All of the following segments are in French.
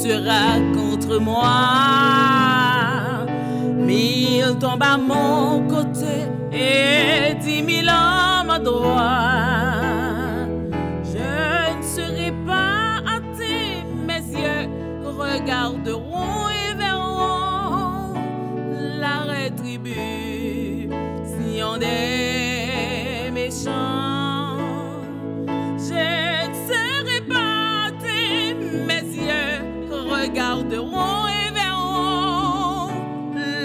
sera contre moi. 1000 tombent à mon côté et 10 000 à ma droite. Je ne serai pas hâté, mes yeux regarderont et verront la rétribution des méchants. Je ne serai pas hâté, mes yeux regarderont et verront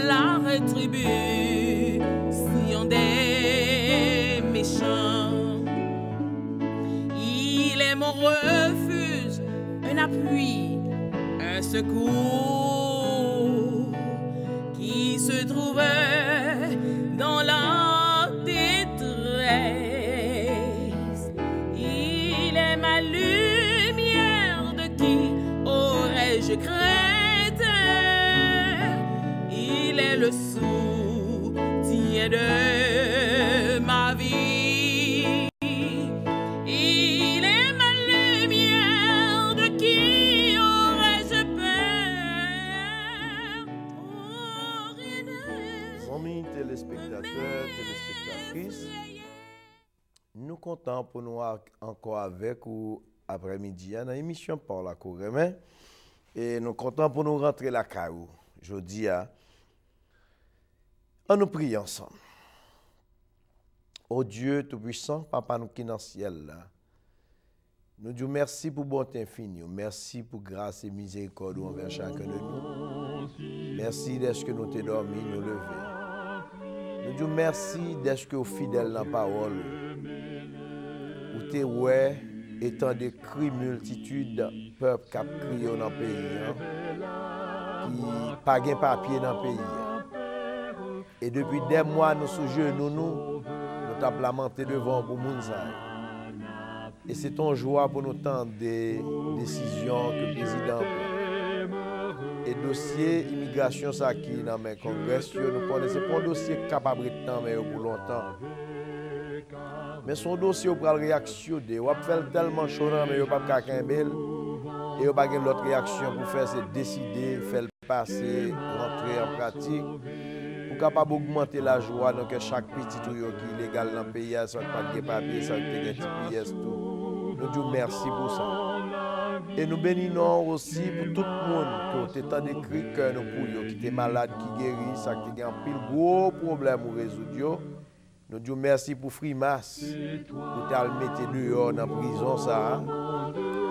la rétribution des méchants. Il est mon refuge, un appui, un secours qui se trouve dans la détresse. Il est ma lumière, de qui aurais-je crainte? Il est le soutien de ma vie. Il est ma lumière, de qui aurais-je peur? Oh, rien ne- Amis téléspectateurs, téléspectatrices, nous comptons pour nous encore avec vous après-midi dans l'émission Par la Couremain. Et nous comptons pour nous rentrer la caillou. Je dis on nous prie ensemble. Ô Dieu Tout-Puissant, Papa nous qui est dans le ciel là, nous disons merci pour bonté infinie, merci pour grâce et miséricorde envers chacun de nous. Merci d'être que nous t'es dormi, nous lever. Nous disons merci d'être que fidèle dans la parole. Où t'es ouais, étant des cris multitudes, peuple qui a crié dans le pays, qui pas de papier dans le pays. Et depuis des mois, nous sous genoux, nous t'avons lamenté devant pour Mounzai. Et c'est ton joie pour nous tendre des décisions que le président prend. Et dossier immigration, ça qui est dans le congrès, nous connaissons pas un dossier capable de temps pour longtemps. Mais son dossier pour la réaction, on va faire tellement chaud, mais on ne peut pas faire et on n'a pas l'autre réaction pour faire, c'est décider, faire le passer, rentrer en pratique. Pour capable augmenter la joie donc chaque petit qui est légal dans le pays, ça pas de papier, ça de TPS tout. Nous disons merci pour ça. Et nous bénissons aussi pour tout le monde qui a décrit que nous pour qui est malade, qui guérit, ça qui a un pile gros problème à résoudre. Nous disons merci pour Frimas, pour t'as le mettre dehors dans la prison ça.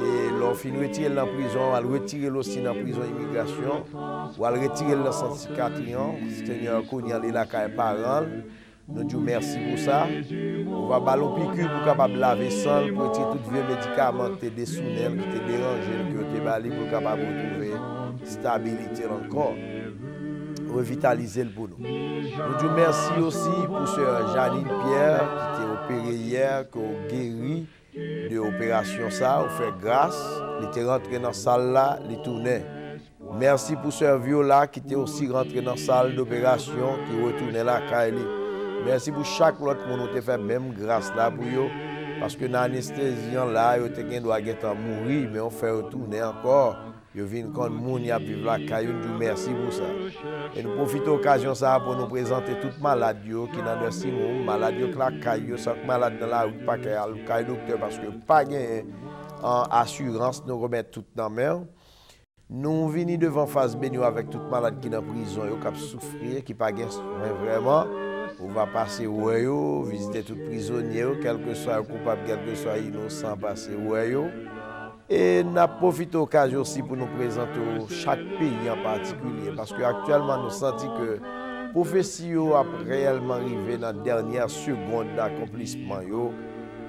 Et l'on finit retirer dans la prison, on va le retirer aussi dans la prison immigration, on va le retirer dans le centre psychiatrie, Seigneur Kounia la caille parents. Nous disons merci pour ça. On va ballon piqûre pour capable laver sang, pour retirer tout vieux médicaments qui te désonnel, qui te dérangé, qui te bali pour capable retrouver stabilité encore. Revitaliser le pour nous. Nous disons merci aussi pour sœur Janine Pierre qui était opérée hier, qui a guéri de l'opération ça, on fait grâce, il était rentré dans la salle là, il tournait. Merci pour sœur Viola qui était aussi rentré dans la salle d'opération, qui retournait là, Kaili. Merci pour chaque autre monde qui a fait même grâce là pour eux, parce que dans l'anesthésie là, ils ont droit à mourir, mais on fait retourner encore. Ils viennent quand moun y a vivre la caillou, nous merci pour ça. Et nous profitons de l'occasion ça pour nous présenter toutes les malades qui sont dans le Simon, malades qui sont la caillou, sont malades dans la route, pas qu'il y a le docteur parce que pas gain en assurance nous remettre tout dans la main. Nous venons devant face béni avec toutes les malades qui sont en prison, qui souffrir, qui pas gain vraiment. On va passer où visiter tous les prisonniers, quel que soit coupable, quel que soit innocent, passer où. Et nous avons profité de l'occasion aussi pour nous présenter chaque pays en particulier. Parce qu'actuellement, nous sentons que la prophétie a réellement arrivé dans la dernière seconde d'accomplissement.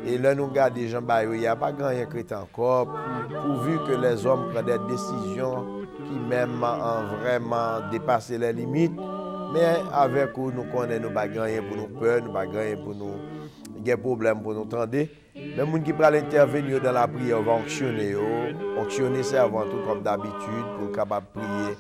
Et là, nous regardons des gens, il n'y a pas grand chose qui est encore, pourvu que les hommes prennent des décisions qui même ont vraiment dépassé les limites. Mais avec nous, nous connaissons, nous n'avons pas grand chose pour nous peur, nous n'avons pas grand chose pour nous, des problèmes pour nous tendre. Les gens qui peuvent intervenir dans la prière vont onctionner. Onctionner, c'est avant tout comme d'habitude pour capable prier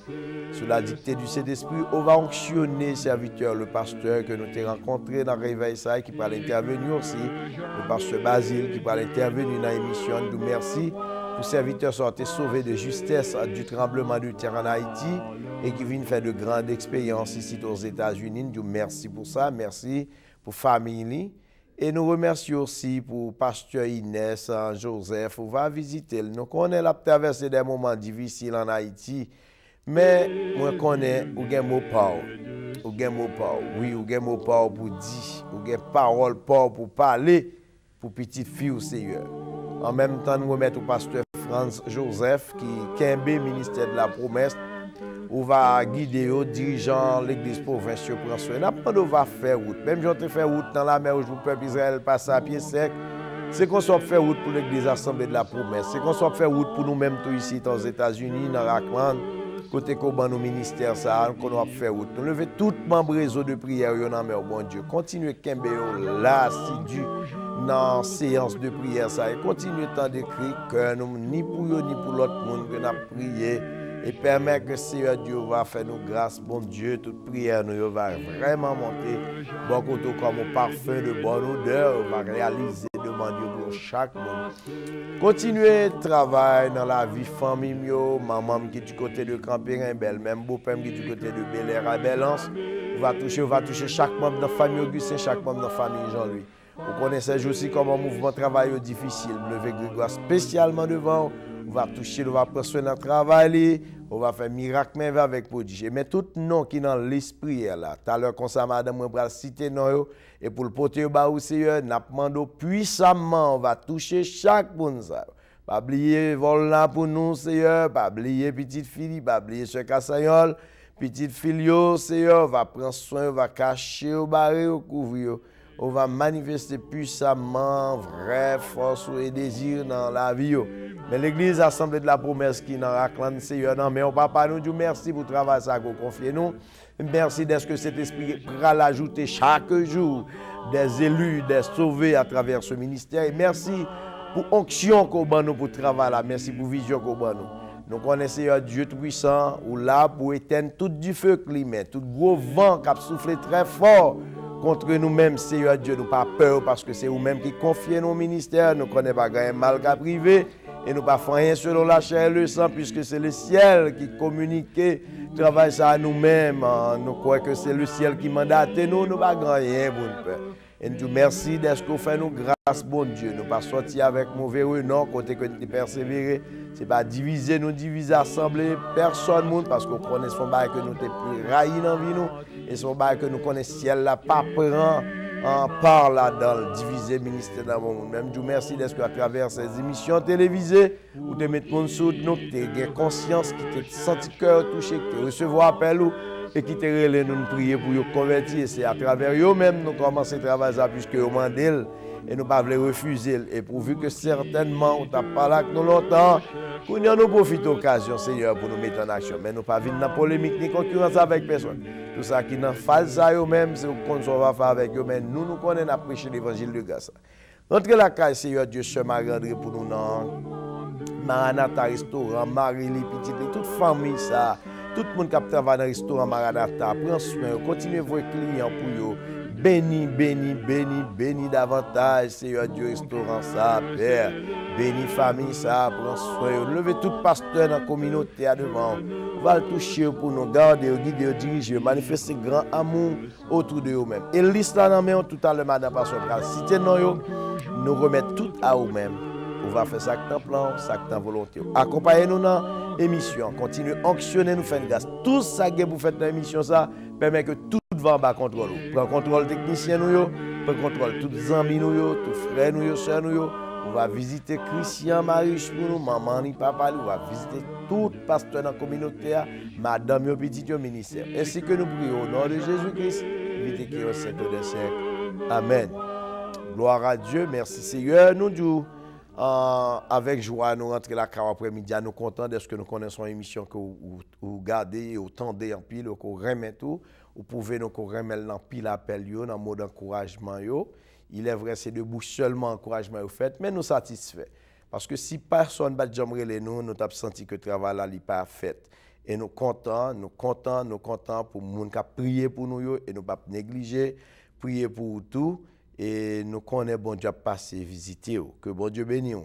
sous la dictée du Saint-Esprit. On va onctionner le serviteur, le pasteur que nous avons rencontré dans le Réveil ça qui peut intervenir aussi. Le pasteur Basile qui peut intervenir dans l'émission. Nous merci pour serviteurs sortent sauvés de justesse du tremblement de terre en Haïti et qui viennent faire de grandes expériences ici aux États-Unis. Nous merci pour ça, merci pour famille. Et nous remercions aussi pour Pasteur Inès, Joseph, on va visiter. Nous connaissons la traversée des moments difficiles en Haïti, mais moi connais ou gen mot parole. Ou gen mot parole. Oui, ou gen mot parole pour dire, ou gen parole pour parler pour petite fille au Seigneur. En même temps, nous remettons au pasteur Franz Joseph qui kembe ministère de la promesse. On va guider aux dirigeants l'église provinciale pour soin. Après, on va faire route. Même si on fait route dans la mer où le peuple Israël passe à pied sec, c'est qu'on soit fait route pour l'église assemblée de la promesse. C'est qu'on soit fait route pour nous-mêmes tous ici aux États-Unis, dans Rockland, côté qu'on nos ministères, ça, qu'on va faire route. Nous levons tout membre réseau de prière, au bon Dieu. Continuez Kembe là, assidu dans la séance de prière, ça. Et continuez tant d'écrire que nous, ni pour eux, ni pour l'autre monde, que nous avons prié. Et permet que Seigneur Dieu va faire nous grâce, bon Dieu, toute prière nous va vraiment monter. Bon côté comme un parfum de bonne odeur, on va réaliser devant Dieu pour chaque monde. Continuez le travail dans la vie famille, maman qui est du côté de Campérin, belle, même beau-père qui est du côté de Bel-Air à Belance. On va toucher chaque membre de la famille Augustin, chaque membre de la famille Jean-Louis. Vous connaissez aussi comme un mouvement de travail difficile. Levé Grégoire spécialement devant. On va toucher, on va prendre soin de notre travail, on va faire miracle même avec prodige. Mais tout nom qui dans l'esprit là, tout à l'heure comme ça madame on va citer non et pour le porter bas au Seigneur, n'a demandé puissamment, on va toucher chaque bon ça. Pas oublier vol là pour nous Seigneur, pas oublier petite fille, pas oublier ce Cassayol, petite fille Seigneur, on va prendre soin, on va cacher, au barrer, au couvrir. On va manifester puissamment vraie force et désir dans la vie. Mais l'église assemblée de la promesse qui dans Rockland, Seigneur, non, mais on papa nous dit merci pour le travail ça que vous confiez nous. Merci d'être que cet esprit pourra l'ajouter chaque jour des élus, des sauvés à travers ce ministère. Et merci pour onction qu'on a nous pour le travail là. Merci pour vision qu'on a nous. Nous connaissons Dieu Tout-Puissant, ou là pour éteindre tout du feu climat, tout gros vent qui a soufflé très fort contre nous-mêmes, Seigneur Dieu, nous pas peur parce que c'est vous-même qui confiez nos ministères, nous ne connaissons pas un mal qu'à privé et nous ne faisons rien selon la chair et le sang puisque c'est le ciel qui communique, travaille ça à nous-mêmes. Nous croyons que c'est le ciel qui mandate nous, nous ne faisons rien, bon Père. Et nous disons merci d'être que vous faites nous grâce, bon Dieu. Nous ne pas sortir avec mauvais non, côté que nous persévérer. Ce n'est pas diviser, nous diviser, assembler personne, monde, parce qu'on connaît son bail que nous sommes plus raillis dans la vie, nous. Et son bail que nous connaissons, ciel là, pas prend en part là-dedans, diviser ministère dans le monde. Même Dieu merci d'être qu'à travers ces émissions télévisées, où tu mets monde sous nous, tu as conscience, qui te senti cœur touché, qui te recevoir appel et qui te relève nous prier pour nous convertir. C'est à travers eux-mêmes nous commençons à travailler ça puisque nous demandons et nous ne pouvons pas refuser. Et pourvu que certainement, on t'a parlé avec nous longtemps, qu'on nous profite de l'occasion, Seigneur, pour nous mettre en action. Mais nous ne pas venir dans la polémique ni concurrence avec personne. Tout ça qui est dans phase ça eux-mêmes, c'est qu'on va faire avec eux. Mais nous connaissons à prêcher l'évangile de grâce. Rentrez la caille, Seigneur Dieu, chemin Marie-André pour nous dans Maranatha restaurant, Marie, les petites, toute famille, ça. Tout le monde qui travaille dans le restaurant Maranatha, prends soin, continuez vos clients pour eux. Béni, béni, béni, béni davantage, Seigneur Dieu, restaurant ça, Père. Béni famille ça, prends soin. Levez tout pasteur dans la communauté à devant. Va le toucher pour nous garder, guider, diriger, manifester grand amour autour de eux-mêmes. Et l'histoire dans main tout à l'heure, madame Pasteur, cité nous remettre tout à eux-mêmes. On va faire ça que plan, ça que volonté. Accompagnez-nous dans l'émission. Continuez à onctionner, nous faire une grâce. Tout ça que vous faites dans l'émission, ça permet que tout va en bas contrôle. Prends contrôle technicien, nous, prends contrôle tous les amis, nous, tous frères, nous, soeurs, nous. On va visiter Christian Marius pour nous, maman ni papa, on va visiter tout pasteur dans la communauté, madame et petit ministère. Ainsi que nous prions au nom de Jésus-Christ, évitez qu'il y ait un siècle des siècles. Amen. Gloire à Dieu, merci Seigneur. Nous disons. Avec joie, nous rentrons la car après-midi. Nous sommes contents de ce que nous connaissons l'émission que vous gardez, vous tendez en pile, vous remettez tout. Vous pouvez nous remettre en pile appel, dans le mode d'encouragement. Il est vrai, c'est debout seulement encouragement vous faites, mais nous satisfaits. Parce que si personne ne va nous avons senti que le travail là n'est pas fait. Et nous comptons pour les gens qui ont prié pour nous et nous ne pas négliger, prier pour tout. Et nous connaissons bon Dieu passer visiter. Que bon Dieu bénisse.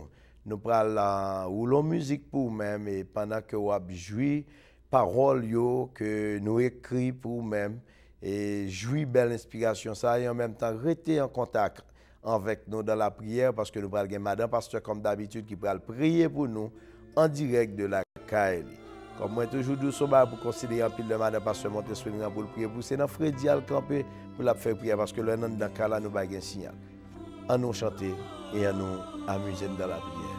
nous prenons rouler musique pour nous-mêmes et pendant que vous jouez paroles que nous écrivons pour nous-mêmes et jouer belle inspiration ça et en même temps rester en contact avec nous dans la prière parce que nous prenons madame pasteur comme d'habitude qui va prier pour nous en direct de la CAEL. Comme moi toujours dit pour considérer un pile de madame pasteur Montesquieu pour le prier pour c'est dans Freddy al camper pour la faire prière parce que le nom dans cas là nous pas un signal. À nous chanter et à nous amuser dans la prière.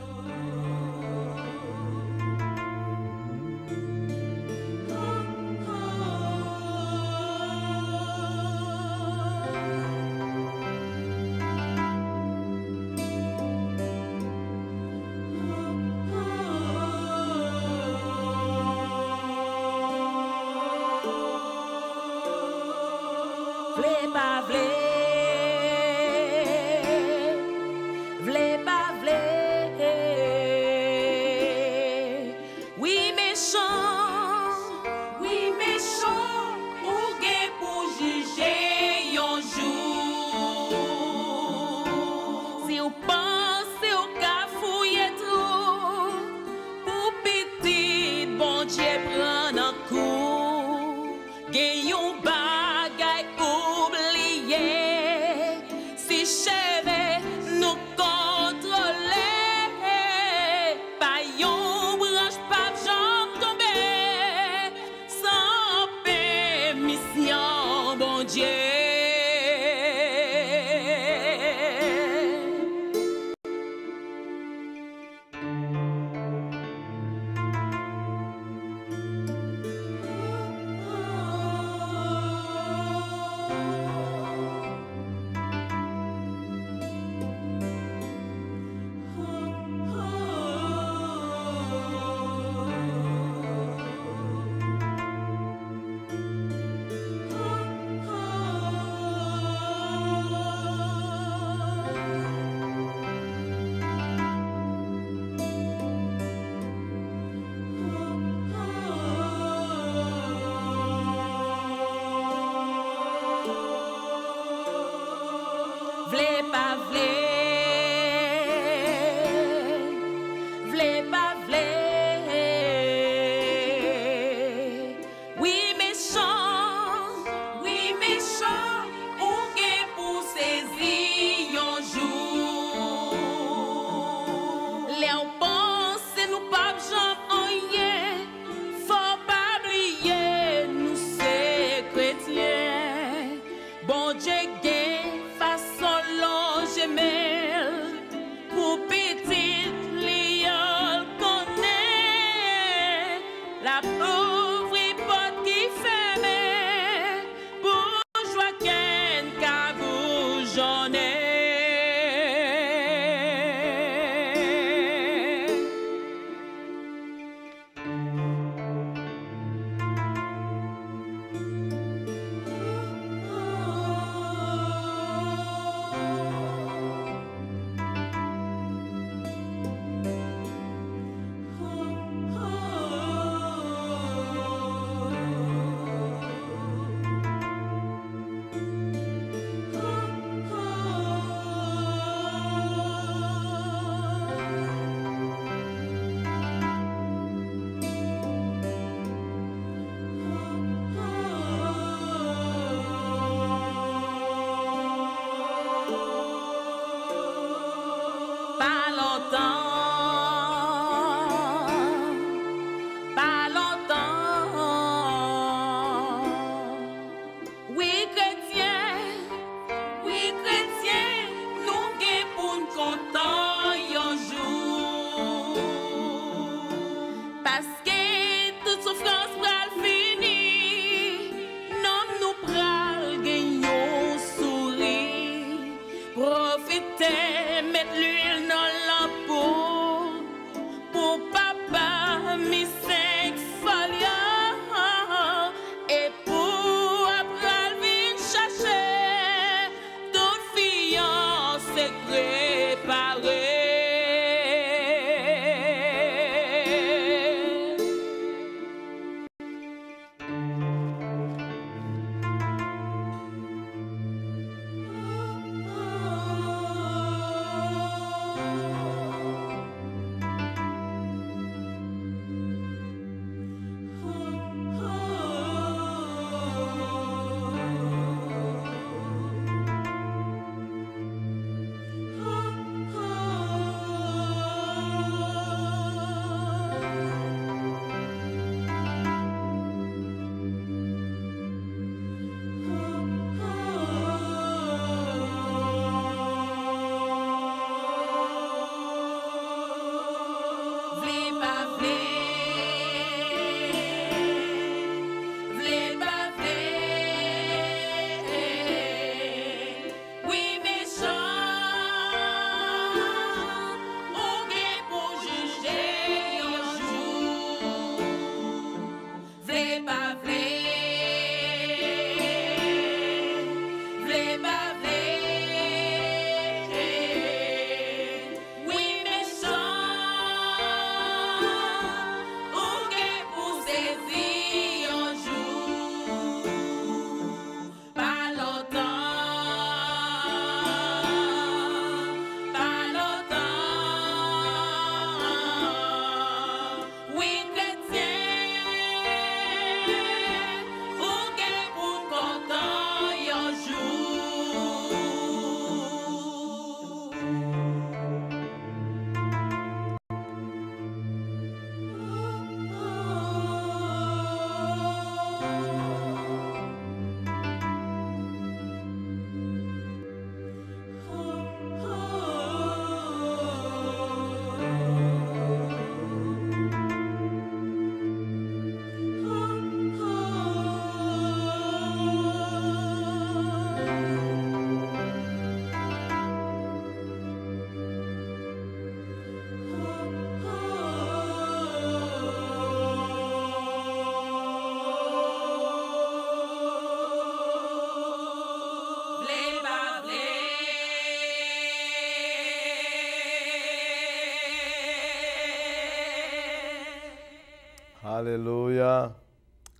Alléluia.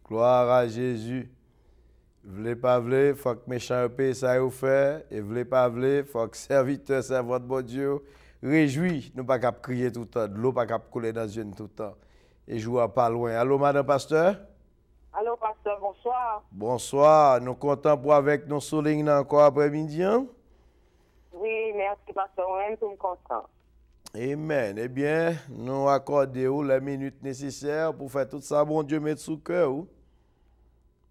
Gloire à Jésus. V'lez pas v'lez, faut que méchant paye ça vous fait. Et v'lez pas v'lez, faut que serviteur servante bon Dieu réjouit. Nous pas cap crier tout le temps, de l'eau pas cap couler dans une tout le temps. Et jouer pas loin. Allô, madame pasteur? Allô, pasteur, bonsoir. Bonsoir. Nous comptons pour avec nos soulignes encore après-midi. Hein? Oui, merci, pasteur. On est tout content. Amen. Eh bien, nous accordons les minutes nécessaires pour faire tout ça, bon Dieu, mettre sous cœur.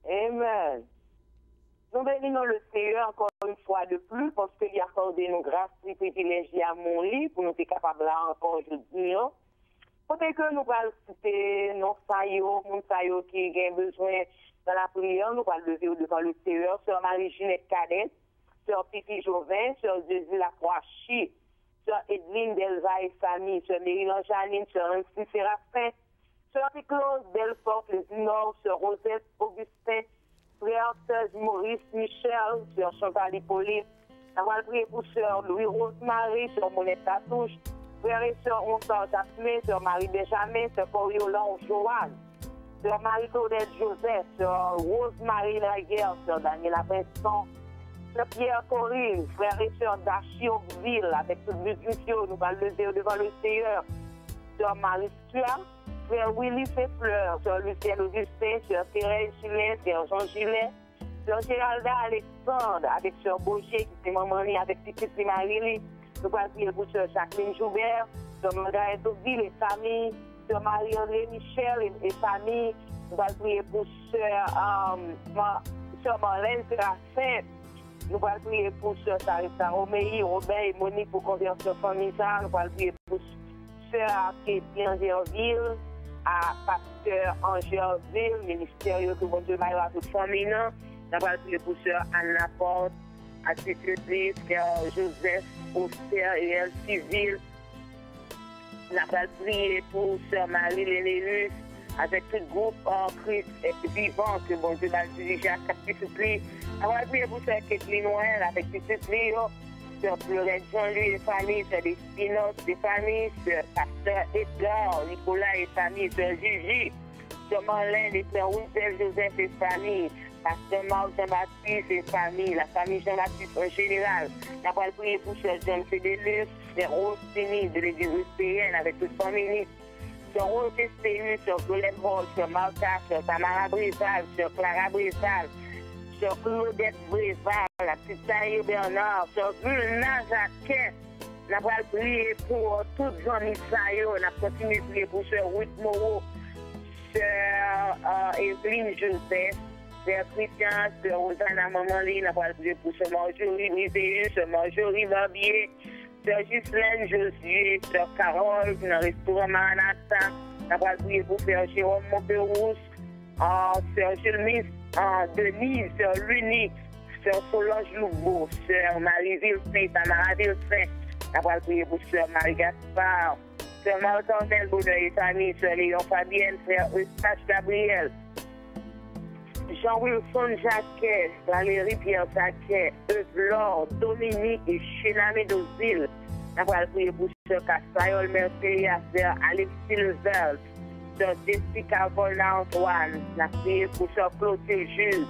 Amen. Nous bénissons le Seigneur encore une fois de plus parce qu'il a accordé nos grâces et privilèges à mon lit pour nous être capables là encore aujourd'hui. Peut-être que nous allons citer nos saillots, mon saillot qui a besoin dans la prière, nous allons lever devant le Seigneur, sur Marie-Ginette Cadette, sur Pipi Jouvin, sur Jésus Lacroix-Chi, sur Edwin Delva et famille, sur Mérilan Janine, sur Nancy Séraphin, sur Claude Delfort, les Nord, sur Rosette Augustin, frère Serge Maurice Michel, sur Chantal Hippolyte. On va prier pour Sœur Louis Rosemary, sur Monette Tatouche, frère et sœur Onsor Jasmin, sur Marie Benjamin, sur Coriolan Joanne, sur Marie-Claudette Joseph, sur Rosemary Laguerre, sur Daniela Vincent, sur Pierre Corinne, frère et sœur d'Archionville, avec toute musicien, nous allons lever devant le Seigneur, sur Marie Stuart, frère Willy Feffleur, sur Lucien Augustin, sur Thérèse Gillet, sur Jean Gillet, sur Géralda Alexandre, avec sœur Baucher, qui est maman avec petite Marie-Lie. Nous allons prier pour sœur Jacqueline Joubert, sur Margaret Auville et famille, sur Marie-André Michel et famille. Nous allons prier pour sœur Marlène Serafin. Nous allons prier pour sœur Sarissa Roméi, Robert et Monique pour convertir famille. Nous allons prier pour sœur Kétie Angèleville, à pasteur Angèleville, ministérieux que bon Dieu m'a eu à toute famille. Nous allons prier pour sœur Anne Laporte, à Tite-Tite, frère Joseph, Auster et El Civil. Nous allons prier pour sœur Marie Lénélus, avec tout le groupe en Christ vivant que bon Dieu m'a dirigé à Cap-Discipline. Nous allons prier pour sœur Kathleen Noël, avec Tite-Tite, sœur Florette Jean-Louis et famille, sœur Despinos et famille, sœur pasteur Edgar, Nicolas et famille, sœur Gigi, sœur Marlène et sœur Roussel Joseph et famille, pasteur Marc Jean-Baptiste et famille, la famille Jean-Baptiste en général. Nous allons prier pour sœur John Fédélus, sœur Rosini de l'église européenne avec toute famille, sœur Rose Estéus, sœur Golem Hall, sœur Martha, sœur Tamara Bréval, sœur Clara Bréval, sœur Claudette Bréval, la petite Taïe Bernard, sœur Vulna Jacquet. Nous allons prier pour toutes les amis Sayo. Nous allons continuer à prier pour sœur Ruth Moreau, sœur Evelyne Joseph, sœur Christian, sœur Rosanna Mamanli. Nous allons prier pour sœur Marjorie Rivéus, sœur Marjorie Barbier, sœur Ghislaine Josué, sœur Carole, dans le restaurant Maranatha. Nous allons prier pour sœur Jérôme Monterousse, sœur Jules Denise, sœur Luni, sœur Solange Loubeau, sœur Marie Ville-Saint, Tamara Ville-Saint. Nous allons prier pour sœur Marie Gaspard, sœur Marc-Andel Bonheur et famille, sœur Léon Fabienne, frère Eustache Gabriel, Jean-Wilson Jacquet, Valérie Pierre Jacquet, Evelore, Dominique et Chénamé Dozil. Nous allons prier pour sœur Castayol Merceria, sœur Alexis Levert, sœur Jessica Volna Antoine. Nous allons prier pour sœur Clotilde Jules,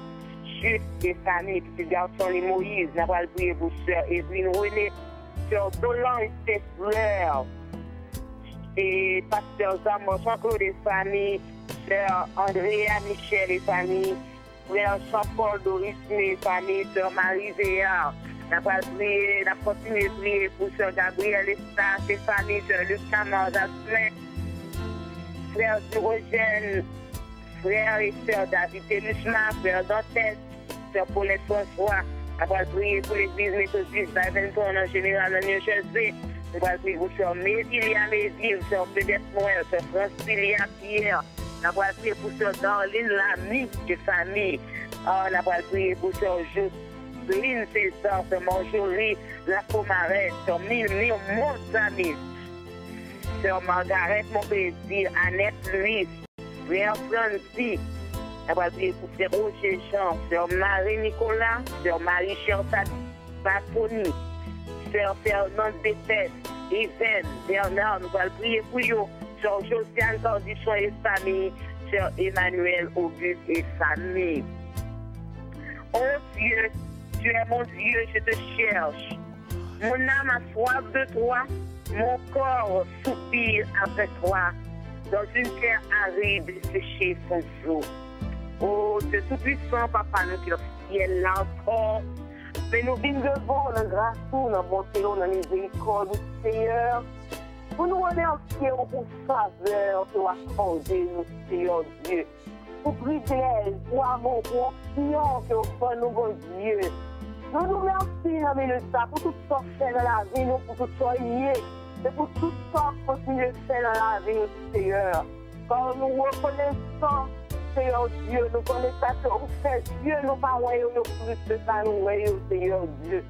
Juste et famille, petit garçon les Moïse. Nous allons prier pour sœur Evelyne René, sœur Dolan et ses fleurs, et pasteur Zamon, Jean-Claude et famille, sœur Andrea Michel et famille, frère Jean-Paul Doris et famille, sœur Marie Véard. Nous allons prier, nous continuons à prier pour sœur Gabriel Estas et famille, sœur Luc Camar Jasmin, frère Durogène, frère et sœur David Telusma, frère Dantès, sœur Paulette François. Nous allons prier pour l'église méthodiste d'Aventon en général en New Jersey. Nous allons prier pour sœur Médilia Médile, sœur Bédette Noël, sœur Francilia Pierre. Nous allons prier pour sœur Darlene Lamy de famille. Nous allons prier pour sœur Jocelyne César, sœur Marjorie Lacomaret, sœur Mimi Montamis, sœur Margaret Montplaisir, Annette Louis, frère Francis. Nous allons prier pour sœur Roger Jean, sœur Marie-Nicolas, sœur Marie-Chantal Bafoni, sœur Fernande Bétès, Yvonne, Bernard. Nous allons prier pour eux, sœur Josiane Cordisson et famille, pasteur Emmanuel Auguste et famille. Oh Dieu, tu es mon Dieu, je te cherche. Mon âme a soif de toi, mon corps soupire après toi, dans une terre aride et séchée sans eau. Oh, Dieu tout-puissant, Papa, nous te ciel là encore. Mais nous venons devant la grâce, la bonté, la miséricorde du Seigneur. Pour nous remercier pour faveur que tu as accordé, nous, Seigneur Dieu. Pour privilège, pour amour, pour confiance que tu as nous, bon Dieu. Nous nous remercions, pour tout ce qu'on fait dans la vie, pour tout ce qu'on y est, et pour tout ce qu'on continue de faire dans la vie, Seigneur. Quand nous reconnaissons, Seigneur Dieu, nous connaissons que vous faites Dieu, nous parlons plus de ça, nous voyons, Seigneur Dieu.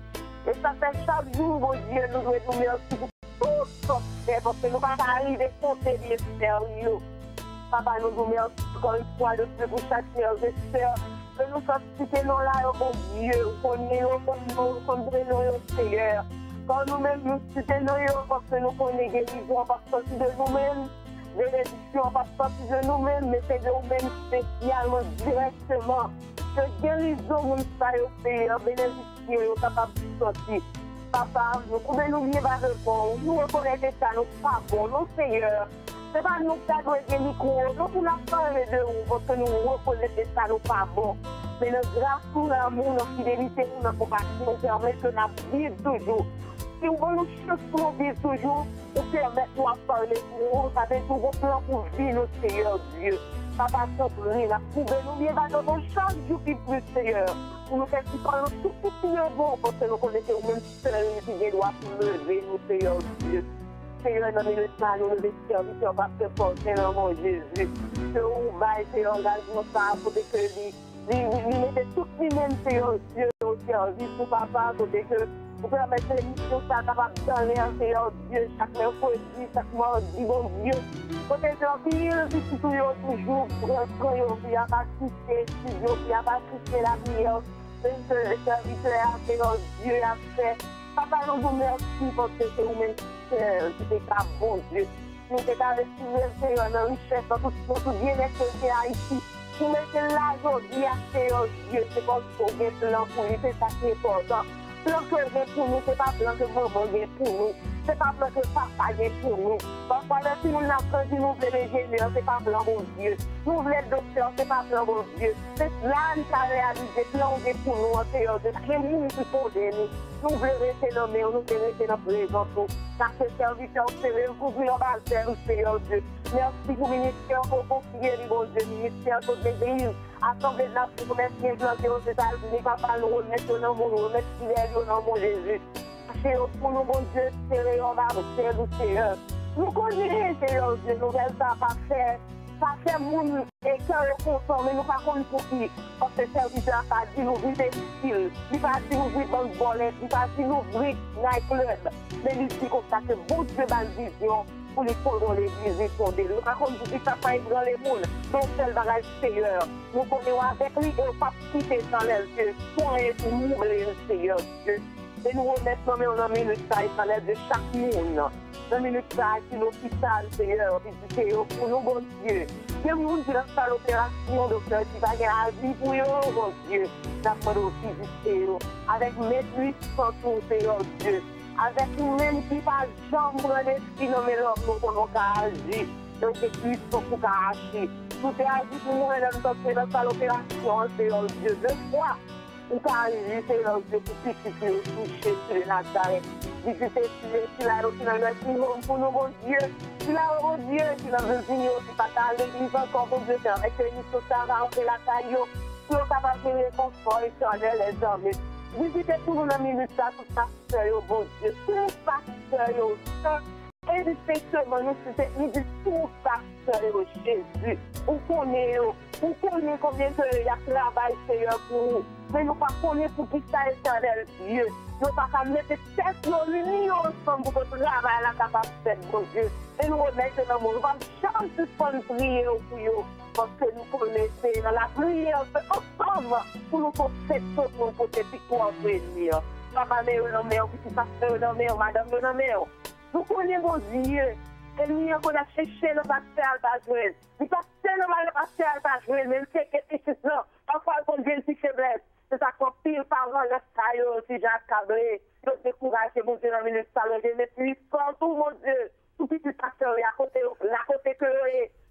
Et ça fait chaque jour, mon Dieu, nous devons nous remercier pour tout ce qu'on fait, parce que nous ne pouvons pas arriver à compter les sérieux. Papa, nous nous remercions encore une fois de plus pour chaque frère et sœur. Que nous sommes là, mon Dieu, qu'on est au Seigneur. Quand nous-mêmes nous soutenons, parce que nous connaissons guérison, parce que de nous-mêmes, bénédiction, parce que de nous-mêmes, mais c'est de nous-mêmes spécialement, directement. Que guérison, nous soyons Seigneur, bénédiction, capable de sortir. Papa, nous pouvons nous vivre avec vous, nous reconnaissons ça, nous pas bon, non Seigneur. Ce n'est pas nous qui avons des micros, nous pouvons parler de vous, parce que nous reconnaissons ça, nous pas bon. Mais notre grâce, pour l'amour, notre fidélité, notre compassion, nous permet que nous vivions toujours. Si vous voulez nous chercher, vivre toujours, nous permet de parler pour vous, ça fait tout vos plans pour vivre, notre Seigneur Dieu. Papa, nous pouvons nous vivre dans notre chaque jour qui plus, Seigneur. Pour nous faire tout bon, parce que nous connaissons même seul qui doit nous lever, nous, Seigneur Dieu. Seigneur, dans le temps, nous le serviteurs, parce que porter dans mon Jésus. Que vous va essayer d'engagement ça pour que il mettait tout lui-même, Seigneur Dieu, au service pour papa, pour que vous permettez l'émission, ça capable de donner un Seigneur Dieu, chaque mercredi, chaque mardi, bon Dieu. Pour que les gens toujours, pour qu'il n'y a pas quitté le studio, qu'il n'y a pas quitté la vie, que le serviteur, Seigneur Dieu, a fait. Papa, nous vous remercions parce que c'est vous-même qui êtes un bon Dieu. Nous sommes avec le Seigneur, dans la richesse, dans tout bien-être qui est Haïti. Nous mettons là aujourd'hui à Seigneur Dieu, c'est comme ça qu'on a plan pour lui, c'est ça qui est important. Plan que j'ai pour nous, c'est pas plan que maman a pour nous. C'est pas plan que papa a pour nous. Parfois, si nous n'avons nous voulons l'ingénieur, c'est pas plan bon Dieu. Nous voulons le docteur, c'est pas plan bon Dieu. C'est là qui a réalisé plan pour nous, Seigneur Dieu. C'est nous qui font de nous. Nous voulons rester dans nous voulons rester dans présent. Parce que serviteur, c'est vous voulez faire, Seigneur Dieu. Merci pour le ministère, pour confier le bon Dieu, ministère de l'église, assemblée de la promesse qui est plantée aux États-Unis, papa, nous remettons dans mon, nous remettons dans mon Jésus. Pour nous, bon Dieu, serré en bas, Seigneur. Nous connaissons, Seigneur Dieu, nous faisons ça pas faire. Ça fait mon et cœur content, mais nous pas contre pour qui. Parce que le serviteur a dit nous vivre difficile. Il va dire nous vivre dans le volet, il va dire nous vivre dans le club. Mais il dit comme ça que bon Dieu a une vision pour les fondre l'église et fonder. Nous pas contre pour qui ça pas dans les mondes. Donc seul bagage Seigneur. Nous connaissons avec lui et nous pas quitter dans les yeux. Soyez pour nous, le Seigneur Dieu. Et nous remettons dans minute ça, il fallait de chaque monde. Dans minute ça, c'est l'hôpital, Seigneur, pour nous, bon Dieu. Que nous disons dans l'opération, docteur, qui va gagner la vie pour nous, bon Dieu. D'abord aussi, Seigneur, avec mes puissants, Seigneur Dieu. Avec nous-mêmes qui pas jamais l'esprit, non, mais nous pouvons agir. Donc, c'est puissant pour agir. Tout est agi pour nous, dans l'opération, Seigneur Dieu. Deux fois. Nous avons Seigneur Dieu pour toucher sur le Nazareth. Visiter sur l'aéroport, pour nous, bon Dieu. Tu l'as, bon Dieu, tu l'as besoin, tu pas à l'église encore, bon Dieu, avec les missions, ça va rentrer la taille, tu es capable de faire confort éternel, les hommes. Visitez pour nous dans minute, ça, tout pasteur, bon Dieu, tout pasteur, et spécialement, nous disons tout pasteur, Jésus. On connaît combien de y a travail, Seigneur, pour nous. Mais nous ne connaissons pas pour qui ça est éternel Dieu. Nous ne pouvons pas mettre tête dans l'union ensemble pour que le travail la capable de faire, mon Dieu. Et nous remettons dans le monde. Nous ne pouvons jamais prier pour vous. Parce que nous connaissons dans la prière ensemble pour nous faire tout pour nous faire victoire venir. Papa, mais petit pasteur, madame, nous connaissons, mon Dieu. Et nous, on a cherché le pasteur à pas jouer. Le pasteur, le pasteur à pas jouer, mais c'est que c'est ça. Parfois, on vient de faiblesse. C'est ça qu'on pile par le taille aussi, j'ai accablé. Je découragé, mon Dieu, dans le ministère, mais puis, tout, mon Dieu, tout petit pasteur, à côté que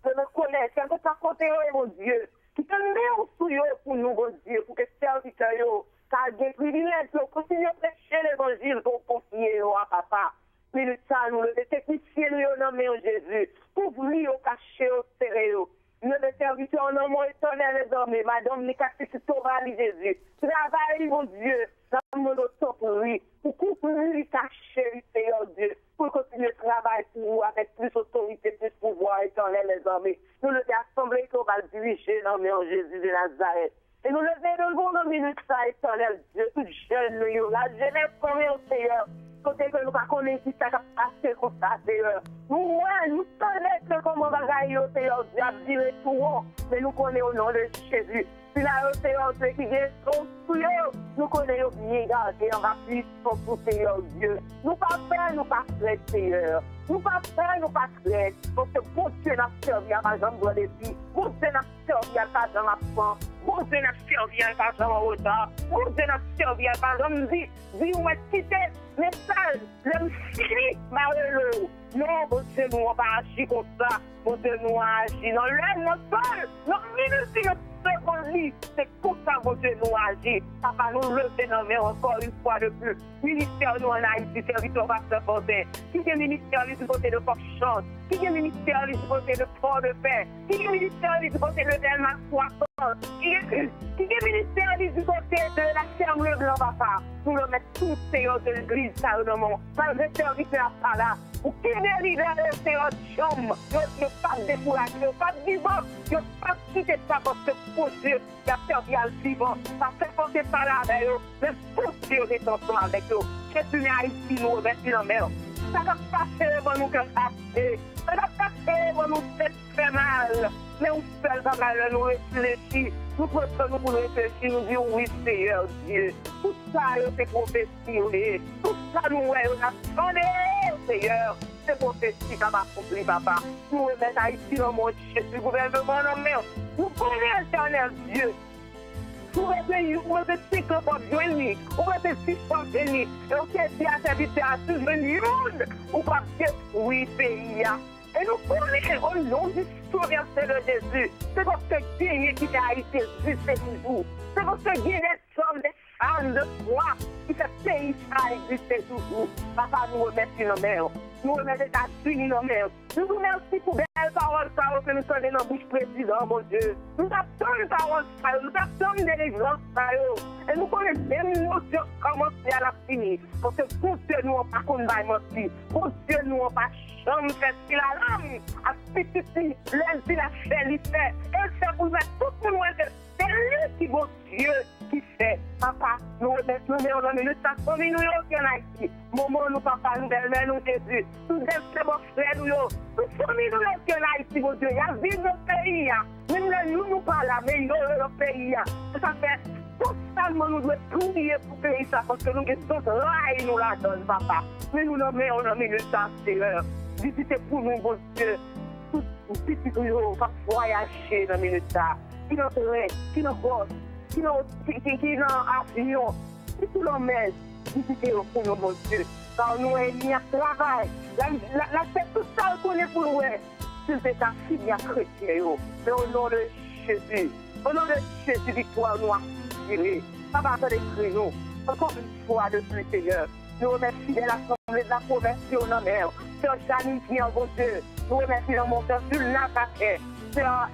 je me connais, c'est un peu à côté, mon Dieu. Qui te met au souillot pour nous, mon Dieu, pour que serviteurs, car des privilèges, continuer à prêcher l'évangile, pour confier à papa. Militaire, nous, le technicien, nous, nommé en Jésus, pour lui, au caché, au stéréo. Nous, les serviteurs, en nom éternel, les hommes, madame, les cassés, c'est Jésus. Travaille, mon Dieu, dans mon auto pour lui, pour couvrir, cacher, Seigneur Dieu, pour continuer le travail pour vous, avec plus d'autorité, plus pouvoir, éternel, les hommes. Nous, le assemblée qu'on va diriger, dans le nom de Jésus de Nazareth. Et nous levons le bon nom ministre, éternel Dieu, tout jeune, nous, la jeunesse, comme au Seigneur. Côté que nous ne connaissons pas ce qui passe comme ça, Seigneur. Nous connaissons comment bagaille au Seigneur Dieu a viré tout, mais nous connaissons au nom de Jésus. Si la Seigneur Dieu qui est trop souilleux, nous connaissons bien garder en rapide pour Seigneur Dieu. Nous pas faire, nous pas faire, Seigneur. Nous pas faire, nous pas faire. Parce que bon Dieu n'a servi à ma jambe de vie. Bon Dieu n'a servi à ta jambe à point. Bon Dieu n'a servi à ta jambe au retard. Bon Dieu n'a servi à ta jambe de vie. Vie où est quitté. Message, le fini, malheureux. Non, bon Dieu, nous, on va agir comme ça. Bon Dieu, nous, on agit. Non, l'aide, non, seul. Non, minute, non, seconde lit. C'est comme ça, bon Dieu, nous, agir. Papa, nous lever, non, mais encore une fois de plus. Ministère, nous, en Haïti, serviteur, pasteur, Fontaine. Qui est ministère, du côté de Port-Chante? Qui est ministère, du côté de Port-de-Paix? Qui est ministère, du côté de Delmas 60? Qui est ministère, du côté de la ferme Le Blanc, papa? Nous le mettons tous ces de l'église, ça, le monde. Malgré serviteur à là. Pour qui est leader de ces hommes, ne pas décourager, ne pas vivre, ne pas quitter ça parce que pour Dieu, il a servi à le vivant. Ça fait porter par là avec eux, mais pour Dieu, il est ensemble avec eux. Je suis Haïti, nous remercions la mer. Ça va passer devant nous que ça fait. Ça va passer devant nous que ça fait mal. Mais on fait ça, nous réfléchir. Nous prenons pour réfléchir, nous disons oui, Seigneur Dieu. Tout ça, c'est prophétie. Tout ça, nous, on attendez, Seigneur. C'est prophétie, ça va accomplir, papa. Nous remettons Haïti dans mon Jésus, le gouvernement, non, mais nous connaissons l'éternel Dieu. Vous êtes si que vous venez, vous êtes si que vous venez, et vous êtes à servir à tous venir, vous pas oui, pays. Et nous connaissons au nom du Sauveur de Jésus. C'est parce que Dieu qui a été juste toujours. C'est parce que Dieu est homme, des femmes de foi, qui fait pays à exister toujours. Papa, nous remercions nos mères. Nous remercions les États-Unis, nos mères. Nous vous remercions pour belles paroles que nous sommes dans la bouche président, mon Dieu. Nous attendons les paroles, nous attendons des délivrances. Et nous connaissons même nous Dieu commencer à la finir. Parce que pour Dieu, nous n'avons pas combattu. Pour Dieu, nous n'avons pas chambre fait si la lame a petit l'aile la fait, il fait. Et c'est pour mettre tout le monde. C'est lui qui vaut Dieu qui fait. Papa, nous remercions nos minutes, nous famille, nous en Haïti. Maman, nous, papa, nous, belle-mère, nous, Jésus. Nous, des mon frère, nous, nous, famille, nous, en Haïti, mon Dieu. Il y a vie notre pays. Nous, pas là, mais il y a notre pays. Ça fait totalement, nous devons prier pour payer ça, parce que nous, sommes là et nous la donnons, papa. Mais nous, nous, mettons nos minutes, Seigneur. Visitez pour nous, mon Dieu. Tout petit, nous, pas voyager dans les minutes. Qui n'ont rien, qui n'ont pas, qui n'ont avion, qui tout le monde, visitez pour nous, mon Dieu. Car nous, il y a travail. La fête, tout ça, qu'on est pour nous. C'est ta fille, il y a chrétien. Mais au nom de Jésus, victoire, nous assurer. Papa, attendez, nous. Encore une fois de plus, Seigneur. Nous remercions de l'Assemblée de la conversion en mer. Sœur Janine qui est en bon Dieu. Nous remercions mon frère Jules Nakaké. Sœur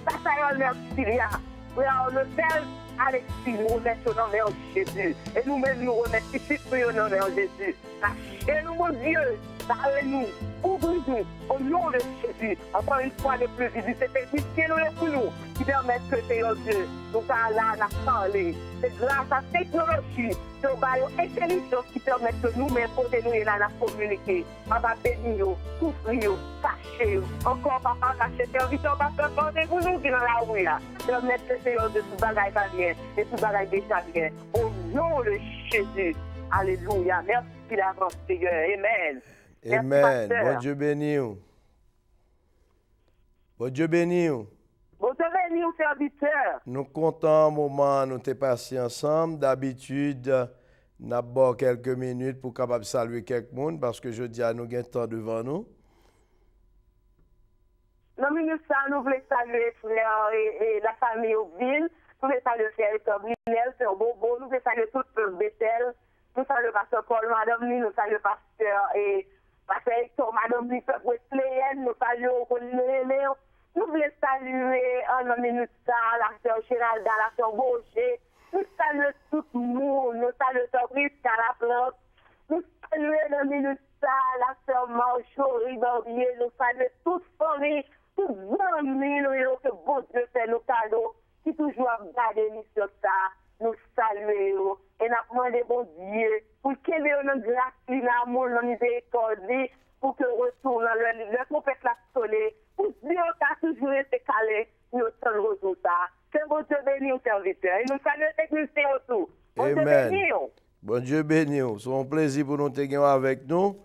Passaïol Mercilia. Frère le Père Alexis, nous remercions au nom de Jésus. Et nous-mêmes, nous remercions au nom de Jésus. Cachez-nous, mon Dieu. Parlez-nous. Ouvrez-nous au nom de Jésus. Encore une fois de plus, Jésus, c'est technicien pour nous qui permettent que Seigneur Dieu, nous allons là parler. C'est grâce à la technologie, c'est l'intelligence qui permet que nous-mêmes, côté nous, et là, communiquer. Papa, bénis-nous, souffrir, cacher. Encore, papa, cacher, serviteur, pasteur, portez-vous nous qui dans la rue là. Permettre que Seigneur Dieu, tout bagaille va bien, et tout bagaille déjà bien. Au nom de Jésus. Alléluia. Merci d'avance, Seigneur. Amen. Amen. pasteur. Bon Dieu béni vous. Bon Dieu béni vous. Bon Dieu béni, au serviteur. Nous comptons moment nous t'es passé ensemble. D'habitude, nous avons quelques minutes pour capable saluer quelqu'un parce que je dis à nous avons temps devant nous. Dans minute ça, nous voulons saluer frère et la famille au ville. Nous voulons saluer frère Brinel, frère Bobo. Nous voulons saluer tout le peuple Bethel. Nous saluons pasteur Paul, madame Lee. Nous saluons pasteur Hector, madame Lee, peuple Wesley. Nous saluons Léo. Nous voulons saluer en minute ça, la sœur Géralda, la sœur Gaucher. Nous saluons tout le monde. Nous saluons Fabrice Caraplante. Nous saluons en minute ça, la sœur Marjorie Barbier. Nous saluons toute famille, tous les amis, nous que bon Dieu fait nos cadeaux, qui toujours regardent l'émission ça. Nous saluons et nous demandons bon Dieu pour qu'il y ait une grâce, l'amour, la miséricorde, pour que retourne le prophète la soleil. Pour Dieu qui a toujours été calé, nous sommes résultats. Que bon Dieu bénisse au serviteur. Et nous saluons les techniciens autour. Bon Dieu bénisse. Bon Dieu bénisse vous. C'est un plaisir pour nous te gagner avec nous.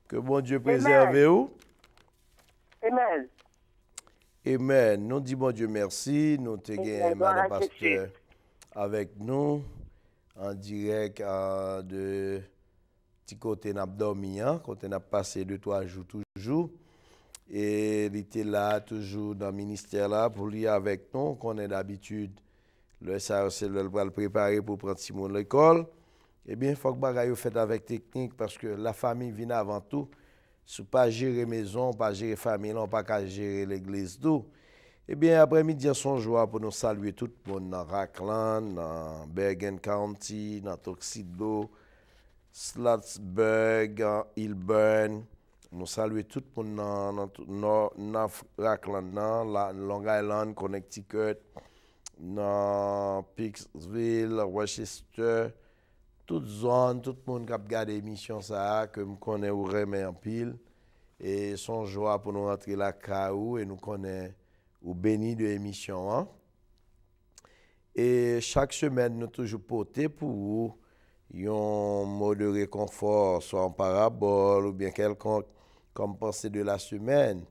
Que bon Dieu préserve vous. Amen. Amen. Nous disons bon Dieu merci. Nous te gagné Madame Pasteur avec nous en direct de petit côté d'Abdomian, côté n'a passé 2-3 jours toujours. Et il était là toujours dans le ministère là pour lui avec nous, qu'on est d'habitude. Le SARC va le préparer pour prendre Simon de l'école. Eh bien, il faut que bagaille fait avec technique parce que la famille vient avant tout. Si pas gérer maison, pas gérer famille, on pas qu'à gérer l'église tout. Eh bien, après-midi, son joie pour nous saluer tout le monde dans Rockland, dans Bergen County, dans Tuxedo, Slutsburg, Hillburn. Nous saluons tout le monde dans Rockland, dans Long Island, Connecticut, dans Pikesville, Rochester, toute zone, tout le monde qui a regardé l'émission, que nous connaissons ou remet en pile. Et son joie pour nous rentrer la CAO et nous connaissons ou béni de l'émission. Hein? Et chaque semaine, nous toujours porté pour vous un mot de réconfort, soit en parabole ou bien quelconque comme pensée de la semaine.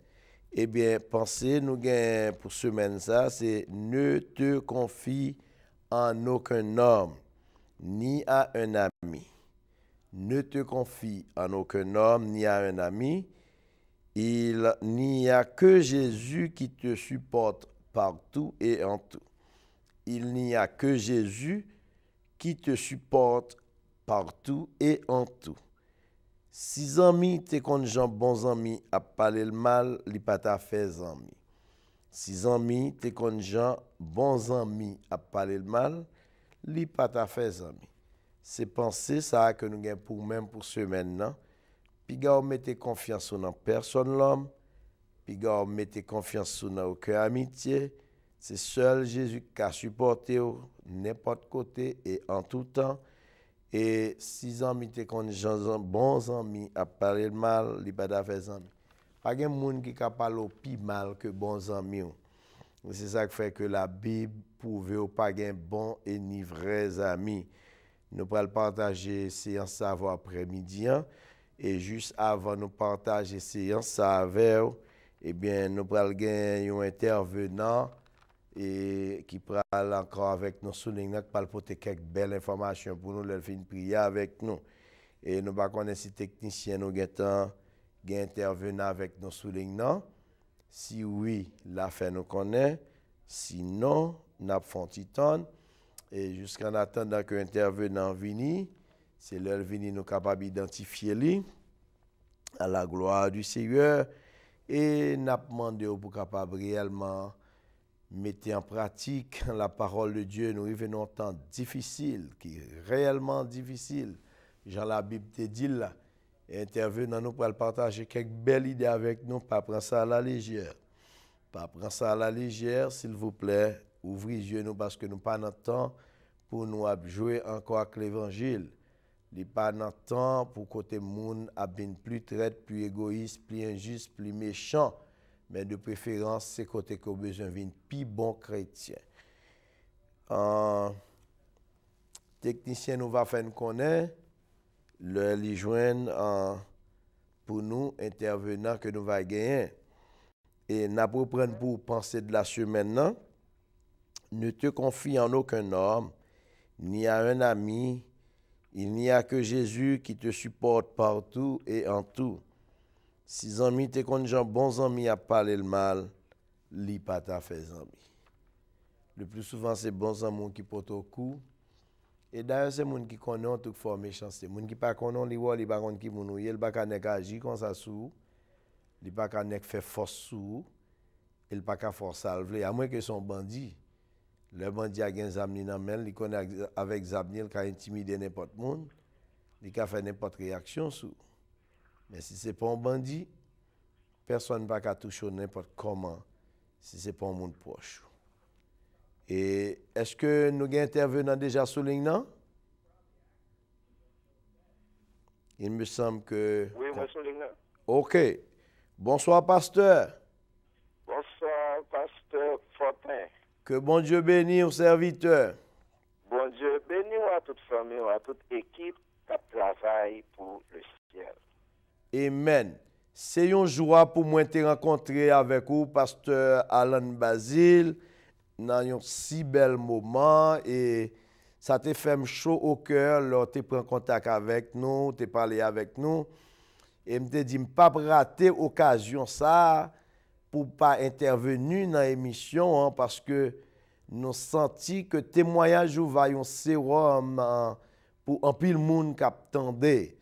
Eh bien, pensée nous gagnons pour semaine ça, c'est ne te confie en aucun homme, ni à un ami. Ne te confie en aucun homme, ni à un ami. Il n'y a que Jésus qui te supporte partout et en tout. Il n'y a que Jésus qui te supporte partout et en tout. Si amis te kon gens bons amis à parler le mal, li pas ta fait amis. Si amis te kon gens bons amis à parler le mal, li pas ta fait amis. C'est penser ça que nous gagnons pour même pour semaine là. Puis gars mettez confiance dans personne l'homme. Puis gars mettez confiance dans aucune amitié. C'est seul Jésus qui a supporté n'importe côté et en tout temps. Et si amis te kon gens bons amis à parler le mal, li pas ta fait amis. Pas gen moun qui ka parler pi mal que bons amis. C'est ça qui fait que la Bible prouve ou pas gen bon et ni vrais amis. Nous allons partager séance savoir après-midi. Et juste avant nous partager séance avec vous, eh bien, nous allons gagner un intervenant et qui parle encore avec nous, souligner qui parle pour quelques belles informations pour nous, le fin prier avec nous. Et nous ne connaissons pas si technicien nous intervenant avec nous, souligner. Si oui, la fin nous connaît. Sinon, nous avons fait un temps. Et jusqu'en attendant que l'intervenant vienne, c'est l'heure venu nous capable d'identifier lui à la gloire du Seigneur et nous demandé pour capable réellement mettre en pratique la parole de Dieu. Nous vivons un temps difficile, qui est réellement difficile. Jean la Bible te dit là, intervenant nous pour partager quelques belles idées avec nous, pas prendre ça à la légère. Pas prendre ça à la légère, s'il vous plaît. Ouvrez les yeux nous parce que nous pas notre temps pour nous jouer encore avec l'évangile. Nous pas notre temps pour côté monde a bien plus traite, plus égoïste, plus injuste, plus méchant. Mais de préférence, c'est côté qu'on a besoin d'un plus bon chrétien. Technicien nous va faire connaître, le joindre en pour nous, intervenants que nous va gagner. Et n'a pas prendre pour penser de la semaine, non? Ne te confie en aucun homme, ni à un ami. Il n'y a que Jésus qui te supporte partout et en tout. Si amis te connaissent bons amis à parler le mal, li pas ta fait amis. Le plus souvent, c'est bons amis qui portent au coup. Et d'ailleurs, c'est les gens qui connaissent toute forme de méchanceté. Les gens qui ne connaissent pas, ils ne connaissent pas qui sont ils ne connaissent pas agir comme ça sous. Ils ne connaissent pas faire force sous. Ils ne connaissent pas force salver. À moins que son bandit. Le bandit a un zamni dans main, il connaît avec zamni, il peut intimider n'importe qui. Il peut faire n'importe réaction sous. Mais si ce n'est pas un bandit, personne ne peut toucher n'importe comment si ce n'est pas un monde proche. Et est-ce que nous avons intervenant déjà sur ligne, non? Il me semble que... Oui, monsieur Lignan. OK. Bonsoir, pasteur. Bonsoir, pasteur Fortin. Que bon Dieu bénisse aux serviteurs. Bon Dieu bénisse à toute famille, à toute équipe qui travaille pour le ciel. Amen. C'est une joie pour moi de rencontrer avec vous, pasteur Alan Basile, dans un si bel moment. Et ça te fait chaud au cœur, là, tu prends contact avec nous, tu parlé avec nous. Et je te dis, je ne pas rater l'occasion ça pour ne pas intervenir dans l'émission, parce que nous senti que témoignage va un sérum pour un pile monde qui attendait.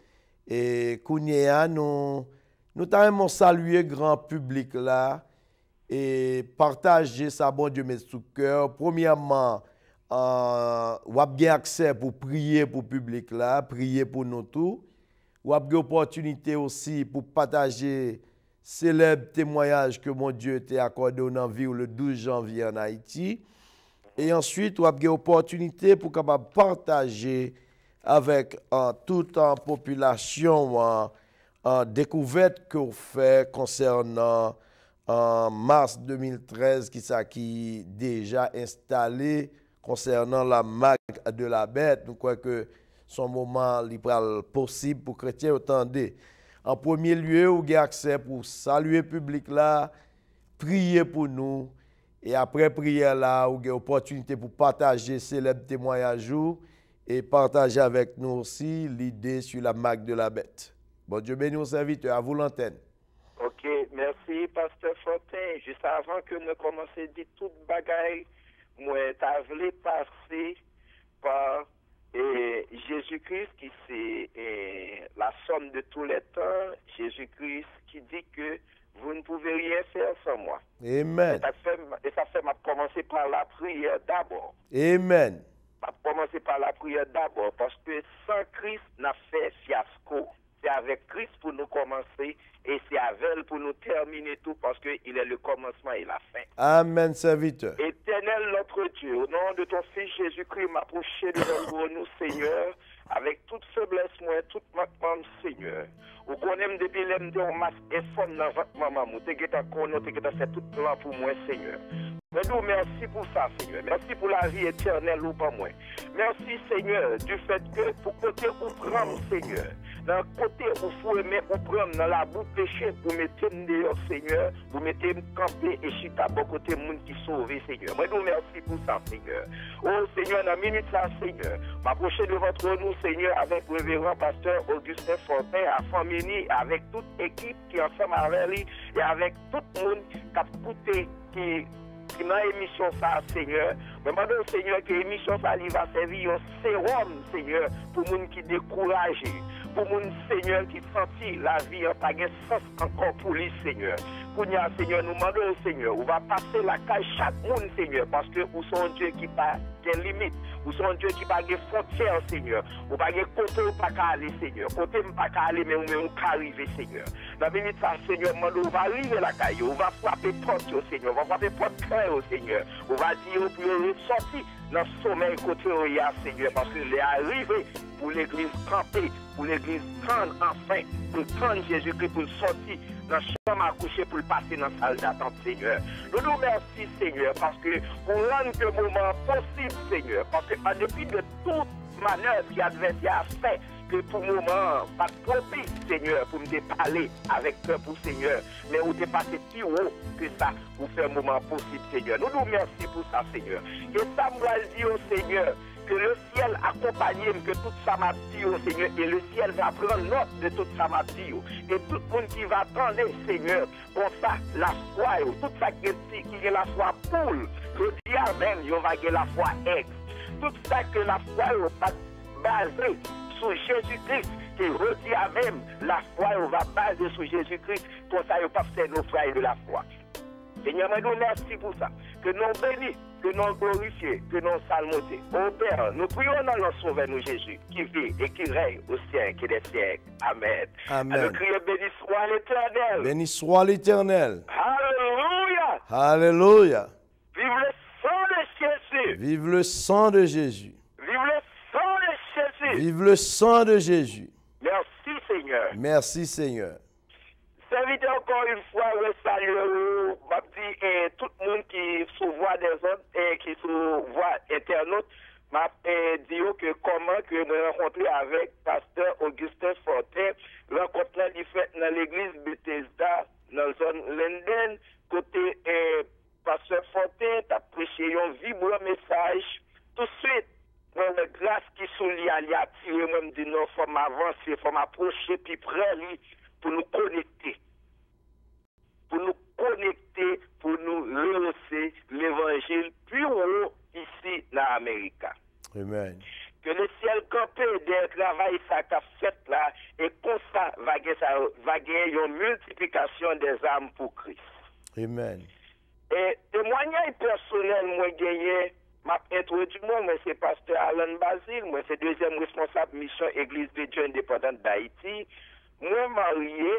Et Kounia, nous avons salué grand public là et partager ça, bon Dieu, mes sous cœur. Premièrement, vous avez accès pour prier pour le public là, prier pour nous tous. Vous avez l'opportunité aussi pour partager célèbre témoignage que mon Dieu t'a accordé dans la vie le 12 janvier en Haïti. Et ensuite, vous avez l'opportunité pour partager avec toute la population découverte que vous faites concernant mars 2013 qui déjà installé concernant la marque de la bête. Nous croyons que son moment est possible pour les chrétiens entendez. En premier lieu, vous avez accès pour saluer le public là, prier pour nous. Et après prière là, vous avez l'opportunité pour partager célèbre témoignage et partager avec nous aussi l'idée sur la marque de la bête. Bon Dieu bénisse aux serviteurs, à vous l'antenne. Ok, merci, pasteur Fortin. Juste avant que nous commencions à dire toute bagaille, moi, t'as voulu passer par Jésus-Christ qui c'est la somme de tous les temps. Jésus-Christ qui dit que vous ne pouvez rien faire sans moi. Amen. Et ça fait m'a commencer par la prière d'abord. Amen. M'a commencer par la prière d'abord parce que sans Christ n'a fait fiasco. C'est avec Christ pour nous commencer et c'est avec elle pour nous terminer tout parce qu'il est le commencement et la fin. Amen, serviteur. Éternel notre Dieu, au nom de ton Fils Jésus-Christ, m'approcher devant nous, Seigneur, avec toute faiblesse, moi, toute manquement, Seigneur. Ou qu'on aime depuis l'aime de masque et forme dans votre maman, tu as fait tout plan pour moi, Seigneur. Mais nous, merci pour ça, Seigneur. Merci pour la vie éternelle ou pas moi. Merci, Seigneur, du fait que pour côté où prendre, Seigneur, dans le côté où faut aimer ou prendre dans la boue péché, pour mettre dehors, Seigneur, pour mettre camper et chita bon côté monde qui sauve, Seigneur. Mais nous, merci pour ça, Seigneur. Oh, Seigneur, dans la minute là, Seigneur, m'approcher de votre nous, Seigneur, avec le révérend pasteur Augustin Fortin, à famille, avec toute équipe qui est ensemble avec lui, et avec tout le monde qui a écouté, qui dans l'émission ça, Seigneur. Mais maintenant, Seigneur, que l'émission ça va servir un sérum, Seigneur, pour les gens qui découragent, pour les gens, Seigneur, qui sentent la vie en pas de sens encore pour lui, Seigneur. Pour nous, Seigneur, nous demandons, Seigneur, on va passer la caille chaque monde, Seigneur, parce que nous sommes un Dieu qui n'a pas de limite. Nous sommes un Dieu qui n'a pas de frontières, Seigneur. Nous n'avons pas de côté où pas aller, Seigneur. Côté où pas aller, mais on peut arriver, Seigneur. Dans la minute, Seigneur, on va arriver la caille, on va frapper porte, Seigneur. On va frapper porte claire, Seigneur. On va dire pour sortir dans le sommeil côté où il y a, Seigneur, parce qu'il est arrivé pour l'église camper, pour l'église prendre enfin, pour prendre Jésus-Christ pour sortir dans la chambre à coucher pour le passer dans la salle d'attente, Seigneur. Nous nous remercions, Seigneur, parce que pour rendre le moment possible, Seigneur, parce que en dépit de toute manœuvre qui adversaire a fait, que pour le moment, pas propice, Seigneur, pour me parler avec cœur pour Seigneur, mais où t'es passé plus haut que ça pour faire un moment possible, Seigneur. Nous nous remercions pour ça, Seigneur. Et ça, moi, je dis au Seigneur, que le ciel accompagne, que tout ça m'a dit au Seigneur, et le ciel va prendre note de tout ça m'a dit. Et tout le monde qui va attendre, Seigneur, pour ça, la foi, tout ça qui est la foi pour, je dis amen, il va avoir la foi ex. Tout ça que la foi est pas basée sur Jésus-Christ, qui redit à même, la foi on va baser sur Jésus-Christ, pour ça, il pas faire nos frères de la foi. Seigneur, nous merci pour ça. Que nous bénis, que nous glorifions, que nous salmoter. Ô Père, nous prions dans le Sauveur, nous Jésus, qui vit et qui règne au siècle des siècles. Amen. Amen. Alors, criez, béni soit l'Éternel. Béni soit l'Éternel. Alléluia. Alléluia. Vive le sang de Jésus. Vive le sang de Jésus. Vive le sang de Jésus. Vive le sang de Jésus. Merci, Seigneur. Merci, Seigneur. J'invite encore une fois le salut et tout le monde qui se voit des autres et qui se voit internaute m'a dit que comment que nous rencontré avec pasteur Augustin Fortin, rencontre du fait dans l'église Bethesda dans la zone Linden, côté pasteur Fortin t'a prêché un vibrant message tout de suite. Moi, la grâce qui sont liées à l'attirer, moi, me dit non, faut m'avancer, faut m'approcher, puis près lui, pour nous connecter. Pour nous connecter, pour nous rehausser l'évangile plus haut ici dans l'Amérique. Amen. Que le ciel campé des travail ça qu'a fait là, et comme ça, va gagner une multiplication des âmes pour Christ. Amen. Et témoignage personnel, moi, gagné, m'a introduit moi, c'est pasteur Alan Basile, moi, c'est deuxième responsable mission Église de Dieu indépendante d'Haïti. Moi, marié,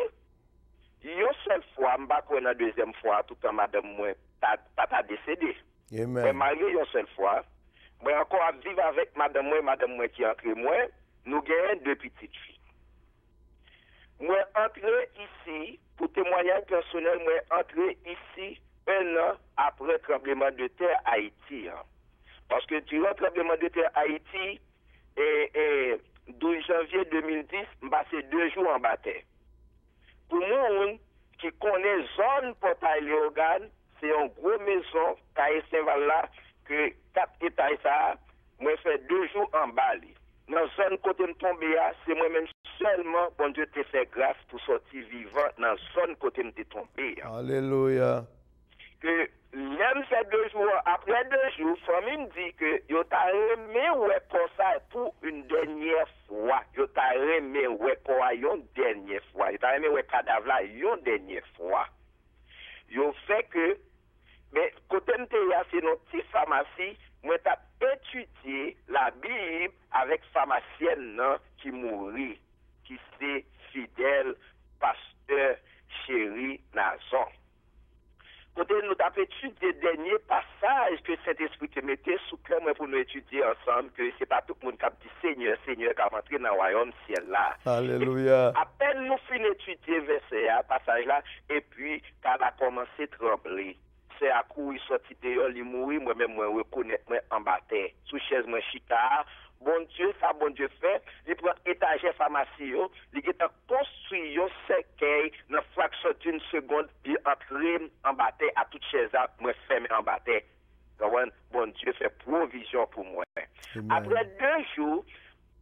une seule fois, je ne sais pas deuxième fois, tout en madame, moi, pas décédé. Amen. Moi, marié une seule fois. Moi, encore à vivre avec madame, moi qui entre moi, nous gagnons 2 petites filles. Moi, entré ici, pour témoignage personnel, moi, entré ici 1 an après le tremblement de terre Haïti. Parce que durant le tremblement de terre Haïti, et 12 janvier 2010, je passé 2 jours en bataille. Pour moi, qui connaît zone portail Léogane, c'est une grosse maison, Caille Saint-Val là, que 4 étages ça, moi fait 2 jours en Bali. Dans la zone côté de tombé, c'est moi-même seulement, bon Dieu te fait grâce pour sortir vivant dans la zone côté de tombé. Alléluia. Que même fait 2 jours, après 2 jours, famille me dit que yo t'a remis ouais pour ça pour une dernière fois. Yo t'a remis ouais pour une dernière fois. Yo t'a remis ouais cadavre là une dernière fois. Yo fait que mais côté m'te c'est notre petite pharmacie, moi t'a étudié la Bible avec pharmacienne non, qui mourit, qui c'est fidèle pasteur Chéri Nazon. Côté nous avons étudié le dernier passage que Saint-Esprit te mettait sous cœur pour nous étudier ensemble, que ce n'est pas tout le monde qui a dit Seigneur, Seigneur, qui a rentré dans le royaume ciel là. Alléluia. À peine nous finissons d'étudier verset passage là, et puis quand a commencé à trembler. C'est à coup il sortit dehors, il mourit, moi-même, moi reconnaître moi en bataille. Sous chaise, moi chita. Bon Dieu, ça bon Dieu fait, il prend étagère pharmacie, il a construit un cercueil dans la fraction d'une seconde, puis entrer en bataille à toute chaise, moi fermé en bataille. Bon Dieu fait provision pour moi. Amen. Après 2 jours,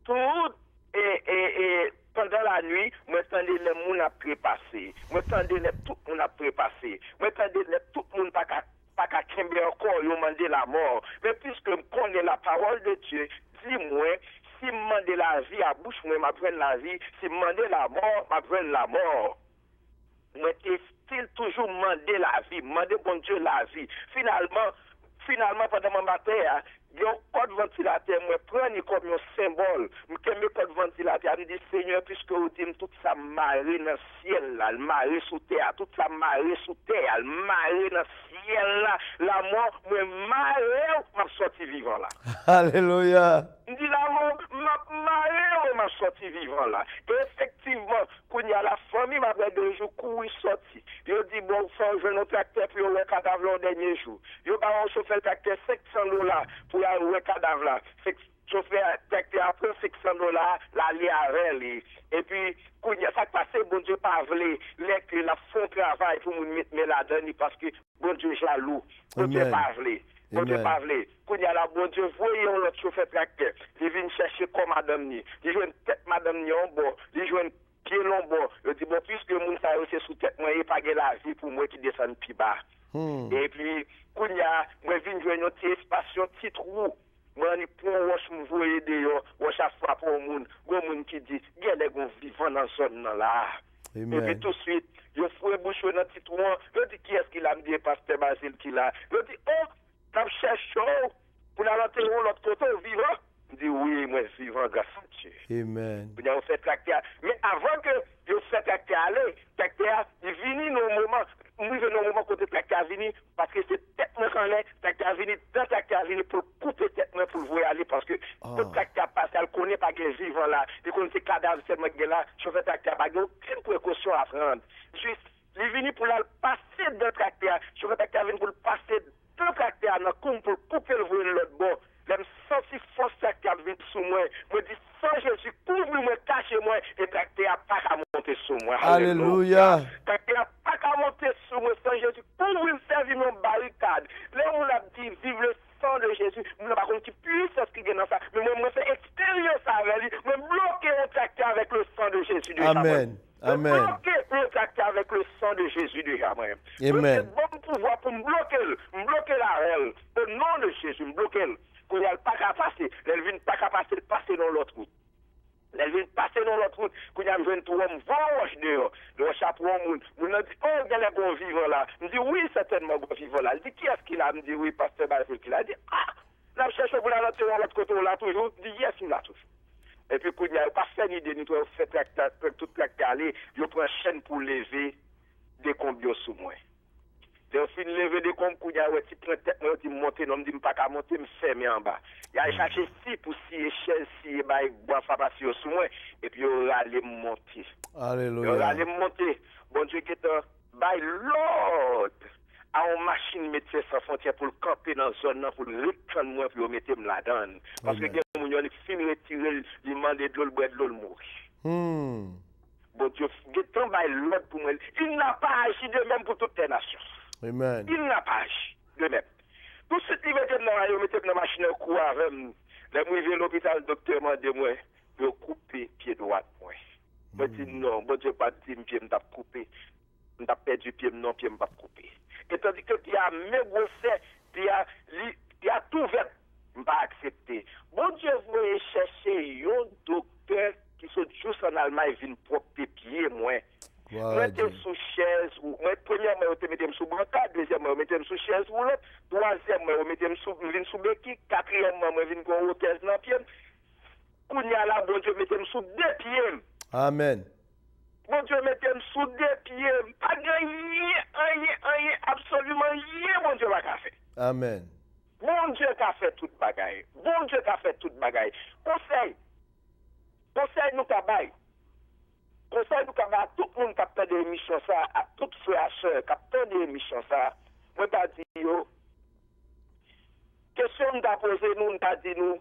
tout et pendant la nuit, moi tendais le monde a prépassé. Moi tendais tout le monde a prépassé. Moi tendais tout le monde pas qu'à tomber encore, il demandé la mort. Mais puisque je connais la parole de Dieu, dis-moi, si je demande la vie à bouche, moi m'apprenne la vie. Si je demande la mort, m'apprenne la mort. Moi, t'es toujours demander la vie, demander bon Dieu la vie. Finalement, pendant mon matin, il y a un code ventilateur, moi, prends comme un symbole. Je mets code ventilateur, je me dis, Seigneur, puisque vous dites tout ça marée dans le ciel, là, le marée sous terre, tout ça marée sous terre, le marée dans le ciel, là, la mort, moi, marée, m'a sorti vivant là. Alléluia. Je dis, la mort, m'a sorti vivant là. Et effectivement, quand il y a la famille, m'a fait 2 jours, où il sorti. Il dit, bon, faut jouer notre tracteur, puis on le cadavre le dernier jour. Il va chauffeur le tracteur $500 pour pour aller cadavre là. Chauffeur tracteur a pris $600, la li avec. Et puis, quand ça passe, bon Dieu, pas voulu, les la font travail pour nous mettre là-dedans parce que bon Dieu jaloux. Bon Dieu, pas voulu. Bon Dieu, pas voulu. Quand il y a la bon Dieu, voyons l'autre chauffeur tracteur. Il vient chercher comme madame ni. Il joue une tête madame ni en bas. Il joue une pied long bas. Il dit, bon, puisque mon ça c'est sous tête, moi, il pas la vie pour moi qui descend plus bas. Et puis, quand il y a, moi, je viens jouer un petit espace, un petit trou. Moi, je prends un voyer dehors, je frappe au monde, un monde qui dit, il y a des gens vivants dans ce zone là. Et puis tout de suite, je fous bouche dans le petit trou, je dis, qui est-ce qu'il a me dit, pasteur Basile, qui l'a? Je dis, oh, tu cherches pour la rentrer l'autre côté, vivant? Je dis, oui, moi, vivant, grâce à Dieu. Amen. Puis on fait tracteur. Mais avant que je fasse tracteur aller, tracteur, il vient au moment, nous venons au moment côté tracteur vini, parce que c'est tête moi quand l'air, tracteur vini, dans tracteur vini pour couper tête moi pour le voir aller, parce que tout tracteur passe, elle connaît pas que vivant là, il connaît ses cadavres, c'est moi qui est là, chauffeur tracteur, pas aucune précaution à prendre. Juste, il est venu pour la passer de tracteur, chauffeur tracteur venu pour le passer de tracteur, pour couper le volet de l'autre bord. Même sans si force tracteur vient sous moi, me dit sans Jésus, couvre-moi, cache-moi, et tracteur pas qu'à monter sous moi. Alléluia. Tracteur pas qu'à monter sous moi sans Jésus, couvre-moi, servir mon barricade. Là, on a dit, vive le sang de Jésus, je ne sais pas qui puissance qui est dans ça, mais moi, je fais expérience avec lui, je bloquer le tracteur avec le sang de Jésus. Amen. Amen. Bloquer le tracteur avec le sang de Jésus déjà, moi. Amen. Bon pouvoir pour me bloquer la règle. Au nom de Jésus, me bloquer. Quand il n'y a pas qu'à passer, elle vient pas qu'à passer dans l'autre route. Elle vient passer dans l'autre route, quand il y a un tout homme, vache dehors, le chapeau au monde. On a dit, oh, il y a un bon vivant là. Je dis, oui, certainement, bon vivant là. Je dis, qui est-ce qu'il a? Je dis, oui, pasteur Basile qu'il a. Je dis, ah, là, je cherche pour la rentrer dans l'autre côté, on l'a toujours. Je dis, yes, il l'a toujours. Et puis, quand il n'y a pas fait ni de nous, on fait tout tracteur aller, je prends une chaîne pour lever des combien sous moi. Je suis levé des comptes, il y a un petit peu de tête, je dis monter, non, je dis pas qu'à monter, je me ferme en bas. Il y a cherché 6 pour 6 échelles, 6 bois, ça passe sous moi, et puis il allait monter. Alléluia. Il allait monter. Bon Dieu qui est by l'autre, à une machine médecin sans frontières pour le camper dans la zone, pour le reprendre moi, puis le mettre là-dedans. Parce que les gens qui finissent de retirer, ils demandent de l'eau, boire de l'eau, mourir. Bon Dieu, il est by l'autre pour moi. Il n'a pas agi de même pour toutes les nations. Amen. Il n'a pas agi de même. Tout ce qui mettait dans la machine à coups avec les mouvements à l'hôpital, le docteur m'a dit, moi, je vais couper pied droit. Je dis non, bon Dieu, pas dit, pied, je vais couper. Je vais perdu pied, non, pied, je vais couper. Et tandis que il y a mes grossesses, il y a tout vert, je ne vais pas accepter. Bon Dieu, vous chercher un docteur qui sont juste en Allemagne, vient propre pied, moi. Moi, je suis sous chaise, moi, premièrement, je mets sous brancard, deuxièmement, je mets sous chaise roulette, troisièmement, je mets sous béquille, quatrièmement, je viens con hôtel dans pied. Quand il y a là, bon Dieu, mettez sous 2 pieds. Amen. Bon Dieu, mettez sous 2 pieds. Pas rien, absolument rien, bon Dieu, va faire. Amen. Bon Dieu, qu'a fait toute bagaille. Bon Dieu, qu'a fait toute bagaille. Conseil nous travaille. Conseil nous travaille à tout le monde qui a fait des émissions, ça, à toutes les frères et sœurs qui a fait des émissions, ça. Moi, je dis, question nous a posé, nous a dit, nous,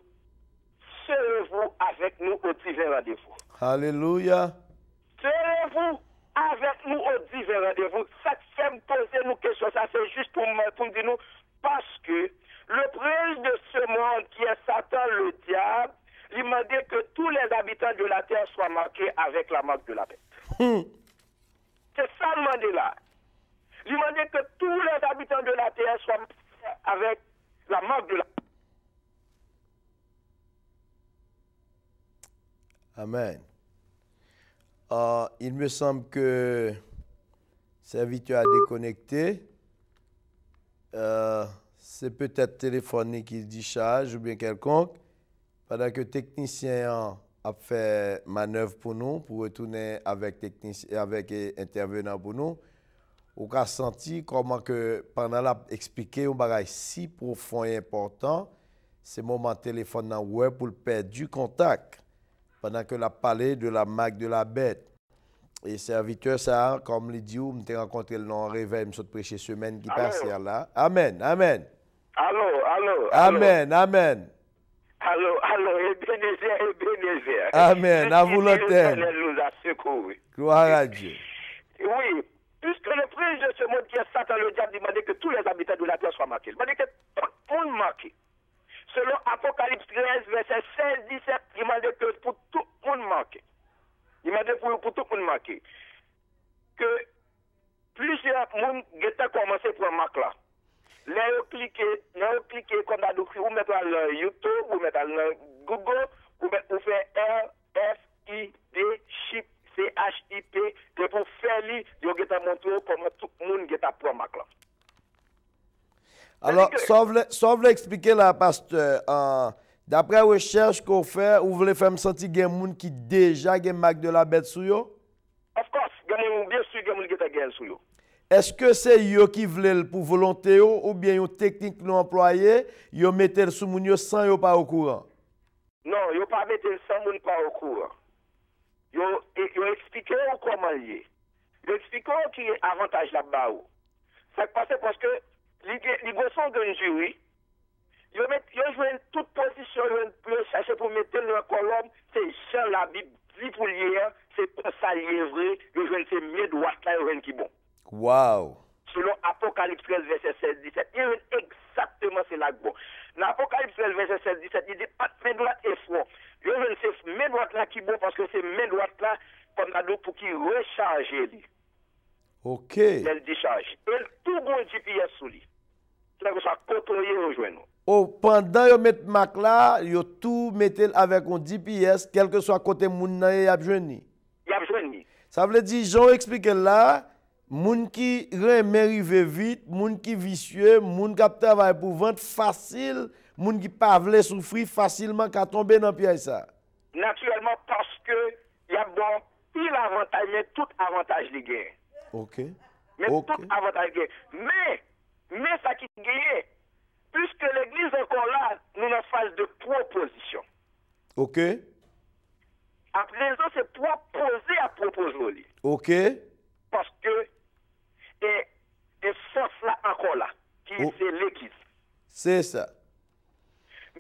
serez-vous avec nous au divin rendez-vous. Alléluia. Serez-vous avec nous au divin rendez-vous. Ça fait me poser nous question, ça c'est juste pour me dire nous, parce que le prince de ce monde qui est Satan, le diable, il m'a dit que tous les habitants de la terre soient marqués avec la marque de la bête. C'est ça le mandé là. Il m'a dit que tous les habitants de la terre soient marqués avec la marque de la bête. Amen. Il me semble que le serviteur a déconnecté. C'est peut-être téléphonique qui décharge ou bien quelconque. Pendant que le technicien a fait manœuvre pour nous, pour retourner avec intervenant pour nous, on a senti comment que pendant la expliquer un bagage si profond et important, c'est moment téléphone web pour perdre du contact. Pendant que la parlé de la marque de la bête. Et serviteur, ça, comme il dit, on a rencontré le nom réveil, je suis prêché semaine qui passe là. Amen, amen. Allô. Amen, amen. Allô, Ebenezer. Amen, à vous l'antenne. Elle nous a secourus. Gloire à Dieu. Oui, puisque le prince de ce monde qui est Satan, le diable, demandait que tous les habitants de la terre soient marqués. Il demandait que tout le monde marqué. Selon Apocalypse 13, verset 16-17, il demandait que pour tout le monde marqué. Il demandait pour tout le monde marqué. Que plusieurs monde ont commencé pour marquer là. Là, cliquez comme ça, vous mettez dans YouTube, vous mettez dans Google, vous faites RFID, chip, CHIP, que pour faire lui, vous avez montré comment tout le monde a pour marquer là. Alors, sauf l'expliquer là, pasteur, d'après recherche qu'on fait, vous voulez faire me sentir qu'il y a des gens qui déjà ont marque de la bête sur eux? Of course, bien sûr, il y a des gens qui ont sur eux. Est-ce que c'est eux qui veulent pour volonté ou bien une technique non employée, ils mettent sous moun yo sans yo pas au courant? Non, ils ne pas mettre sans moun pas au courant. Ils expliquent comment lié. Ils expliquent qui est avantage là-bas. Ça passe parce que les sont d'un jury, ils jouent toute position, ils cherchent pour mettre dans la colonne, c'est Jean la Bible dit pour lire, c'est pour ça vrai, ils jouent c'est mieux droit là, ils jouent qui bon. Wow. Selon Apocalypse 13, verset 16-17, il y exactement c'est là que bon. Dans Apocalypse 13, verset 16-17, il dit pas main droite et fort. Il y a c'est main droite là qui bon parce que c'est main droite là comme ça pour qu'il recharge lui. OK. Elle décharge. Et tout bon GPS sous lui. C'est que ça côtoyer rejoindre. Oh, pendant yo met Mac là, yo tout mettel avec un GPS, quel que soit côté moun nan y a besoin. Ça veut dire, Jean explique là, moun qui remet arriver vite, moun qui vicieux, moun qui travaille pour vendre facile, moun qui pas vle souffrir facilement qu'à tomber dans piège ça. Naturellement parce que il y a bon pile avantage mais tout avantage les gagne. OK. Mais tout avantage gagne. Mais ça qui gagne puisque l'église encore là, nous en phase de proposition. OK. À présent, c'est proposer à proposer. OK. Parce que, et force là encore là, qui c'est l'église. C'est ça.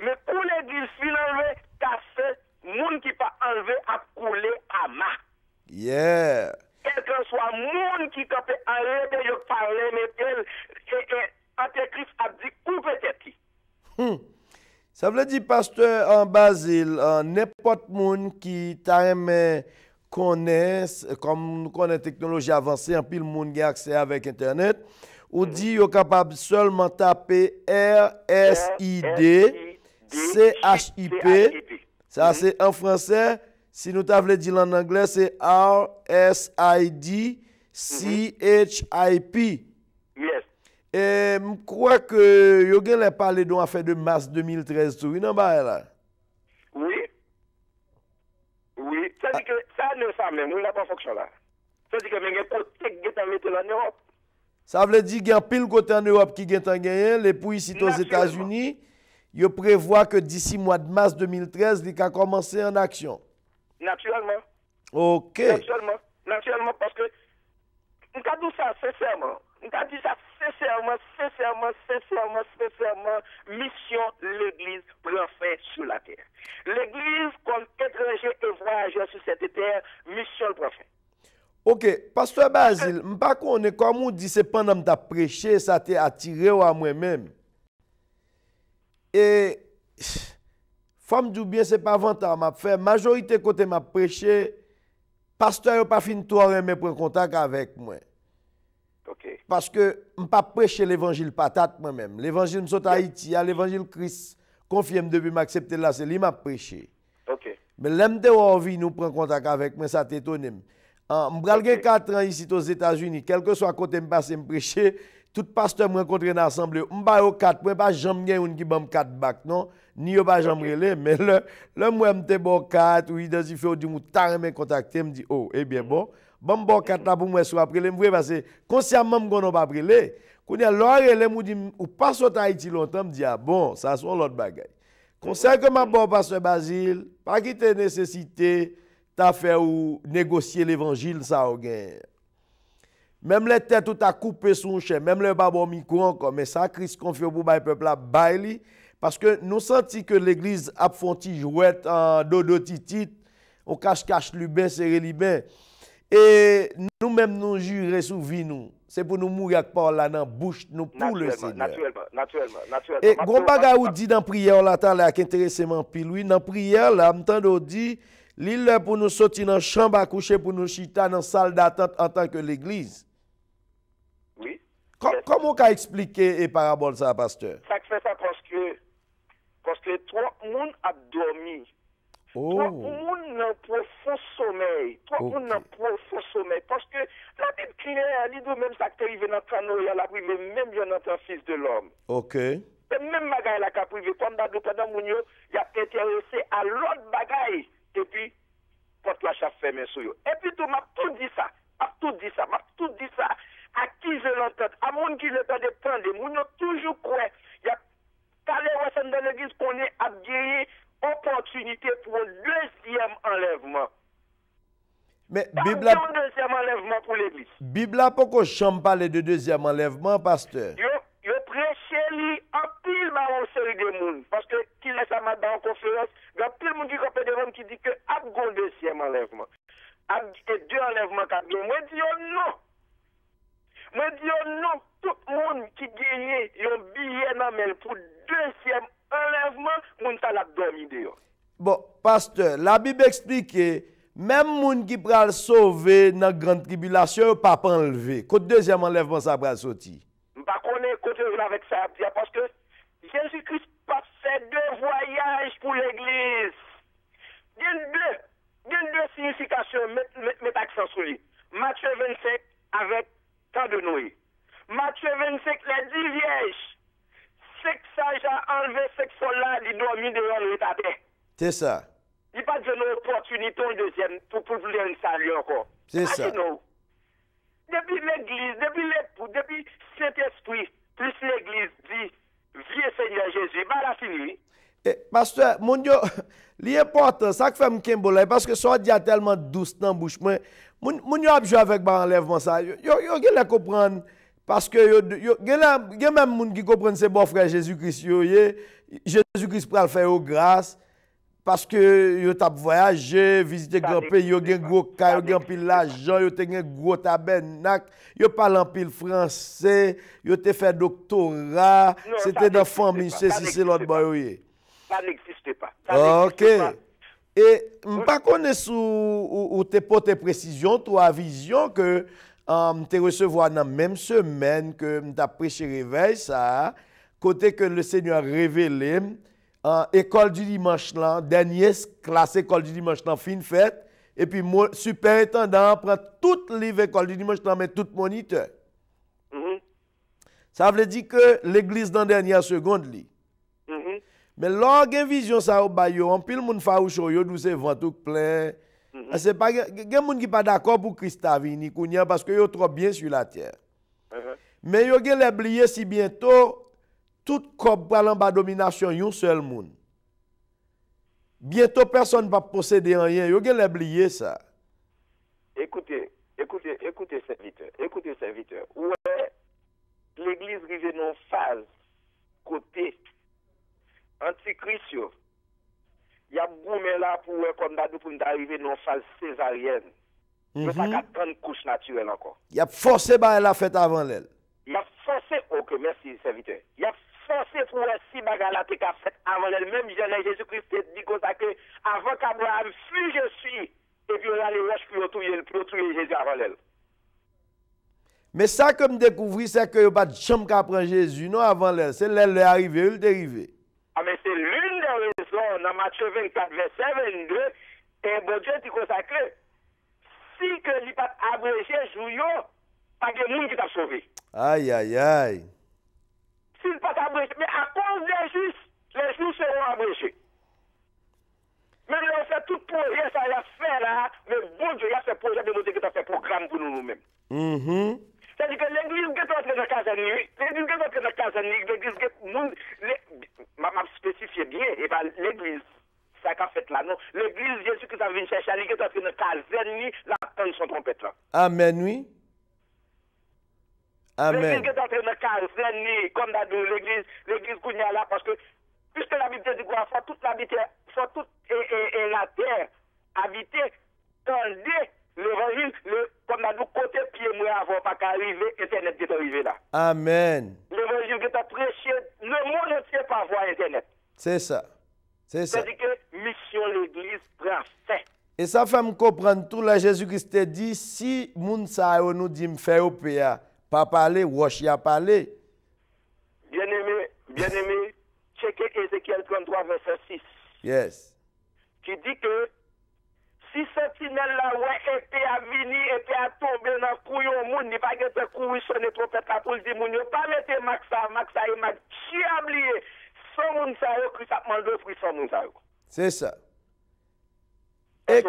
Mais pour l'église, finalement, t'as fait, moun qui pas enlevé à couler à main. Yeah. Quel que soit moun qui peut arrêter de parler, mais elle, Antéchrist a dit, ou peut-être. Ça veut dire, pasteur, en Basile, n'importe moun qui t'a aimé connaisse, comme nous connaissons la technologie avancée, en pile moun qui a accès avec Internet, ou dit yo capable seulement taper RSID, CHIP. Ça c'est en français. Si nous t'avons dit en anglais, c'est RSID, CHIP. Yes. Et je crois que vous avez parlé d'une affaire de mars 2013. Tout oui, non, là? Oui. Oui. Ça dit que ça ne ça même, on n'a pas fonction là. Ça dit que il y a un côté qui est en Europe. Ça veut dire qu'il y a pile côté en Europe qui est en gagné. Les pays ici aux États-Unis, ils prévoient que d'ici mois de mars 2013, il a commencé en action. Naturellement. OK. Naturellement, parce que nous avons dit ça sincèrement. Nous avons dit ça sincèrement, mission l'église prend fin sur la terre. L'église, comme étranger et voyageur sur cette terre, mission le prend fin. OK, pasteur Basile, je ne sais pas comment on dit, c'est pendant que tu as prêché, ça t'a attiré à moi-même. Et, femme du bien, ce n'est pas avant que m'a fait. Majorité côté m'a prêché, pasteur n'a pas fini tout à prendre contact avec moi. Okay. Parce que je ne pas prêcher l'évangile patate moi-même. L'évangile de Haïti, l'évangile Christ confirme depuis m'accepter là, c'est lui m'a prêché. Okay. Mais l'aime de envie nous prendre contact avec moi, ça t'étonne. M'bral 4 ans ici aux États-Unis, quel que soit côté m'passe me prêcher, tout pasteur me rencontre dans l'assemblée, m'ba yo 4 points, pas jamais un qui bam 4 bac non, ni yo pas jamais relé, mais le moi m'te bon 4 ou identifier ou dit mou ta remen contacter, me dit oh, eh bien bon. Bon 4 là pour moi soit après le vrai parce que consciemment m'gon pas brûler connait l'orele mou dit ou pas sorti Haïti longtemps me dit ah bon ça sont l'autre bagaille conseil que m'a bon pasteur Basile pas quitter nécessité t'a fait ou négocier l'évangile ça au gain Même les têtes tout a coupé son chien, même le pas bon micro encore, mais ça Christ confie pour le peuple là baili parce que nous senti que l'église a fonti jouette en dodo titit, on cache lui ben serré lui ben. Et nous-mêmes nous jurer sous vie nous. C'est pour nous mourir avec parole là dans bouche nous pour le Seigneur. Naturellement. Et gon bagay ou dit dans prière là tant là qui intéressément pile oui dans prière là m'tando dit l'île pour nous sortir dans chambre à coucher pour nous chita dans salle d'attente en tant que l'église. Oui. Comment qu'a expliquer et parabole ça pasteur? Ça fait ça parce que trois monde a dormi. Trois monde dans profond sommeil. Trois monde dans profond sommeil parce que la Bible claire dit même ça qui arrive dans canot la privé même Jonathan fils de l'homme. OK. Et même bagaille la privé pendant moun yo y a intéressé à l'autre bagaille et puis porte la chape fermée sur yo. Et puis tout m'a tout dit ça. À qui je l'entends? À moun qui le pas dépendre, moun yo toujours quoi. Y a calé ouais dans l'église qu'on est à gagner opportunité pour un deuxième enlèvement. Mais Bible a un deuxième enlèvement pour l'église. Bible a pas qu'on champ parler de deuxième enlèvement pasteur. Yo prêché li en pile ba on série de monde parce que qui laisse ça dans en conférence, il y a pile monde qui compte de monde qui dit que a un deuxième enlèvement. A deux enlèvements qu'a bien. Moi dis non, tout le monde qui gagne un billet dans main pour deuxième enlèvement, moun ta la dormi dehors. Bon, pasteur, la Bible explique que même moun qui pral sauver dans grande tribulation pas enlevé. Côté deuxième enlèvement ça pral sorti. M'pa connaît côté avec ça parce que Jésus-Christ pas fait deux voyages pour l'église. Il y a deux significations, mettre accent sur lui. Matthieu 25 avec temps de Noé. Matthieu 25 les 10 vierges. 5 sages a enlevé 5 soldats, ils dorment dehors le tapé. C'est ça. Il n'y a pas de opportunité une deuxième pour vouloir un salut encore. C'est ça. Depuis l'église, depuis Saint-Esprit, plus l'église dit, vieux Seigneur Jésus, la fini. Pasteur, mon Dieu, l'important, ça que fait m'kembo parce que ça dit tellement douce dans bouche moi. Mon yo a joué avec ba enlèvement ça. Yo gèle comprendre parce que yo même moun qui comprennent c'est bon frère Jésus-Christ yo Jésus-Christ pral faire grâce parce que yo t'a voyager, visiter grand pays, yo gen gros cas, yo gen pile l'argent, yo te gen gros tabernacle, yo parle en pile français, yo te fait doctorat, c'était dans famille c'est l'autre boy. Ça n'existe pas. OK. Et m'pas connais ou te porter précision toi vision que te recevoir dans même semaine que m'ta prêché réveil ça côté que le Seigneur révélé école du dimanche là dernier classe école du dimanche là fin fête et puis superintendant prend toute livre école du dimanche là mais tout moniteur. Ça veut dire que l'église dans dernière seconde li. Mais lorsque une vision ça au bayo, en pile moun faoucho yo douce vent tout plein. C'est pas gen moun qui pas d'accord pour Christ a vini kounya parce que yo trop bien sur la terre. Mais yo gen l'oublier si bientôt tout corps pral en bas domination yon seul moun. Bientôt personne va posséder rien, yo gen l'oublier ça. Écoutez serviteur. Ouais, l'église rive dans phase côté Antichrist, il y a goumé là pour arriver dans une phase césarienne. Mais ça n'a pas de couche naturelle encore. Il a forcé la fête avant elle. Il a forcé, ok, merci serviteur. Il a forcé pour si bagarre la fête avant elle. Même Jésus-Christ dit comme ça que avant qu'Abraham fût, je suis. Et puis on a les roches pour tuer Jésus avant elle. Mais ça que je découvre, c'est que il n'y a pas de chambre qui prend Jésus, non avant elle. C'est elle est arrivée, il est arrivé. Ah, mais c'est l'une des raisons dans Matthieu 24, verset 22, et bon Dieu dit consacré. Si que il pas abrégé jouyo, pas de monde qui t'a sauvé. Aïe, aïe, aïe. S'il pas abrégé, mais à cause des justes, les justes seront abrégés. Même là, on fait tout projet, ça y a fait là, mais bon Dieu, il y a ce projet de montrer que tu as fait programme pour nous-mêmes. C'est-à-dire que l'église qui est entrée dans la caserne, m'a spécifié bien, et pas l'église, ça qu'a fait là, non. L'église, Jésus qui a venu chercher, qui est entrée dans la caserne, là, son trompette là. Amen, oui. Amen. L'église qui est entrée dans le carré, comme dans l'église qu'on y a là, parce que, puisque l'habité dit quoi, faut toute l'habiter, faut toute la terre habiter, tendez l'évangile, comme dans le côté pied, moi, avant pas qu'arriver, Internet qui est arrivé là. Amen. L'évangile qui est prêché, le monde entier par voie Internet. C'est ça. C'est ça. C'est-à-dire que mission l'église prend fin. Et ça fait me comprendre tout là Jésus-Christ a dit si moun sa yo nous dit me faire au PA, pas parler, wash ya parler. Bien-aimé, checkez Ézéchiel 33 verset 6. Yes. Qui dit que si sentinelle là ouais épée a vini épée a tombé dans couillon moun, ni pas gete courir sonner trompette là pour dire moun yo pas mettre max et max chiablier. Sans moun sa yo Christ a mandé pour sans moun sa yo. C'est ça. Et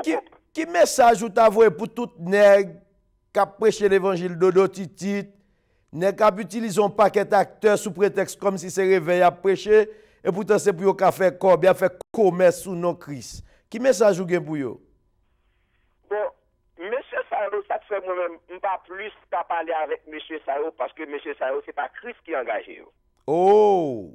qui message ou t'avoué pour tout nèg qui a prêché l'évangile dodo titit, nèg qui a utilisé un paquet d'acteurs sous prétexte comme si c'est réveil à prêcher et pourtant c'est pour yo qu'a fait corps, bien fait commerce sous non Christ. Qui message ou gen pour yo? Bon, monsieur Sao, ça fait moi-même, pas plus pas parler avec monsieur Sao parce que monsieur Sao c'est pas Christ qui a engagé yo. Oh.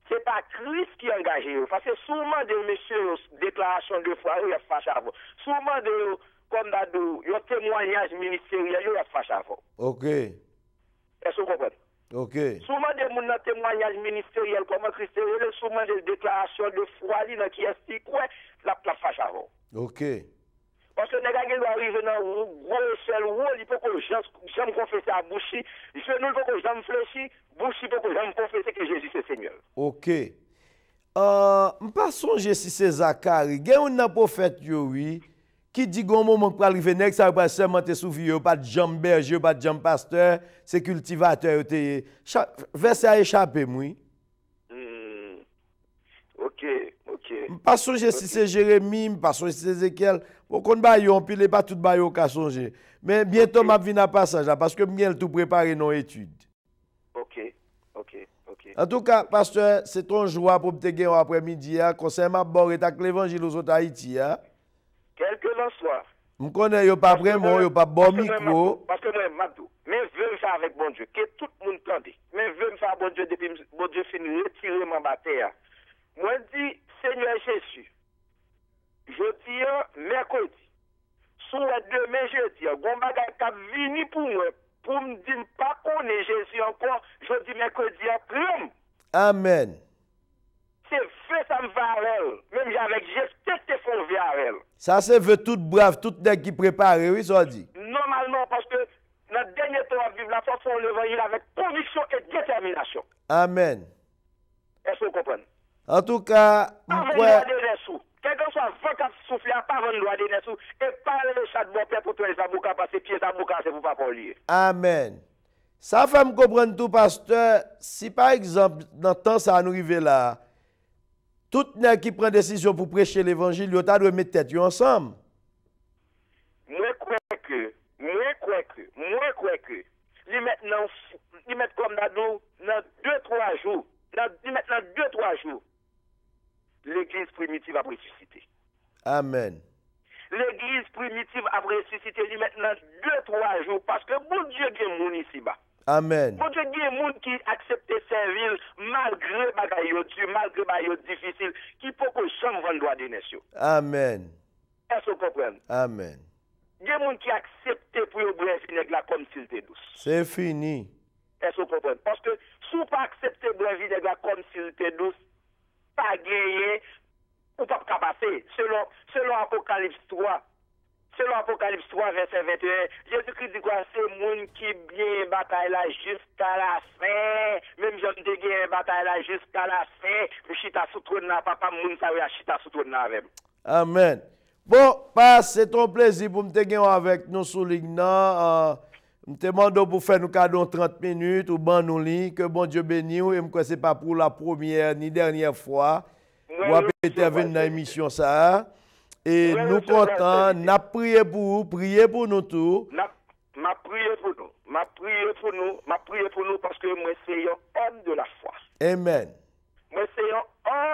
C'est pas Christ qui a engagé yo. Parce que souvent de monsieur déclaration de foi, il a fâché avant. Souvent de comme d'ado, yo témoignage ministériel, il a fâché avant. OK. Est-ce que vous comprenez? OK. Souvent de mon témoignage ministériel comme Christ, souvent des déclarations de foi là qui explique quoi la fâché avant. OK. Parce que les gars qui doivent arriver dans le gros échelle, il faut que j'aime confesser à Bouchi, il faut que j'aime fléchir, Bouchi il faut que j'aime confesser que Jésus c'est Seigneur. OK. Je pas songer si c'est Zacharie. Il y a un prophète oui qui dit qu'au moment pour arriver nek ça va seulement te souffrir pas de jambe berger, pas de jambe pasteur, c'est cultivateur verset a échappé moi. OK. Pas songer si c'est Jérémie, pas songer si c'est Ézéchiel. Pour qu'on ba yon pile pas tout ba yo ka songer. Mais bientôt m'a vinn à passage là parce que m'gien tout préparer nos études. OK. En tout cas, pasteur, c'est ton joie pour te gagner après-midi concernant bord et avec l'évangile aux autres Haïti Quel que l'en soit. Je connais yo pas vraiment, yo pas bon micro. Parce que moi Mabdou, mais veux me faire avec bon Dieu, que tout le monde tende. Mais veux me faire bon Dieu depuis bon Dieu finit retirer mon bataille. Moi dis Seigneur Jésus. Jeudi mercredi. Sous demain jeudi, gon bagay ka vini pour moi. Pour me dire pas qu'on est Jésus encore, jeudi mercredi après. Amen. C'est fait ça me va avec. Même avec j'espère que font vers elle. Ça c'est veut tout brave, tout nèg qui prépare, oui ça dit. Normalement parce que dans le dernier temps à vivre la force on l'évangile avec conviction et détermination. Amen. Est-ce que vous comprenez? En tout cas, quel que soit le vent qui souffle, pas vendre loi de sous et pas le chat de bon père pour toi les aboukas parce que pieds aboukas c'est pour pas lier. Amen. Ça fait me comprendre tout pasteur, si par exemple dans le temps ça nous arrive là, tout nèg qui prend décision pour prêcher l'évangile, yo ta doit mettre tête yo ensemble. Moi crois que li mettent comme dans 2-3 jours, maintenant 2-3 jours. L'église primitive a ressuscité. Amen. L'église primitive a ressuscité lui maintenant 2-3 jours parce que bon Dieu est moun ici bas. Amen. Bon Dieu est moun qui accepte servir malgré bagay yo dur, malgré bagay yo difficile, qui peut que jamais vendre droit de nation. Amen. Est-ce que vous comprenez? Amen. Il y a des gens qui acceptent pour yo bref nèg comme s'il était douce. C'est fini. Est-ce que vous comprenez? Parce que si vous pas accepter bref nèg comme s'il était douce, pas gagner ou pas passer selon Apocalypse 3. Selon Apocalypse 3 verset 21, Jésus-Christ dit quoi? C'est moun qui bien bataille là jusqu'à la fin. Même j'en te gagne bataille là jusqu'à la fin. Chita sous trône là, papa moun sa ya chita sous trône là avec. Amen. Bon, c'est ton plaisir pour me te gagner avec nous sur l'ignan. Je te demande pour faire nous cadeau 30 minutes ou ban nous lit que bon Dieu bénisse et me c'est pas pour la première ni dernière fois ou à intervenir dans l'émission ça et nous contents n'a prié pour vous, prier pour nous tous. M'a prié pour nous parce que moi c'est un homme de la foi. Amen. Moi c'est un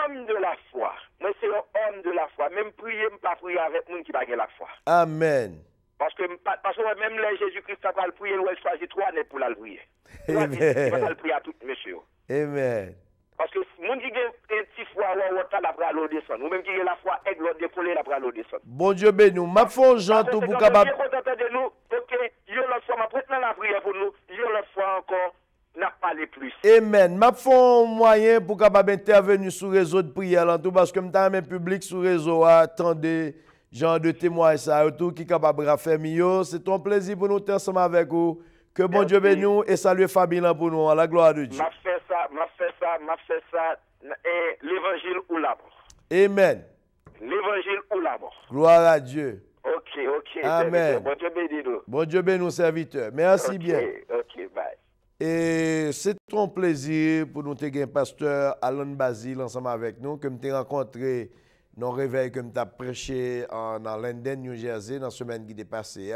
homme de la foi. Même prier, me pas prier avec monde qui pas la foi. Amen. Parce que même les Jésus-Christ va le prier, il choisit 3 années pour la prier. Il va le prier à tout, monsieur. Amen. Parce que si moun qui a un petit foi ou autre la pral l'eau descendre, ou même qui a la foi aigle l'eau décoller la pral l'eau descendre. Bon Dieu béni, m'a fait Jean tout pour capable. De nous, OK, yo l'autre fois m'a prêté la prière pour nous, yo l'autre fois encore n'a parlé plus. Amen. M'a fait un moyen pour capable intervenir sur le réseau de prière là tout parce que m'ta même public sur le réseau attendez genre de témoins ça tout qui capable de faire mieux, c'est un plaisir pour nous être ensemble avec vous. Que bon Dieu bénisse et salue Fabien pour nous, à la gloire de Dieu. M'a fait ça, et l'évangile ou la mort. Amen. L'évangile ou la mort. Gloire à Dieu. OK. Amen. Bon Dieu bénisse nous. Bon Dieu bénisse nos serviteurs. Merci bien. OK, bye. Et c'est un plaisir pour nous avoir un pasteur Alan Basile ensemble avec nous, que nous avons rencontré dans le réveil que nous avons prêché en London, New Jersey, dans la semaine qui est passée.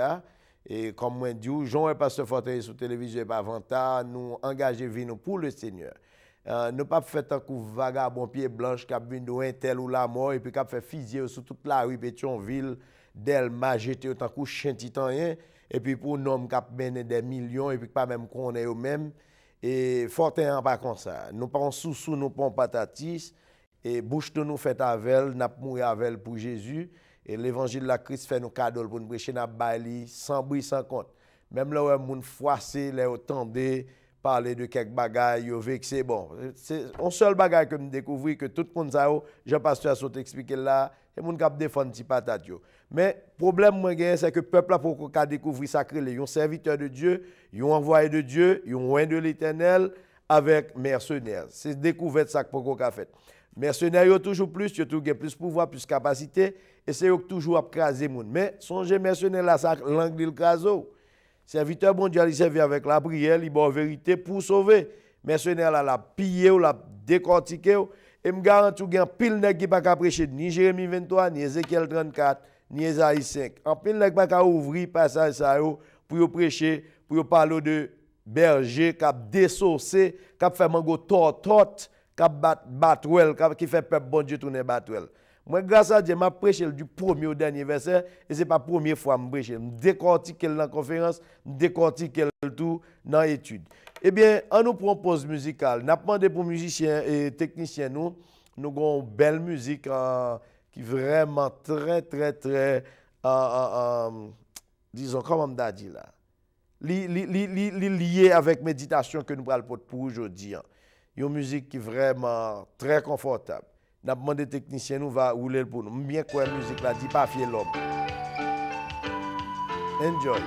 Et comme moi dit, Jean et pasteur Fortin sur télévision et avant nous engager vie pour le Seigneur. Ne pas faire un coup vagabond pied blanche qui a vu un tel ou la mort et puis qui a fait fusiller sur toute la rue Pétionville, Delma, jeté autant coup chien titanien et puis pour un homme qui a mené des millions et puis pas même qu'on est eux-mêmes. Et Fortin pas comme ça. Nous pas sous nous pas patatis et bouche de nous fait avec, n'a mourir avec pour Jésus. Et l'évangile de la Christ fait nos cadeaux pour nous prêcher dans Bali sans bruit, sans compte. Même là où les gens froissés, les entendent parler de quelques bagailles, c'est bon. C'est un seul bagage que nous découvrons que tout le monde sait, Jean-Pasteur a sauté expliquer là, et les gens qui défendent petit patate. Mais le problème, c'est que le peuple a pour découvrir sacré, ils sont serviteurs de Dieu, ils ont envoyé de Dieu, ils ont loin de l'Éternel avec mercenaires. C'est découverte ça pour qu'on a fait. Mercenaires, ils ont toujours plus, ils ont toujours plus de pouvoir, plus de capacité, et c'est eux qui toujours écraser les gens. Mais songez mercenaires là, ça langue de l'écraso. Serviteur mondial, il servait avec la prière, il bon vérité pour sauver. Mercenaires là, la piller ou la décortiquer. Et me garantis qu'il y a pile nèg qui pas ka prêcher ni Jérémie 23, ni Ézéchiel 34, ni Ésaïe 5. En pile nèg pas ka ouvrir passage ça pour prêcher, pour parler de berger qui a désaucé, qui a fait mango tortote, qui a batwell, qui fait peuple bon Dieu tourner batwell. Moi, grâce à Dieu, je prêché du premier au dernier verset, et ce n'est pas la première fois que je prêche. Je décortique dans la conférence, je décortique tout dans l'étude. Eh bien, on nous prend pause musicale. Nous avons demandé pour musiciens et techniciens, nous avons une belle musique qui est vraiment très, disons, comment on a dit là, liée avec méditation que nous allons pour aujourd'hui. Une musique qui est vraiment très confortable. Nous avons demandé aux techniciens, nous va rouler pour nous. Bien quoi la musique là, dit pas fier l'homme. Enjoy.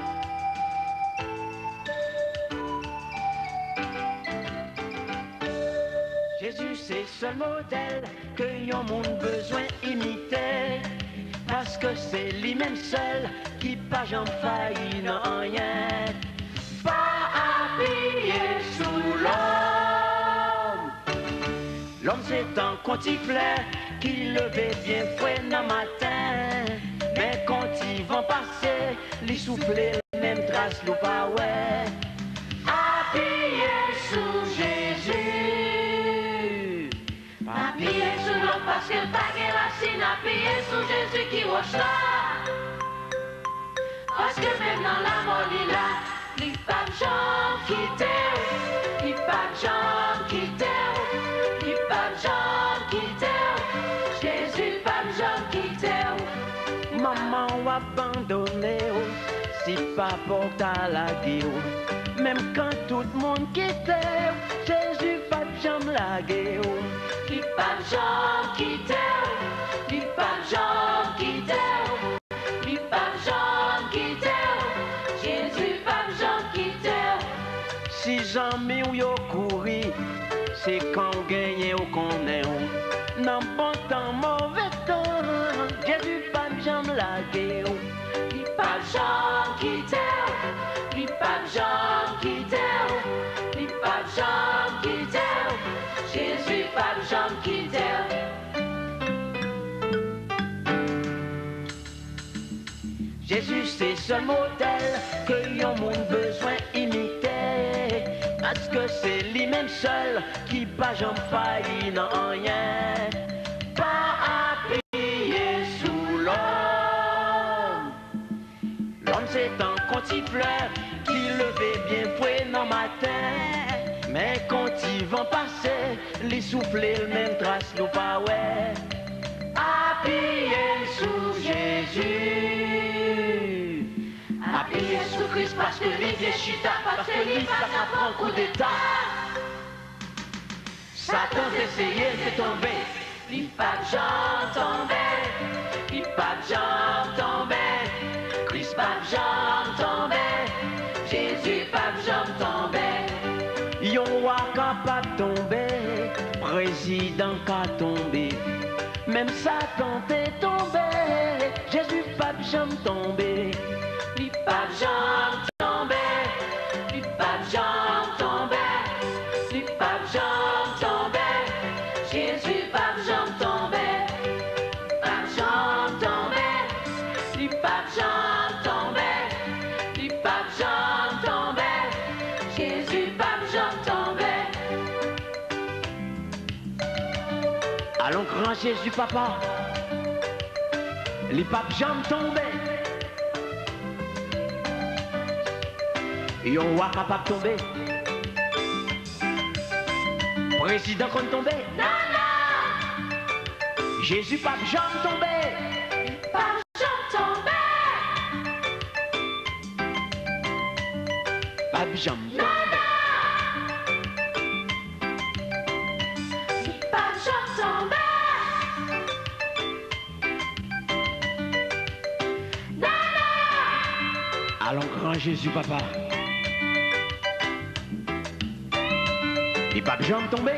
Jésus c'est seul modèle que yon monde besoin imiter. Parce que c'est lui-même seul qui pas j'en failli non rien. Pas appuyer sous l'homme. L'homme c'est un contiflet qui levait bien fouet dans matin. Mais quand ils vont passer, les souffler les mêmes traces l'ou pas ouais. Appuyer sous Jésus. Appuyer sous l'homme parce qu'il pas de racine. Appuyer sous Jésus qui roche là. Parce que même dans la mort il a, il pas de gens qui t'aiment. Il pas de gens qui t'aiment. Jésus, pas de gens qui t'aiment. Maman ou abandonné, si pas pour ta la guerre. Même quand tout le monde quitte, Jésus, pas de gens la guerre. Il pas de gens qui t'aiment. Il pas de gens qui t'aiment. Il pas de gens qui t'aiment. Jésus, pas de gens qui t'aiment. Si jamais ou yo couri, c'est quand gagner ou qu'on est non bon temps, mauvais temps. Jésus pas de jambes la guerre. Il pas de jambes qui t'aiment. Il pas de jambes qui t'aiment. Il pas de jambes qui t'aiment. Jésus pas de jambes qui t'aiment. Jésus c'est seul modèle que yon monde besoin imiter. Parce que c'est lui-même seul qui pas j'en failli non rien. Pas appuyer sous l'homme. L'homme son petit fleur qui levait bien fouet dans matin. Mais quand il vent passer, les souffler le même trace nous pas ouais. Appuyez sous Jésus. Appuyez sous Christ parce que lui vient chita, parce que lui pas prend coup d'état. Satan essayé de tomber, lui pas jamais tomber, lui pas jamais tomber, Christ pas jamais tomber, Jésus pas jamais tomber. Yon roi capable tomber, président qu'a tombé, même Satan t'est tombé, Jésus pas jamais tomber, lui pas jamais tomber, lui pas jamais tomber, lui pas jamais tomber, Jésus pas jamais tomber, pas jamais tomber, lui pas jamais tomber, lui pas jamais tomber, Jésus pas jamais tomber. Allons grand Jésus papa, les papes jamais tombés. Et on voit capable tomber. Président qu'on tombé. Non, non. Jésus pape jamais tombé. Pape jamais tombé. Pape jamais tombé. Pape jamais tombé. Non, non. Allons grand Jésus papa. Les papes jamais tombés.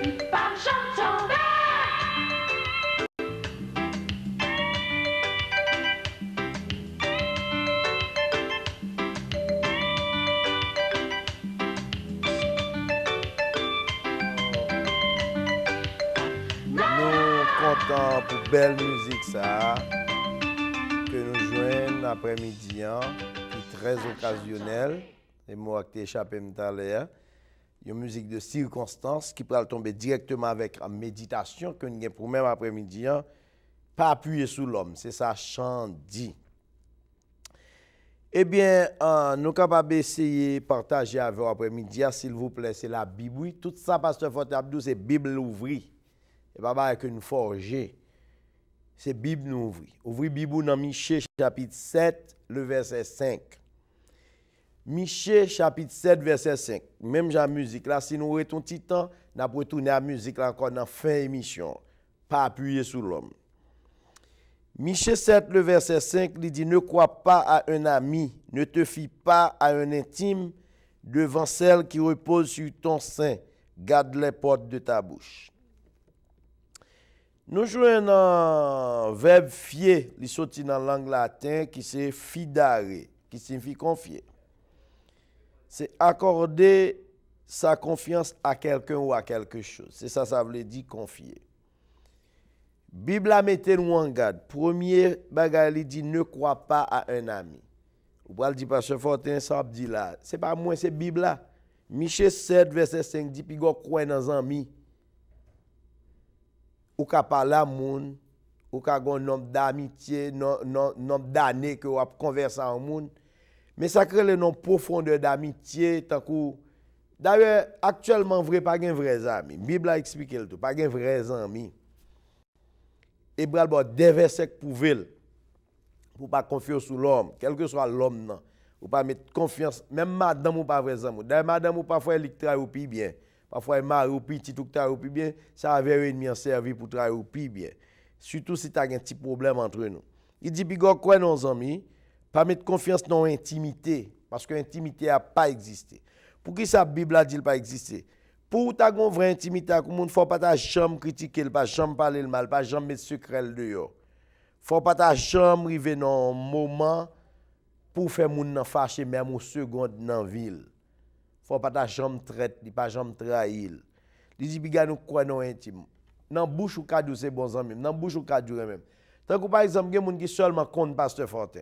Les papes jamais tombés. Pour belle musique ça que nous jouons après-midi qui est très occasionnel les mots qui échappé tout à l'heure une musique de circonstance qui peut tomber directement avec une méditation que nous avons pour même après-midi pas appuyer sur l'homme c'est ça chant dit. Eh bien nous sommes capables d'essayer partager avec vous après-midi s'il vous plaît c'est la Bible oui tout ça pasteur Forte Abdou c'est Bible ouvrie. Et pas que nous forger. C'est Bible nous ouvrir. Ouvrir Bible dans Michée chapitre 7, le verset 5. Michée chapitre 7, verset 5. Même la musique là, si nous retournons petit temps, nous allons retourner à la musique là encore dans fin émission. Pas appuyer sur l'homme. Michée 7, le verset 5, il dit, ne crois pas à un ami, ne te fie pas à un intime devant celle qui repose sur ton sein. Garde les portes de ta bouche. Nous jouons un verbe fier, qui sorti dans la langue latine, qui c'est fidare, qui signifie confier. C'est accorder sa confiance à quelqu'un ou à quelque chose. C'est ça, ça veut dire confier. Bible a mette nous en garde. Premier bagage, il dit ne crois pas à un ami. Ou pas le dire pasteur Fortin, ça dit là. C'est pas moi, c'est Bible là. Michée 7, verset 5 dit, puis go croire dans un ami. Ou ka parler à moun, ou ka gon nombre d'amitié, nombre d'années que ou a converser en moun. Mais ça crée le nom profondeur d'amitié tant que d'ailleurs actuellement vrai pas gen vrais amis. Bible a expliqué le tout, pas gen vrais amis. Et bral bo des versets pour pour pas confier sur l'homme, quel que soit l'homme non. Ou pas mettre confiance même madame ou pas vrais amis. D'ailleurs madame ou parfois elle travaille ou pi bien. Parfois, mari ou petit tout travaille ou bien, ça avait un ennemi en servi pour travailler ou bien. Surtout si tu as un petit problème entre nous. Il dit, bigo quoi nos amis, pas mettre confiance dans l'intimité, parce que l'intimité n'a pas existé. Pour qui ça, la Bible a dit pas exister? Pour ta une vraie intimité avec le monde, il ne faut pas ta chambre critiquer, pas jamais parler le mal, pas jamais mettre secret dehors. Il ne faut pas ta chambre arriver dans un moment pour faire moun fâcher même au seconde dans la ville. Faut pas ta jambe traite, pas jambe trahir. Il dit biga nous quoi non intime. Dans bouche ou cadou c'est bon amis, dans bouche ou cadou même. Tant que par exemple, il y a des gens qui seulement compte pasteur Fortin.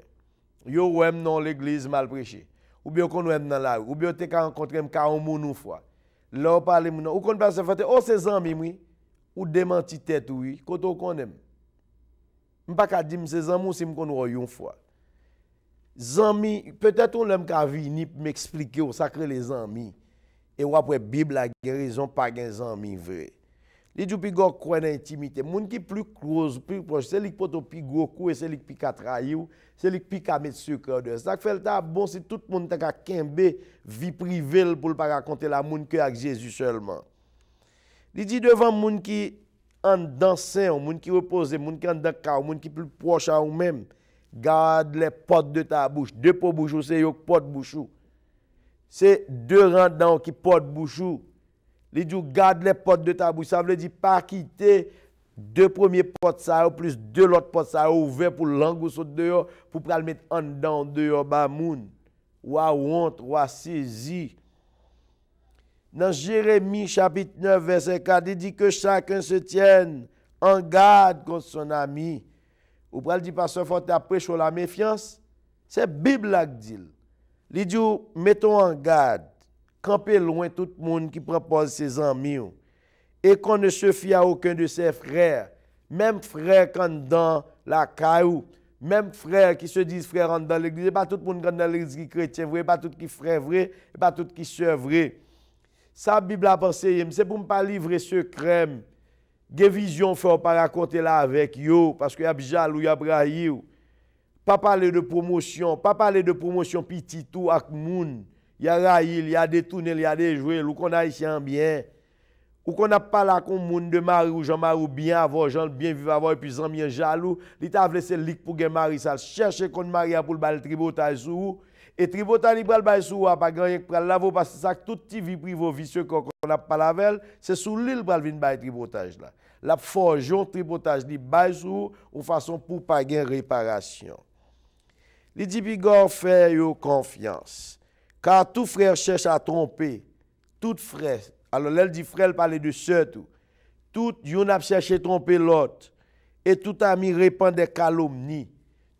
Yo ouais non l'église mal prêché. ou bien qu'on est dans la rue, ou bien tu as rencontré un moun une fois. Là, on parle, ou qu'on passe oh, c'est amis, oui, ou démenti tête, oui, quand on connaît. Je ne peux pas dire que c'est amis si je connais une fois. Amis, peut-être on l'aime qu'à venir m'expliquer au sacré les amis. Et ou après Bible la guérison pas des amis vrai. Les du plus gros croit dans intimité, moun qui plus close, plus proche, c'est lui qui peut plus gros coup et c'est lui qui peut trahir, c'est lui qui peut mettre secret de ça fait le bon si tout le monde t'a kembe vie privée pour pas raconter la moun que avec Jésus seulement. Il dit devant moun qui en dansant, moun qui repose, moun qui en dans moun qui plus proche à ou même, garde les portes de ta bouche, deux pour bouche c'est yo porte bouche. C'est deux rangs qui portent bouchou. Il dit garde les portes de ta bouche. Ça veut dire pas quitter deux premiers portes ça plus deux autres portes ça ouvert pour langue saute dehors pour le mettre en dedans dehors ba moun. Ou honte, ou saisi. Dans Jérémie chapitre 9 verset 4, il dit que chacun se tienne en garde contre son ami. Ou pral dit pasteur faut prêcher la méfiance. C'est Bible qui dit. Il dit, mettons en garde, campez loin tout le monde qui propose ses amis, et qu'on ne se fie à aucun de ses frères, même frères quand dans la caillou, même frères qui se disent frères dans l'église, pas tout le monde dans l'église qui est chrétien vrai, pas tout qui frère vrai, pas tout qui sœur vrai. Ça, Bible a pensé, c'est pour ne pas livrer secret, des visions faire pas raconter là avec yo, parce qu'il y a jaloux, il y a braillou. Pas parler de promotion petit tout avec moun. Il y a raïl, il y a détourné, il y a déjoué, ou qu'on a ici en bien. Ou qu'on a pas là comme moun de mari ou Jean-Marie bien avoir, Jean bien vivre avoir et puis Jean bien jaloux, il t'a laissé lik pour gen mari ça chercher qu'on mari pour le bal tribotage sou et tribotage il bal sou pas gagner pour la parce que ça toute petite vie privée vicieux qu'on a pas la veille, c'est sous l'île bal vinn bail tribotage là. La forgeon tribotage li bail sou ou façon pour pas gagner réparation. Il dit Bigor fait yo confiance. Car tout frère cherche à tromper. Tout frère. Alors là, il dit frère, il parle de sœur tout. Tout yon a cherché à tromper l'autre. Et tout ami répand des calomnies.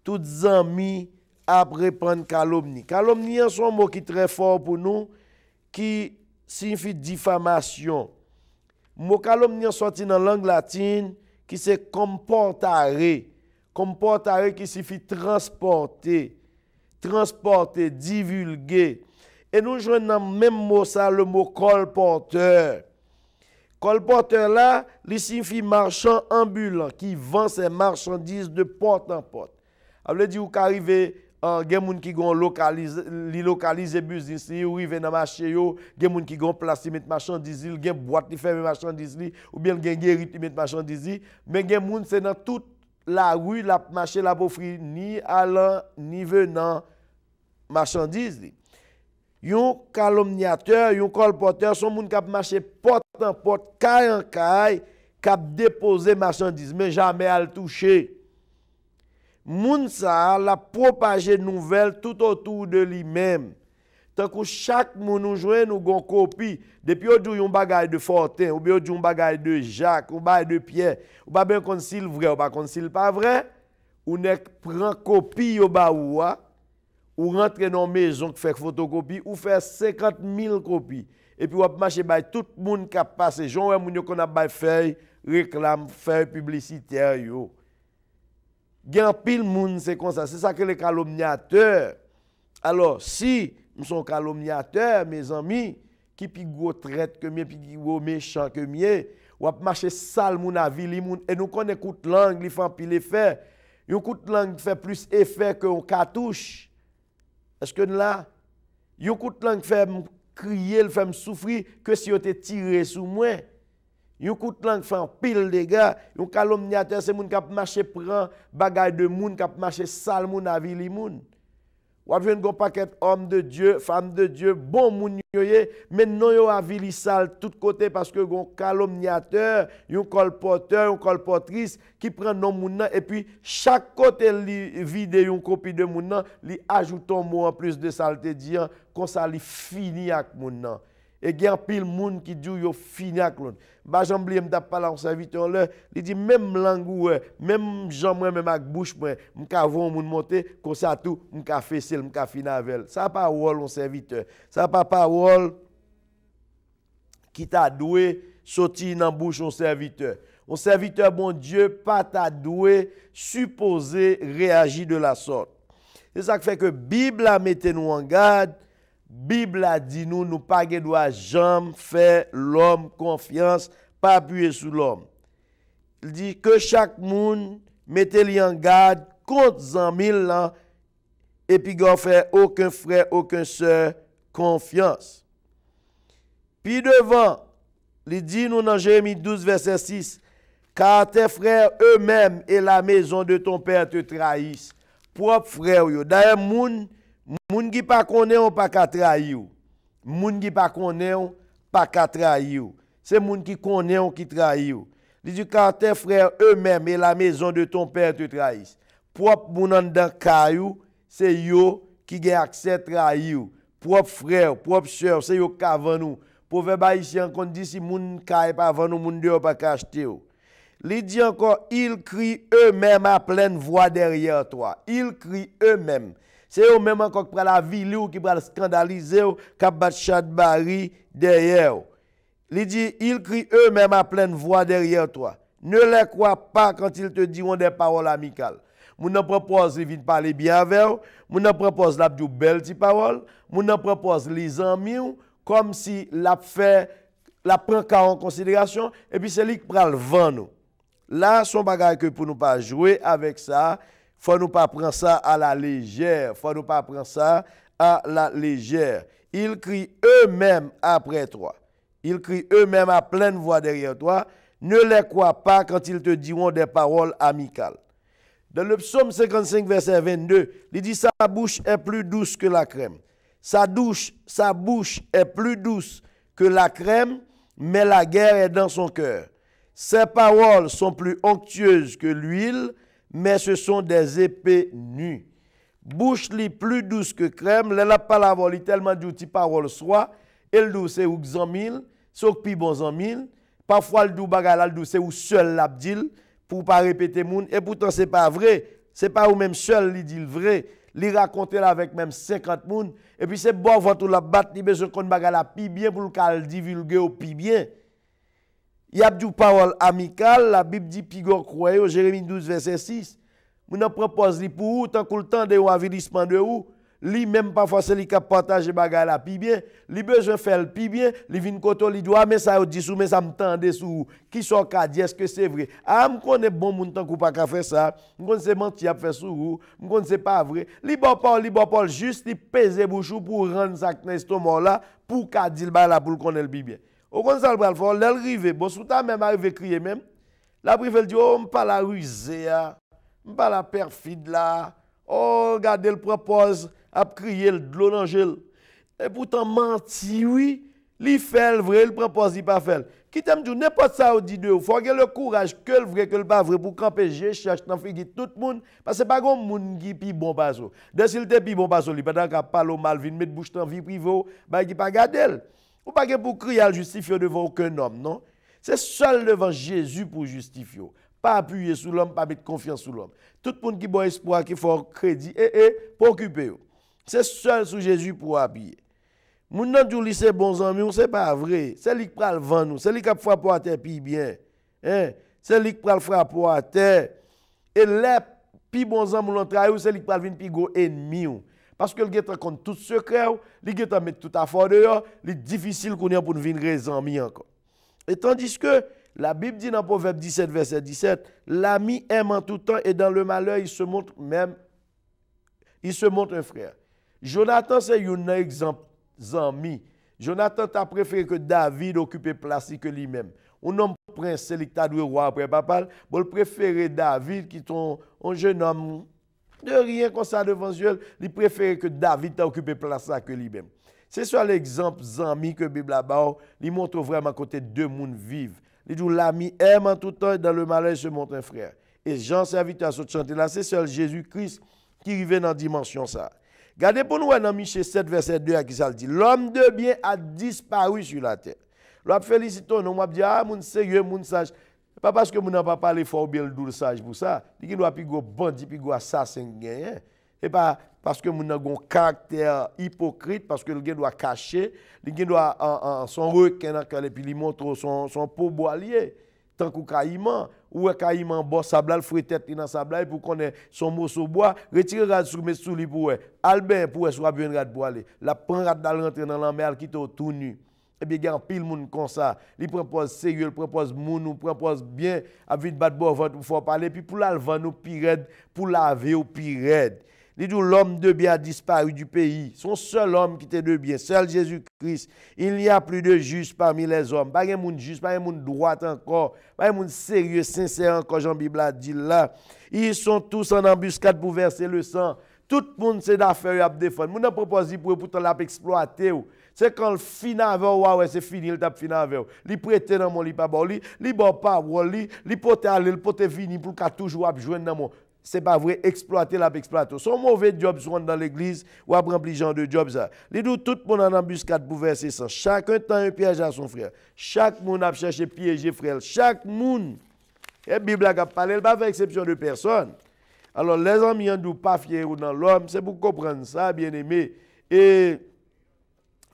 Tout amis a répand calomnie. Calomnie c'est un mot qui est très fort pour nous, qui signifie diffamation. Mot calomnie sorti dans la langue latine, qui c'est comportare. Comportare qui signifie transporter, divulguer. Et nous jouons dans le même mot ça, le mot colporteur. Colporteur là, il signifie marchand ambulant qui vend ses marchandises de porte en porte. Ça veut dire qu'il arrive, il y a des gens qui localisent business, ils arrivent dans le marché, il y a des gens qui ont place, ils mettent marchandises, il y a des boîtes qui font marchandises, ou bien il y a des guéris qui mettent marchandises. Mais il y a des gens qui sont dans toute la rue, la marché, la offrir ni allant, ni venant marchandises. Yon calomniateur, yon colporteur, son moun k'ap marché porte en porte, caille en caille, k'ap déposer marchandises, mais jamais à le toucher. Moun sa la propager nouvelle tout autour de lui-même. Tant que chaque moun nous joue nous gon copie, depuis on dit yon bagay de Fortin, ou bien on dit yon bagay de Jacques, ou bagay de Pierre, ou pas bien kon sil vrai, ou pas kon sil pas vrai, ou ne prend copie yo ba ouwa. Ou rentrer dans une maison qui fait photocopie, ou faire 50 000 copies. Et puis, on marcher by tout le monde qui a passé. Jean ou moun qu'on a by feuille, réclame, feuille publicitaire. Il y a un pile monde, c'est comme ça. C'est ça que les calomniateurs. Alors, si nous sommes calomniateurs, mes amis, qui pi gros traite que mieux, pi gros méchant que mieux, ou ap marcher sale moun a ville moun, et nous connaissons coup de langue, il fait pile effet. Un coup de langue fait plus effet que un cartouche. Est-ce que là, yon coup de langue fait me crier, il fait me souffrir que si on te tiré sous moi. Yon coup de langue fait un pile de gars. Yon calomniateur, c'est moun qui a marché prend bagay de moun, qui a marché sale moun à ville moun. Ou a vu un paquet homme de Dieu, femme de Dieu, bon moun yoye, mais non yo a ville sale tout côté parce que gon calomniateur, yon colporteur, yon colportrice qui prend non moun nan et puis chaque côté li vide yon copie de moun nan, li ajoute un mot en plus de saleté dian, comme ça li fini avec moun nan. Et il y a pile monde qui dit yo fini avec l'autre. Bah j'oublie m't'a parlé en serviteur là, il dit même langue même Jean moi même avec bouche moi, m'ka voir monde monter comme ça tout, m'ka fesser, m'ka fini avec. Ça pas rôle en serviteur. Ça pas parole qui t'a doué sortir dans bouche en serviteur. Un serviteur bon Dieu pas t'a doué supposé réagir de la sorte. C'est ça qui fait que Bible a mette nous en garde. Bible a dit nous pas doit jamais faire l'homme confiance, pas appuyer sur l'homme. Il dit que chaque monde mettez-lui en garde contre 100 000 ans et puis qu'on fait aucun frère, aucun sœur confiance. Puis devant, il dit nous dans Jérémie 12 verset 6, car tes frères eux-mêmes et la maison de ton père te trahissent. Propre frère yo. D'ailleurs moun qui pas connaît on pas ka trahir. Moun qui pas connaît on pas ka trahir. C'est moun qui connaît on qui trahir. Il dit car tes frères eux-mêmes et la maison de ton père te trahissent. Propre moun en dans kayou, c'est yo qui gen accès trahir. Propre frère, propre sœur, c'est yo ka van nous. Proverbe haïtien qu'on dit si moun kay pas van nous moun dehors pas ka acheter. Il dit encore, ils crient eux-mêmes à pleine voix derrière toi. Ils crient eux-mêmes. C'est eux-mêmes encore qui prennent la ville ou qui prennent scandaliser ou qui battent Chadbari derrière. Il dit, ils crient eux-mêmes à pleine voix derrière toi. Ne les crois pas quand ils te diront des paroles amicales. Moun ne propose de parler bien avec eux. Moun ne propose de dire belle parole. Moun ne propose les amis comme si la fait, la prend en considération. Et puis c'est lui qui prend le vent nous. Là, son bagage que pour nous pas jouer avec ça, faut nous pas prendre ça à la légère, faut nous pas prendre ça à la légère. Ils crient eux-mêmes après toi. Ils crient eux-mêmes à pleine voix derrière toi. Ne les crois pas quand ils te diront des paroles amicales. Dans le psaume 55 verset 22, il dit sa bouche est plus douce que la crème. Sa bouche est plus douce que la crème, mais la guerre est dans son cœur. Ses paroles sont plus onctueuses que l'huile, mais ce sont des épées nues. Bouche li plus douce que crème, la parole li tellement d'outils parole soit, elle douce c'est ou 100 000, sauf pi bon 100 000, parfois le dou bagay la douce c'est ou seul l'abdil pour pas répéter moun et pourtant c'est pas vrai, c'est pas ou même seul li dit le vrai, li raconter avec même 50 moun et puis c'est bon votre la battre li besoin qu'on bagay la pi bien pour le divulguer au pi bien. Il y a des paroles amicales, la Bible dit Pigo croyez, Jérémie 12, verset 6. Nous nous propose pour vous, tant que le temps de avilissement de vous, lui même parfois c'est lui qui partage bagay la pi bien, lui besoin faire le pi bien, lui vient koto lui doit mais ça dit sous mais ça me tende sous qui sont ka dit est-ce que c'est vrai? Ah me connaît bon moun tant qu'on pas ka faire ça, me connaît c'est menti a faire sous vous, me connaît c'est pas vrai. Li bon parole juste li peser bouchou pour rendre ça dans estomac là pour ka dit ba là pour connaître le pi bien. Au contraire, le bral fort, l'arrivé, bon, sous ta même arrivé crier même. La privé dit, oh, m'pas la rusée, m'pas la perfide là. Oh, regardez, le propose, à crier, le de l'eau dans gel. Et pourtant, menti, oui, li fait le vrai, le propose, il pas fait. Qui t'aime dire, n'importe ça, ou dit de, faut avoir le courage, que le vrai, que le pas vrai, pour camper, je cherche, dans figi tout le monde, parce que c'est pas comme monde qui pi bon pas ça. Dès qu'il te pi bon pas ça, il pas qu'à parler mal, vin mettre bouche dans vie privée, bah, qui pas garder. Ou pas que pour crier à justifier devant aucun homme, non? C'est seul devant Jésus pour justifier. Pas appuyer sur l'homme, pas mettre confiance sur l'homme. Tout le monde qui a espoir, qui fait crédit, pour occuper. C'est seul sur Jésus pour appuyer. Moun nan djou li c'est bons amis, c'est pas vrai. C'est lui qui prend le vent nous, c'est lui qui frappe à terre puis bien. Hein? C'est lui qui prend le frappe à terre. Et les pi bons amis l'ont trahi, c'est lui qui prend le pi go ennemi. Parce que le gars compte tout secret, le gars met tout à fort dehors, il est difficile qu'on ait pour nous venir les amis encore. Et tandis que la Bible dit dans Proverbe 17 verset 17, l'ami aime en tout temps et dans le malheur il se montre un frère. Jonathan c'est un exemple ami. Jonathan t'a préféré que David occupe place que lui-même. Un homme prince, c'est lui qui t'a doué roi après papa, bon le préféré David qui est un jeune homme de rien comme ça devant Dieu, il préfère que David t'a occupé place que lui-même. C'est sur l'exemple zami que la Bible a, il montre vraiment côté deux mondes vivent. Il dit l'ami aime en tout temps et dans le malheur il se montre un frère. Et Jean serviteur à ce chanter là, c'est seul Jésus-Christ qui arrive dans la dimension ça. Regardez pour nous dans Michée 7, verset 2, qui ça le dit. L'homme de bien a disparu sur la terre. L'on félicite, on m'a dit, ah, moun sérieux, moun sage. Pas parce que moun n'a pas parlé fort bien le sage pour ça. Il doit plus go bandit, puis go assassin gagner. Et pas parce que moun a un caractère hypocrite, parce que le gars doit cacher, le gars doit son requin et puis il montre son pourboilier. Tant que caïman, ou caïman bon sabla, le fouet tête dans sabla pour qu'on ait son morceau bois, retirer rad sur mes souliers pour Albert pour soit bien rad pour aller. La prend rad dans rentrer dans la mer qui tout nu. Et bien, il y a un pile monde comme ça. Il propose sérieux, il propose moun, il propose bien, à vite battre bon ventre pour parler, puis pour la vendre pire, pour laver au pire. Il dit l'homme de bien a disparu du pays. Son seul homme qui était de bien, seul Jésus-Christ. Il n'y a plus de juste parmi les hommes. Pas un monde juste, pas un monde droit encore, pas un monde sérieux, sincère encore, Jean-Bible a dit là. Ils sont tous en embuscade pour verser le sang. Tout le monde c'est d'affaires à défendre. Moun a proposé pour pourtant l'a exploiter. C'est quand le fin avec ouais c'est fini, il tape fin avec. Li prête dans mon li pas bon, li bon pas li pote aller, le pote fini pour qu'a toujours joindre dans mon. C'est pas vrai exploiter la exploiter. Son mauvais job sont dans l'église ou a rempli genre de job ça. Li dou tout le monde en embuscade pour verser ça. Chacun tend un piège à son frère. Chaque monde a cherché piéger frère. Chaque monde. Et Bible a parlé, elle pas faire exception de personne. Alors les amis en dou pas fier dans l'homme, c'est pour comprendre ça bien-aimé. Et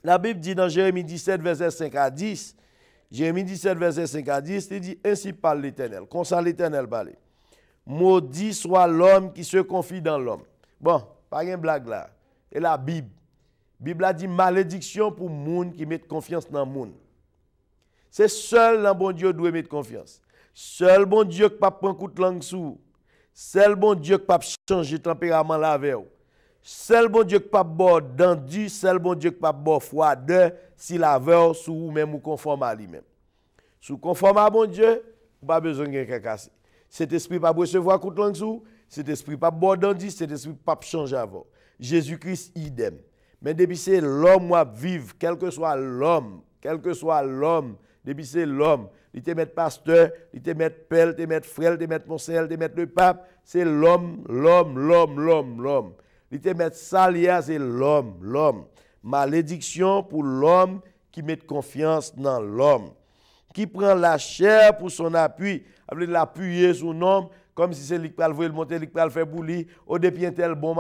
la Bible dit dans Jérémie 17, verset 5 à 10, Jérémie 17, verset 5 à 10, il dit, ainsi parle l'Éternel, comme ça l'Éternel parle. Maudit soit l'homme qui se confie dans l'homme. Bon, pas une blague là. Et la Bible a dit malédiction pour moun qui met confiance dans le monde. C'est seul le bon Dieu doit mettre confiance. Seul bon Dieu qui pas prendre coup de langue sous. Seul bon Dieu qui pas changer tempérament la veille. Seul bon Dieu qui pas bord dandu, seul bon Dieu qui pas bord froideur si la veille sous ou même ou conforme à lui-même. Sous conforme à bon Dieu, pas besoin de quelqu'un casser. Cet esprit pas recevoir coup de langue sous, cet esprit pas bord dandu, cet esprit pas changer avant. Jésus-Christ idem. Mais depuis c'est l'homme qui vivre, quel que soit l'homme, depuis c'est l'homme, il te met pasteur, il te met père, il te met frère, il te met monseigneur, il te met le pape, c'est l'homme. Il te met salia, c'est l'homme. Malédiction pour l'homme qui met confiance dans l'homme. Qui prend la chair pour son appui, avec l'appuyer sur l'homme, comme si c'est lui qui va le monter, lui qui va le faire boulir, au depuis un tel bon.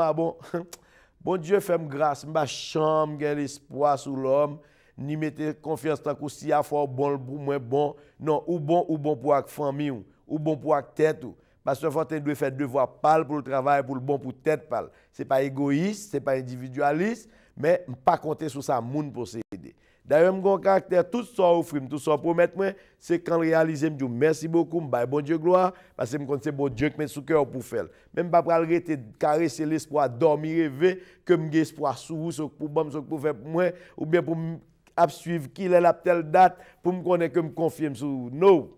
Bon Dieu fait grâce, ma chambre, j'ai l'espoir sur l'homme, ni mettez confiance tant que si a fort bon, moins bon, non, ou bon pour la famille, ou bon pour la tête. Parce que faut doit faire devoir parler pour le travail, pour le bon pour tête parle. C'est pas égoïste, c'est pas individualiste, mais pas compter sur sa moun pour s'aider. D'ailleurs, mon caractère, tout ça offre, tout ça promet moi, c'est quand réaliser, je dis merci beaucoup, bon Dieu gloire, parce que c'est bon Dieu qui met sous cœur pour faire. Même pas pour arrêter de caresser l'espoir, dormir, rêver, que j'ai espoir sur vous, pour faire pour moi, ou bien pour suivre qui est la telle date, pour me connaître que me confirme sur vous. Non.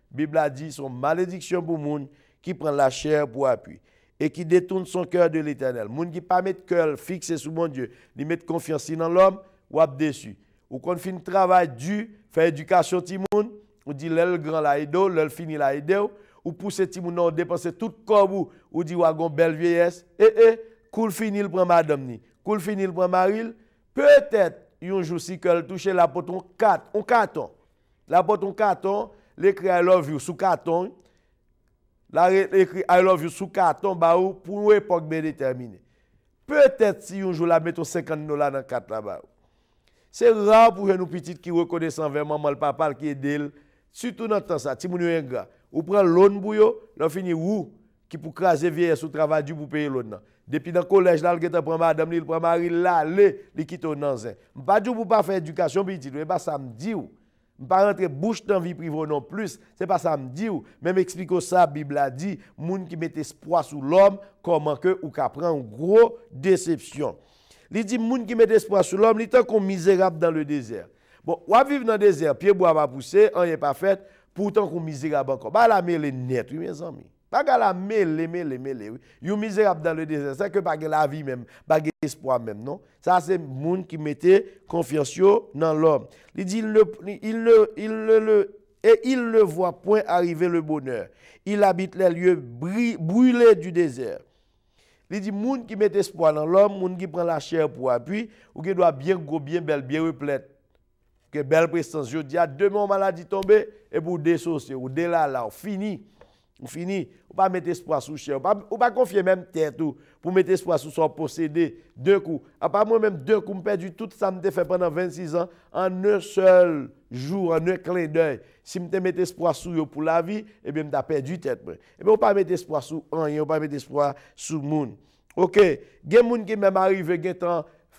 Bible a dit, son malédiction pour moun qui prend la chair pour appui et qui détourne son cœur de l'Éternel. Moun qui pas mettre cœur fixé sur mon Dieu, ni mettre confiance dans l'homme, ou ap déçu. Ou qu'on fait un travail dur, fait éducation ti moun, ou dit l'el grand la aido, l'el fini la aido, ou pousser ti moun non dépenser tout corps ou dit wa gon belle vieillesse, cool fini le prend madame ni, cool fini le prend maril, peut-être un jour si qu'elle touche la poton 4, on carton. La poton carton, l'écrit I love you sous carton. L'écrit I love you sous carton ba ou pour une époque bien déterminée. Peut-être si un jour la mettons $50 dans 4 là-bas. C'est rare pour nous petites qui reconnaissent envers maman le papa qui aide, surtout dans le temps ça, ti moun yo gars. Ou prend l'on pour yo, l'on fini ou qui pour craser vieille sous travail du pour payer l'on. Depuis dans le collège là, il prend madame, il prend mari là, il quitte au nanzin. Pas du pour pas faire éducation petit, mais pas ça me dit ou. Pas rentrer bouche dans vie privée non plus, c'est pas ça me dit ou. Même explique ça Bible a dit, moun qui met espoir sur l'homme, comment que ou qu'a prend une grosse déception. Il dit, moun qui met espoir sur l'homme, il est comme misérable dans le désert. Bon, ou à vivre dans le désert, pied bois va pousser, on n'est pas fait, pourtant qu'on misérable encore. Bah la mêlée net, oui, mes amis. Pas la mêlée, oui. You misérable dans le désert, c'est que pas la vie même, pas espoir même, non? Ça, c'est moun qui mettait confiance dans l'homme. Il dit, il ne voit point arriver le bonheur. Il habite les lieux brûlés du désert. Il dit, moun qui met espoir dans l'homme, moun qui prend la chair pour appui, ou qui doit bien gros, bien belle, bien replète. Que belle prestance. Je dis, demain, maladie tombe, et pour désocier, ou là, fini. Ou fini. Ou pas mettre espoir sous chair. Ou pas confier même tête pour mettre espoir sous son possédé. Deux coups. À part moi-même, deux coups, je perdu tout ça, je fait pendant 26 ans, en un seul jour, en un clin d'œil. Si je mets espoir sous eux pour la vie, eh bien, je perdu tête. Eh bien, on pas mettre espoir sous rien, on pas mettre espoir sous le monde. OK. Il y a des gens qui même arrivent,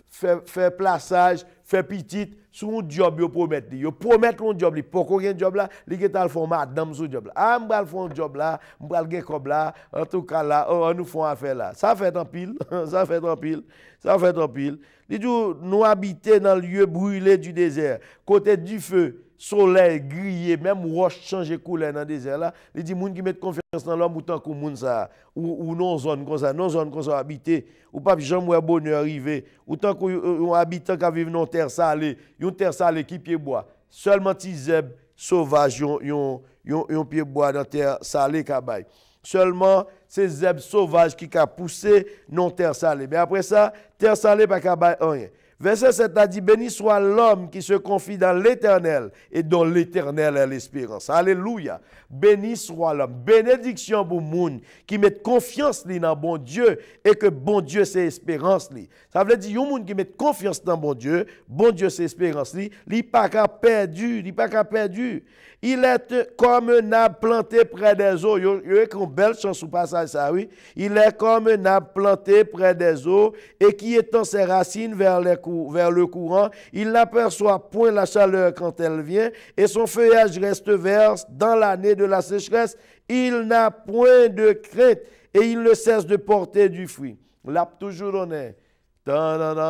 faire plaçage, faire petit, sur un job, ils promettent. Ils promettent un job, pourquoi un job là, ils ont fait madame sur job là. Ah, je vais faire un job là, je vais faire un job là, en tout cas là, on nous fait affaire là. Ça fait en pile, ça fait en pile, ça fait en pile. Ils disent, nous habitons dans le lieu brûlé du désert, côté du feu, soleil grillé, même roche changer couleur dans le désert là. Ils disent, les gens qui mettent confiance dans l'homme, autant que moun ça, ou non zone comme ça habité, ou pas jamais bonheur arrivé, autant qu'on habitant qui vivent dans terre salée, une terre salée qui pied bois. Seulement ti zèb sauvage yon pied bois dans terre salée kabay. Seulement ces zèbres sauvages qui a poussé dans terre salée. Mais après ça, terre salée pas kabay rien. Verset 7 a dit, béni soit l'homme qui se confie dans l'Éternel et dont l'Éternel est l'espérance. Alléluia. Béni soit l'homme. Bénédiction pour moun qui met confiance dans bon Dieu et que bon Dieu c'est espérance. Ça veut dire, yon moun qui met confiance dans bon Dieu c'est espérance. Li pas qu'à perdu, Il est comme un arbre planté près des eaux. Yo une belle chance au passage ça, oui. Il est comme un arbre planté près des eaux et qui étend ses racines vers le courant. Il n'aperçoit point la chaleur quand elle vient et son feuillage reste vert dans l'année de la sécheresse. Il n'a point de crainte et il ne cesse de porter du fruit. L'a toujours donné. L'a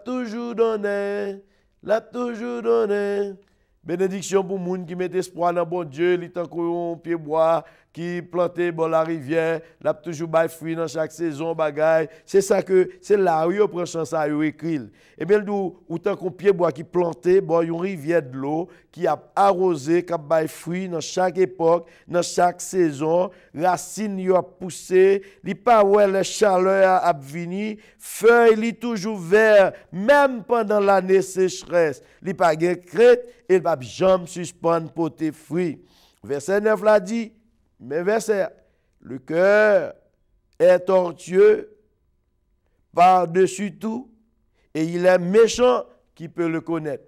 toujours donné, l'a toujours donné. Bénédiction pour les gens qui mettent espoir dans bon Dieu, li tant qu'on pied bois, qui planté bon la rivière, l'a toujours bail fruit dans chaque saison bagaille. C'est ça que c'est là où on prend chance à écrire. Et bien ou tant qu'on pied bois qui planté bon une rivière de l'eau qui a arrosé, qui a bail fruit dans chaque époque, dans chaque saison, racine yo a poussé, li pas ouais la chaleur a vini, feuille li toujours vert même pendant l'année sécheresse. Li pas gen crainte et pas jamais suspendre porter fruit. Verset 9 l'a dit, mais verset, le cœur est tortueux par-dessus tout et il est méchant qui peut le connaître.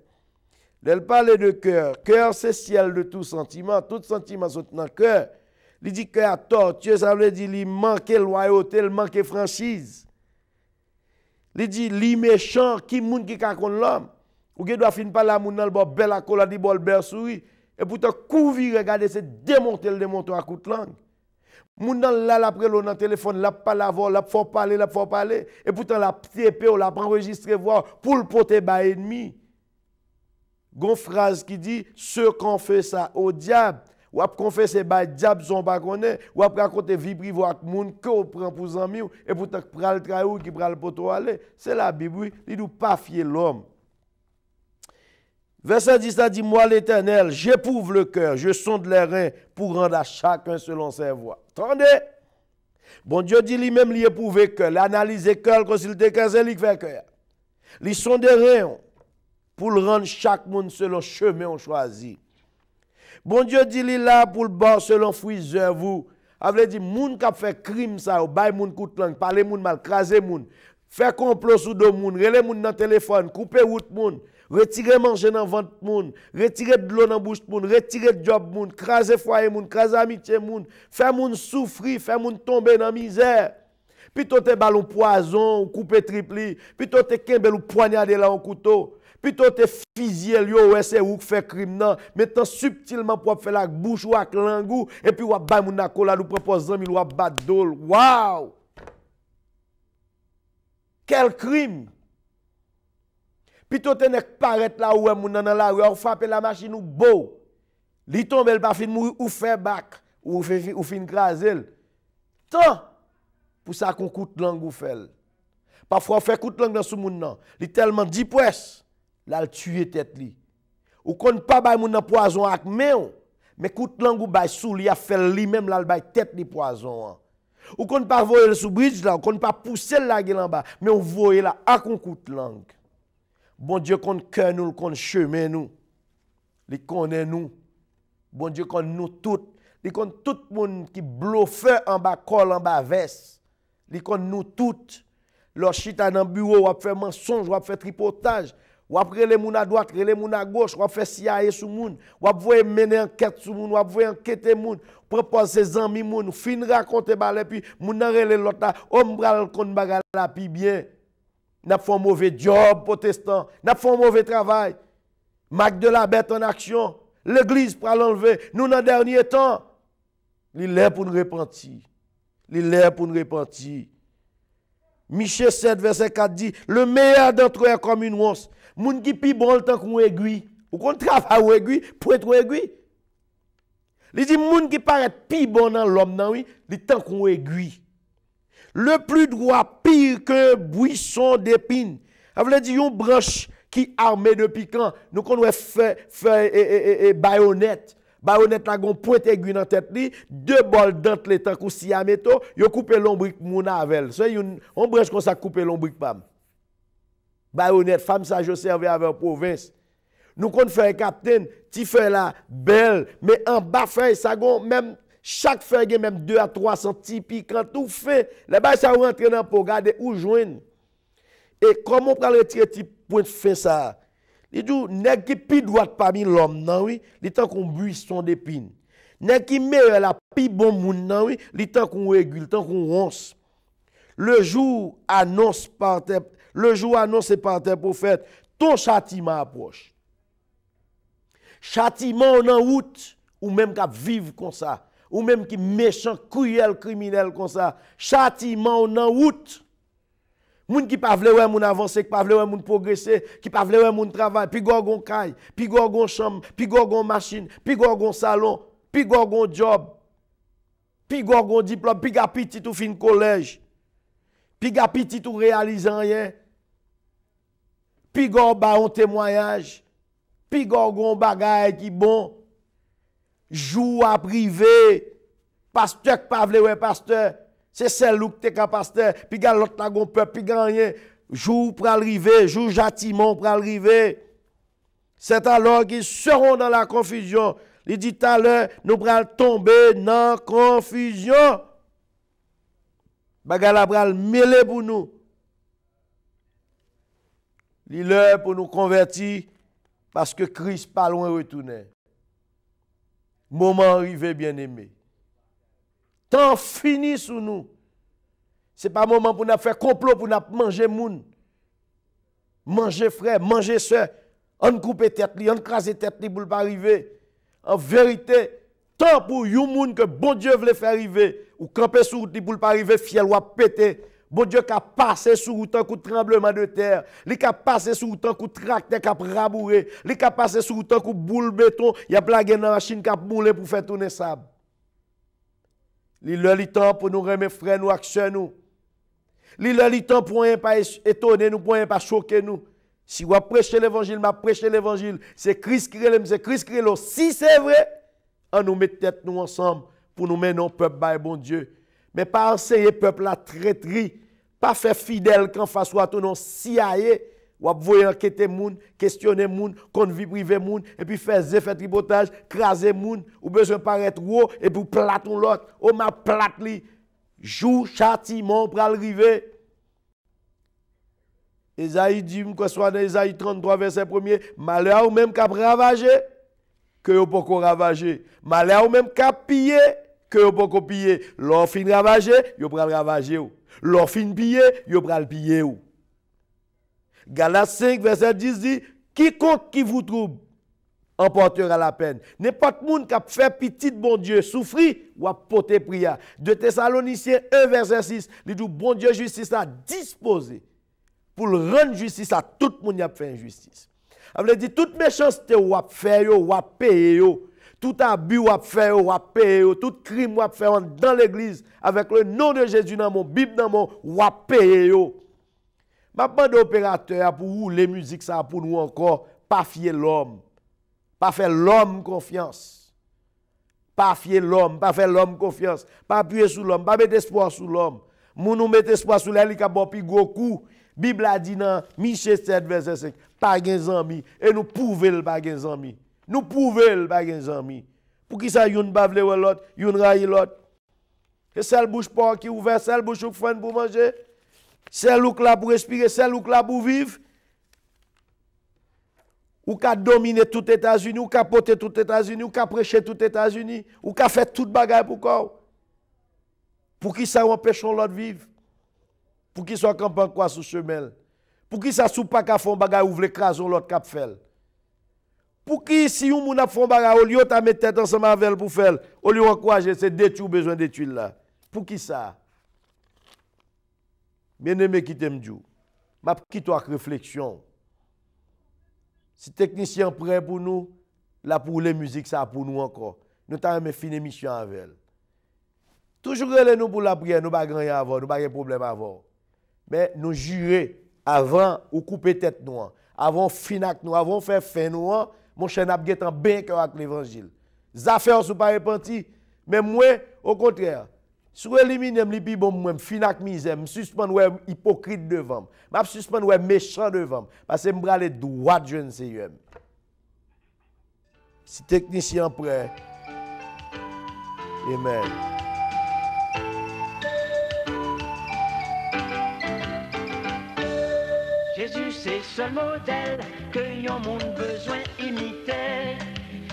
Elle parle de cœur. Cœur, c'est ciel de tout sentiment. Tout sentiment sont dans le cœur. Il dit cœur tortueux, ça veut dire qu'il manque loyauté, il manque franchise. Il dit li méchant, qui moun qui kakon l'homme. Ou qui doit finir par la moun dans le bol bel accord di bol ber souris. Et pourtant couvrir regarder c'est démonter à coup de langue. Moun nan là après l'eau dans téléphone, la pas la voix, la faut parler, et pourtant la TP ou la enregistrer voir pour le porter bas ennemi. Gon phrase qui dit ceux qu'on fait ça au diable ou ap confesser bas diable son pas connaît ou ap raconter vie privée avec moun que on prend pour ami et pourtant pral traou qui pral poto aller, c'est la Bible, il nous pas fier l'homme. Verset 10 a dit, moi l'Éternel, j'éprouve le cœur, je sonde les reins pour rendre à chacun selon ses voies. Attendez. Bon Dieu dit lui-même, il éprouve le cœur, l'analyse le cœur, quand il te cœur, c'est lui qui fait cœur. Il sonde les reins pour le rendre chaque monde selon le chemin on choisi. Bon Dieu dit lui là pour le bord selon fruiseur vous. Avait dit, moun qui fait crime ça, ou bay moun coup de langue, parler moun mal, craser moun, faire complot sous deux moun, relais moun dans téléphone, couper route moun. Retirer manger dans ventre moun, retirer de l'eau dans bouche moun, retirer job moun, craser foyer moun, craser amitié moun, faire moun souffrir, faire moun tomber dans misère. Plutôt te ballon poison ou couper tripli, plutôt te kembel ou poignarder là en couteau, plutôt te fusiller yo ouais c'est ou fait crime nan, mettant subtilement pour faire la bouche ou avec langou et puis ou ba moun na kola ou propose zami ou bat dol. Waouh! Quel crime! Plutôt te nek paraître là où moun dans la rue ou frapper la machine ou beau. Li tombe el pa fin mourir ou fait bac ou fin craser. Tant pour ça qu'on coûte langue ou fait. Parfois on fait coup de langue dans ce monde nan. Li tellement dit pwes, là le tuer tête li. Ou qu'on pas bay moun nan poison ak men, mais koute langue ou bay sou li a fait lui-même là, bay tête li poison. Ou qu'on pas voyer sous bridge là, ou qu'on pas pousser la gueule en bas, mais on voyer là ak on koute langue. Bon Dieu connaît cœur nous, connaît chemin nous. Il connaît nous. Bon Dieu connaît nous toutes. Il connaît tout le monde qui bluffe en bas col en bas veste. Il connaît nous toutes. Leur chita dans bureau, ou fait mensonge, ou fait tripotage. Ou après les moun à droite, les moun à gauche, ou fait CIA sur moun, ou voyer mener enquête sur moun, ou voyer enquêter moun, propose ses amis moun, fin raconter balé puis moun nan rele l'autre là, homme bral kon bagal la pi bien. N'a fait un mauvais job protestant, n'a fait un mauvais travail. Marc de la bête en action, l'église pour l'enlever. Nous dans dernier temps, il est pour nous repentir. Il est pour nous repentir. Michée 7 verset 4 dit, le meilleur d'entre eux est comme une once. Moun qui pi bon le temps qu'on aiguille. Ou qu'on travaille ou aiguille pour être aiguille. Il dit moun qui paraît pi bon dans l'homme nan oui, le temps qu'on aiguille. Le plus droit pire que buisson d'épines. Ça veut dire une branche qui armée de piquant. Nous qu'on fait baïonnette. Baïonnette la gon pointe aiguille dans tête li, deux bols d'entre les temps si à métaux, yo coupe l'ombrique moun avec. C'est une branche comme ça coupe l'ombrique pam. Baïonnette femme ça je servais avec province. Nous qu'on fait capitaine, ti fait la belle, mais en bas fait ça gon même chaque feuille a même 2 à 300 petits piquants tout fait. Les bas ça rentre dans pour garder où joindre. Et comment on prend le petit point de fin ça? Il dit nèg qui pi droite parmi l'homme nan oui, li tant qu'on buisson d'épines. Nèg qui meilleur la pi bon moun nan oui, li tant qu'on aiguille, tant qu'on ronce. Le jour annoncé par tes prophètes, ton châtiment approche. Châtiment en route, ou même qui vivre comme ça, ou même qui méchant, cruel, criminel comme ça. Châtiment en route. Moun qui pa vle wè moun avancer, qui pa vle wè moun progresser, qui pa vle wè moun travail, puis gorgon kay, puis gorgon chambre, puis gorgon machine, puis gorgon salon, puis gorgon job, puis gorgon diplôme, puis ga petit ou fin collège, puis ga petit ou réalise rien, puis gorgon ba un témoignage, puis gorgon bagay qui bon, jou à privé, pasteur qui pa vle wè pasteur. C'est celle où tu es pasteur, puis gal l'autre la gon peuple, puis rien. Jour pour arriver, jour châtiment pour arriver. C'est alors qu'ils seront dans la confusion. Il dit tout à l'heure, nous pral tomber dans la confusion. Bagala pral mêler pour nous. Il est l'heure pour nous convertir parce que Christ pas loin retourner. Moment arrivé, bien-aimé. Temps fini sous nous. Ce n'est pas le moment pour nous faire complot, pour nous manger moun. Manger frère, manger soeur. On coupe tête, on crase tête pour ne pas arriver. En vérité, tant pour yon moun que bon Dieu veut faire arriver, ou camper sur route pour ne pas arriver, fiel ou péter. Bon Dieu qui a passé sur route un coup de tremblement de terre, li qui a passé sur route un coup de tracteur qui a rabouré, li qui a passé sur route un coup de boule béton, il y a plagué dans la machine qui a moulé pour faire tourner sable. Il est temps pour nous remettre frères, nous, actions, nous. Il est temps pour ne pas étonner nous, pour ne pas choquer nous. Si vous prêchez l'évangile, je prêche l'évangile. C'est Christ qui est c'est Christ qui est. Si c'est vrai, on nous met tête nous ensemble pour nous mener au peuple, by bon Dieu. Mais pas enseigner peuple la traîtrise, pas faire fidèle quand face à ton CIA, ou voyer enquêter moun, questionner moun, compte vie privée moun, et puis faire effet tripotage, craser moun, ou besoin paraître haut, et puis platon l'autre, ou ma plate li, jour châtiment pour arriver. Esaïe dit, que soit dans Esaïe 33, verset 1er, malheur ou même qu'à ravager, que vous pouvez ravager. Malheur ou même qu'à piller, que vous pouvez piller. L'on fin ravager, vous pouvez ravager. L'on fin piller, vous pouvez piller. Galates 5, verset 10 dit, quiconque qui vous trouble emportera la peine. N'importe monde qui a fait petit bon Dieu souffrir ou a porté prière. De Thessaloniciens 1, verset 6, il dit, bon Dieu justice a disposé pour rendre justice à tout le monde qui a fait injustice. Ça veut dire, toute méchanceté ou a fait, ou a payé, tout abus ou a fait, ou a payé, tout crime ou a fait dans l'église, avec le nom de Jésus dans mon Bible, dans mon ou a payé. Ma bande opérateur pour vous, les musiques, ça pour nous encore, pas fier l'homme. Pas faire l'homme confiance. Pas fier l'homme, pas faire l'homme confiance. Pas appuyer sur l'homme, pas mettre espoir sur l'homme. Moun nous mettre espoir sur lui qui a bon pi gros coup. Bible a dit dans Michée 7 verset 5, pas gen amis et nous pouvons le pas gen amis. Nous pouvons le pas gen amis. Pour qui ça yon pas vle l'autre, yon raille l'autre. Et seul bouche pas qui ouvert, seul bouche qui fait pour manger. Seul louk là pour respirer, seul louk là pour vivre. Ou ka dominer tout les États-Unis, ou ka porter tout les États-Unis, ou ka prêcher tout les États-Unis, ou ka faire toute bagaille pour quoi? Pour qui ça empêchons l'autre vivre? Pour qui soit campant quoi sous chemin? Pour qui ça sou pas ka font bagaille ou vle craser l'autre cap faire? Pour qui si on moun a font bagaille au lieu ta mettre tête ensemble avec elle pour faire, au lieu encourager c'est détruire besoin d'études là. Pour qui ça? Bien-aimé qui t'aime Dieu. M'a quitte avec réflexion. Si technicien prêt pour nous, là pour les musiques, ça pour nous encore. Nous avons fini mission avec elle. Toujours nous pour la prière, nous n'avons pas rien avant, nous n'avons pas de problème avant. Mais nous jurer avant ou couper tête nous, avant finac nous, avant faire fin nous, mon cher n'a pas bien cœur avec l'évangile. Les affaires ne sont pas repenties, mais moi, au contraire, si vous éliminez les plus bon, moi, finac misère, je suspends ouais hypocrite devant, je suspends ouais méchant devant, parce que je vais aller droit de jeune Seigneur. Si technicien prêt, amen. Jésus c'est seul modèle que yon monde besoin imiter.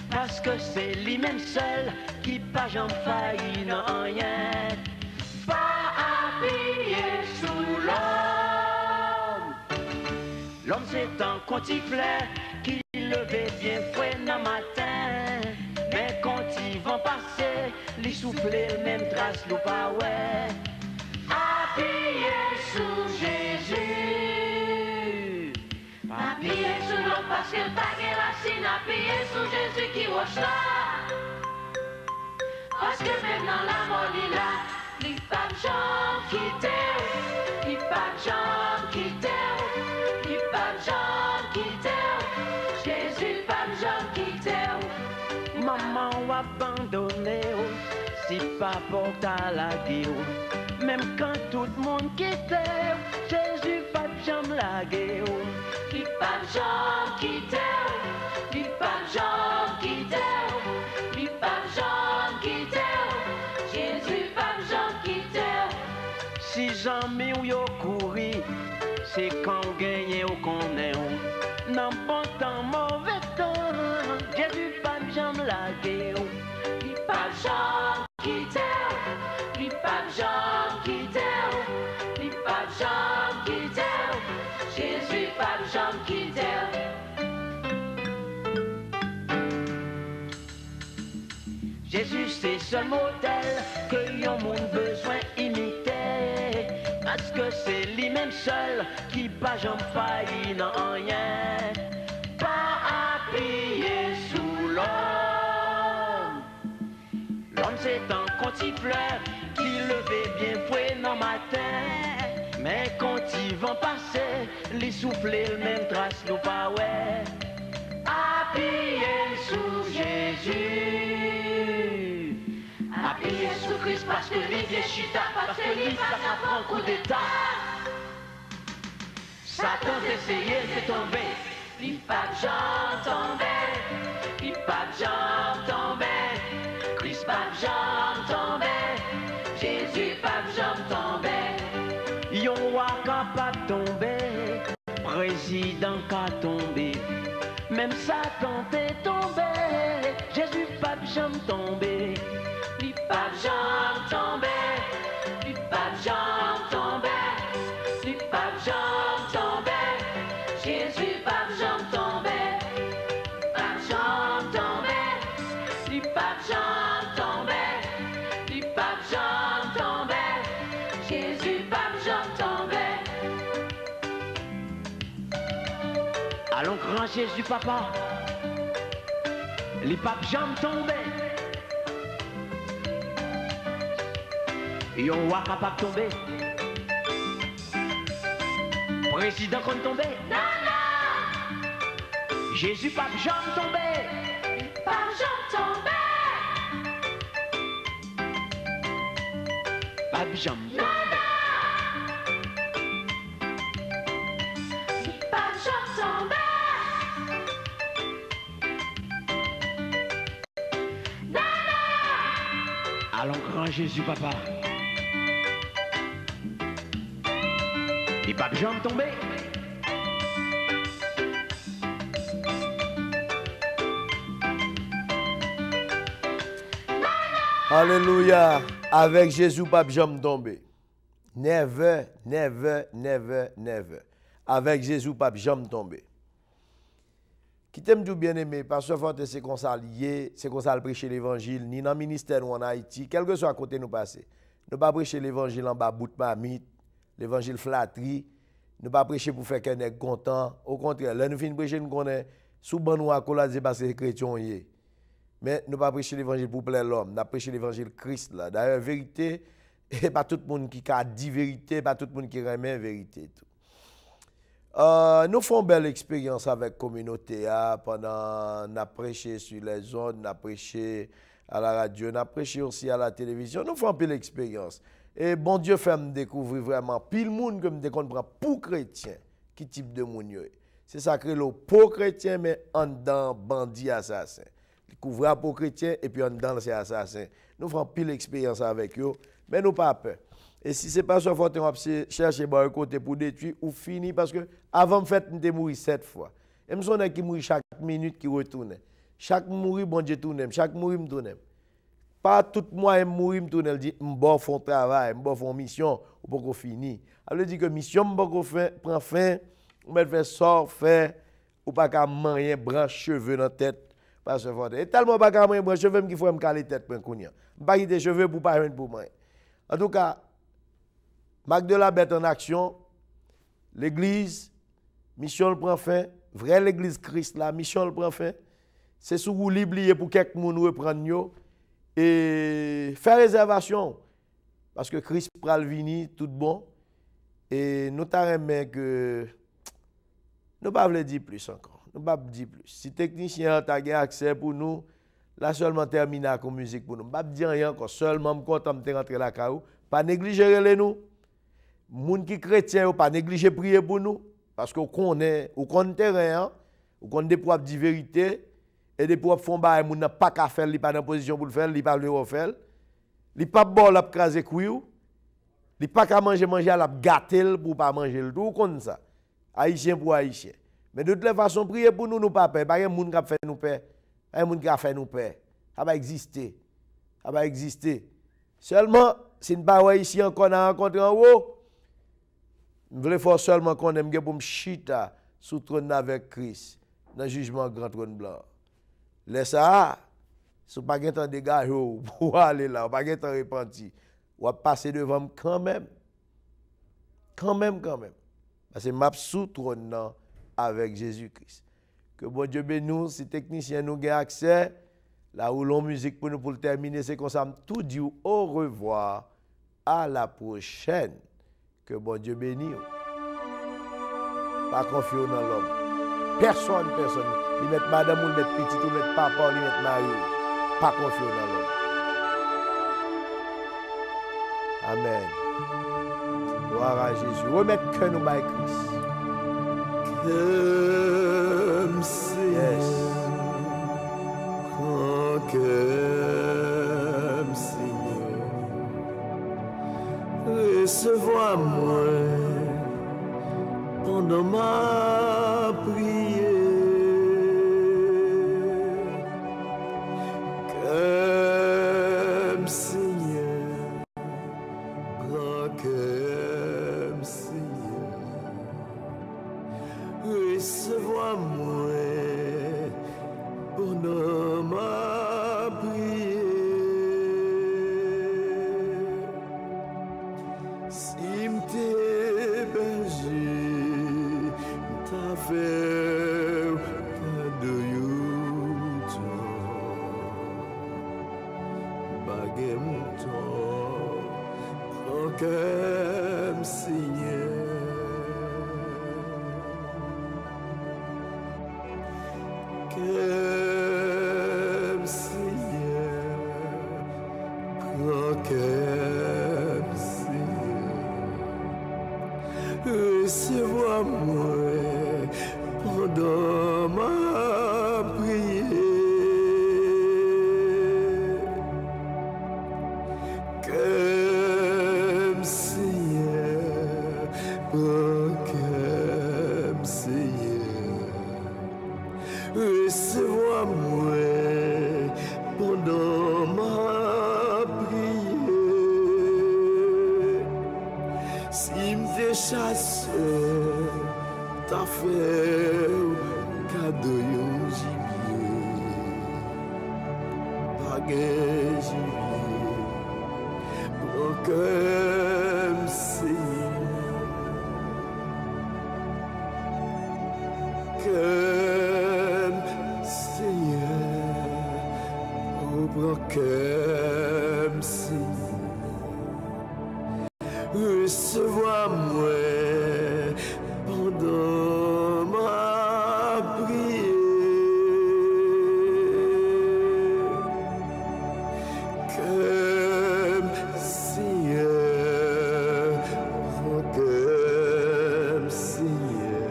Parce que c'est lui-même seul qui pas j'en failli non rien. Pas appuyer sous l'homme. L'homme c'est un contiflet qui levait bien fouet dans matin. Mais quand ils vont passer, les souffler même trace l'ou pas ouais. Appuyer sous Jésus. Appuyer sous l'homme parce que pas de racine. Appuyer sous Jésus qui roche là. Parce que même dans la mort il là, il pas de gens qui t'aiment, il pas de gens qui t'aiment, il pas de gens qui t'aiment. Jésus pas de gens qui t'aiment. Maman ou abandonné, si pas pour ta la guerre. Même quand tout le monde quitte, Jésus pas de gens la guerre. Il pas de gens qui t'aiment, il pas de gens qui t'aiment, il pas de gens qui t'aiment, Jésus pas de gens qui t'aiment. Si jamais ou yo couri, c'est quand gagner ou qu'on est ou. Non bon temps, mauvais temps, Jésus pas de gens la guerre. Il pas de gens qui t'aiment, il pas de gens qui t'aiment, il pas de gens qui t'aiment, Jésus pas de gens qui t'aiment. Jésus c'est seul modèle que yon monde besoin imiter. Parce que c'est lui-même seul qui pas j'en failli non rien. Pas appuyer sous l'homme. L'homme c'est un contifleur qui levait bien fouet dans matin. Mais quand ils vont passer, les souffler le même trace nous pas ouais. Appuyez sous Jésus. Appuyez sous Christ parce que lui vient chita, parce que lui pas qu'à prendre coup d'état. Satan essayé de tomber, il pas de gens tomber, il pas de gens tomber, Christ pas de gens tomber, Jésus pas de gens tomber. Yon roi capable tomber, président qu'a tombé, même Satan t'est tombé, Jésus pas de jamais tomber, lui pas de jamais tomber, lui pas de jamais tomber, lui pas de jamais tomber, Jésus pas de jamais tomber, pas de jamais tomber, lui pas de jamais tomber, lui pas de jamais tomber, Jésus pas de jamais tomber. Allons grand Jésus papa, les papes jamais tombés. Yon roi capable tomber. Président qu'on tomber. Non, non. Jésus pas jamais tombé. Pas jamais tombé. Pas jamais tombé. Pas jamais tombé. Allons grand Jésus papa. Et pas jamais tombé. Alléluia. Avec Jésus, pas jamais tomber. Never, never, never, never. Avec Jésus, pas jamais tomber. Qui t'aime tout bien aimé, parce que Forte, c'est qu'on s'allie, c'est qu'on s'allie prêcher l'évangile, ni dans le ministère ou en Haïti, quel que soit à côté nous passer. Nous pas prêcher l'évangile en bas bout de mamite, l'évangile flatterie, nous pas prêcher pour faire qu'un est content. Au contraire, là nous finissons prêcher, nous connaissons, sous bon nous à coller parce que chrétien y. Mais nous pas prêcher l'évangile pour plaire l'homme, nous prêcher l'évangile Christ là. D'ailleurs, vérité, et pas tout le monde qui a dit vérité, pas tout le monde qui remet vérité. Tout. Nous faisons une belle expérience avec la communauté pendant nous prêché sur les zones, nous prêché à la radio, nous prêché aussi à la télévision. Nous faisons une belle expérience. Et bon Dieu fait me découvrir vraiment pile monde que me comprend pour chrétien, qui type de monde. C'est ça que le pour chrétien mais en dedans bandit assassin. Découvrir pour chrétien et puis en dedans c'est assassin. Nous faisons pile expérience avec eux, mais nous pas peur. Et si ce n'est pas ça, il faut chercher un côté pour détruire ou finir. Parce que avant de faire, je mourir 7 fois. Et je suis qui mourit chaque minute qui retourne. Chaque mourir, bon Dieu tourne. Chaque mourir, me tourne. Pas tout moi, je mourir, me tourne. Je dis, je vais faire un travail, je vais faire une mission, ou pas finir. Alors, je dis que mission, je vais prendre fin, je vais faire sort, faire, ou pas qu'à manger, branche cheveux dans la tête. Parce que et tellement pas qu'à manger, branche cheveux, qu'il faut me caler la tête. Je ne vais pas quitter les cheveux pour pas pour moi. En tout cas, Marc de la Bête en action, l'église, mission le prend fin, vraie l'église Christ la mission le prend fin. C'est sous vous l'oublier pour quelques monde reprendre et faire réservation parce que Christ pral venir tout bon et nous t'aimerais que nous pas veut dire plus encore. Nous pas dire plus. Si technicien t'a accès pour nous, là seulement terminer avec musique pour nous. Pas dire rien encore, seulement me content de rentrer la caillou, pas négliger les nous. Moun qui chrétien ou pas négliger prier pour nous parce qu'on connaît terrain, on connaît des preuves de vérité et des preuves font bail moun n'a pas qu'à faire, il pas dans position pour le faire, il pas le refaire. Il pas bon la craser couillou. Il pas qu'à manger à la gâter pour pas manger le tout comme ça. Haïtien pour haïtien. Mais de toute façon prier pour nous pas peur, pas un moun qui a fait nous peur. Un moun qui a fait nous peur. Ça va exister. Ça va exister. Seulement si nous pas ici encore rencontrer en haut. Je voulais faire seulement qu'on aime pour me chita sous trône avec Christ dans le jugement grand trône blanc. Laisse ça, si vous n'avez pas de dégâts pour aller là, vous n'avez pas de repenti, vous allez passer devant moi quand même. Quand même. Parce que je suis sous trône avec Jésus-Christ. Que bon Dieu bénisse, si technicien nous a accès, là où l'on musique pour nous pour le terminer, c'est comme ça, tout dit au revoir, à la prochaine. Que bon Dieu bénisse. Pas confier dans l'homme. Personne. Il met madame, il met petit, il met papa, il met mari. Pas confier dans l'homme. Amen. Gloire à Jésus. Remettre que nous by Christ. Comme Seigneur. Comme Seigneur. Recevoir-moi pendant ma prière. Comme Seigneur, prends comme Seigneur. Recevoir-moi pendant ma prière. Si m'te berger, t'as fait pas de youton, baguette mouton, prends comme Seigneur. Qu'aime Seigneur, prends qu'aime Seigneur, recevoir-moi pendant ma prière. Qu'aime Seigneur, prends qu'aime Seigneur, recevoir-moi pendant ma prière. Si m'te chasseur, t'as fait cadeau yon gibier, baguette gibier, prends comme Seigneur, comme Seigneur, oh prends comme Seigneur, recevoir-moi pendant ma prière. Comme Seigneur, comme Seigneur,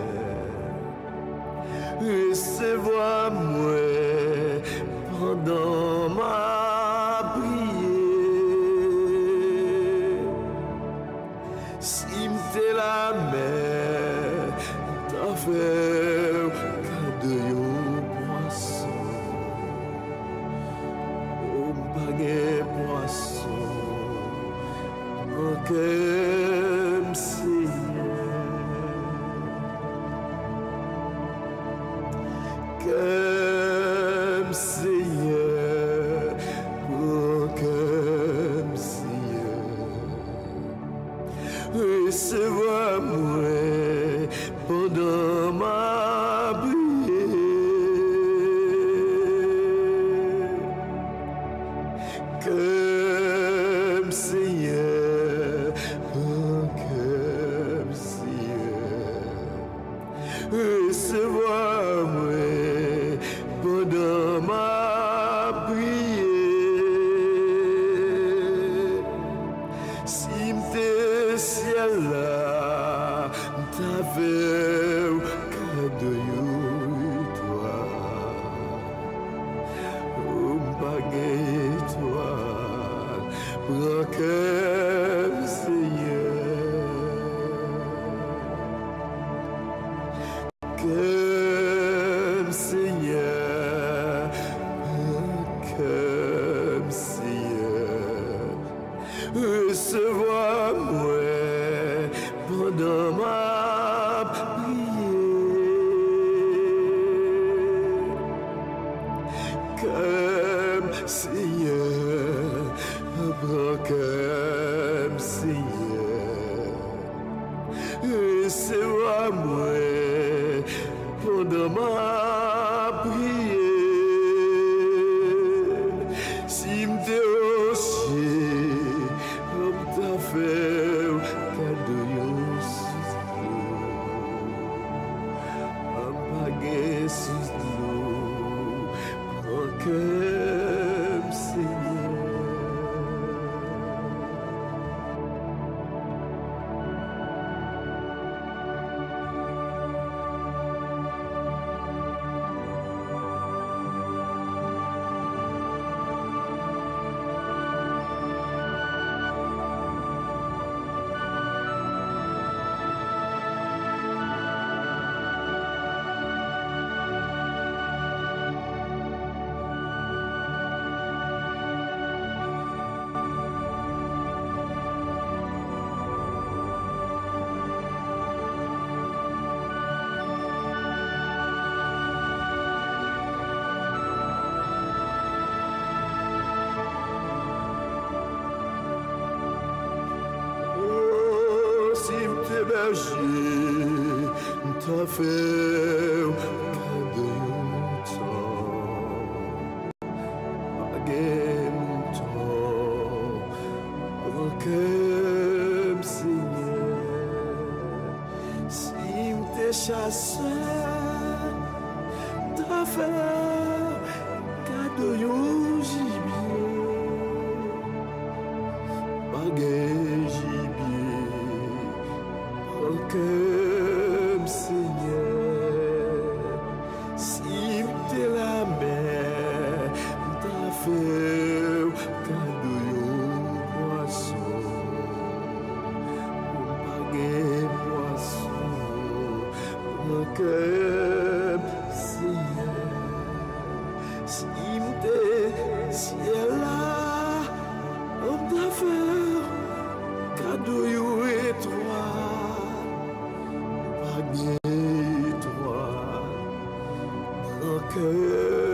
recevoir-moi pendant ma prière. Si m'te la mer, t'as fait cadeau yon poisson, oh m'baguette poisson, oh comme Seigneur, comme Seigneur, oh comme Seigneur, recevoir-moi pendant ma prière. Comme Seigneur, oh comme Seigneur, recevoir-moi pendant ma prière. Si m'te ciel là, t'as fait cadeau yon toi, oh m'baguette toi, prends comme Seigneur, comme Seigneur, comme Seigneur, recevoir-moi pendant ma prière. Comme Seigneur, prends comme Seigneur, recevoir-moi pendant ma prière. Si m'te aussi, t'as fait cadeau yon sous l'eau, un baguette sous l'eau, prends comme Seigneur. berger, t'as fait cadeau comme Seigneur, si m'te chasseur, t'as ta faire cadeau yo gibier, bagay gibier, prends comme Seigneur, si t'es la mer, ta fait cadeau yo poisson, bagay poisson, prends comme Seigneur, si t'es ciel là, on t'a fait cadeau yo étoile, bagay étoile, prends comme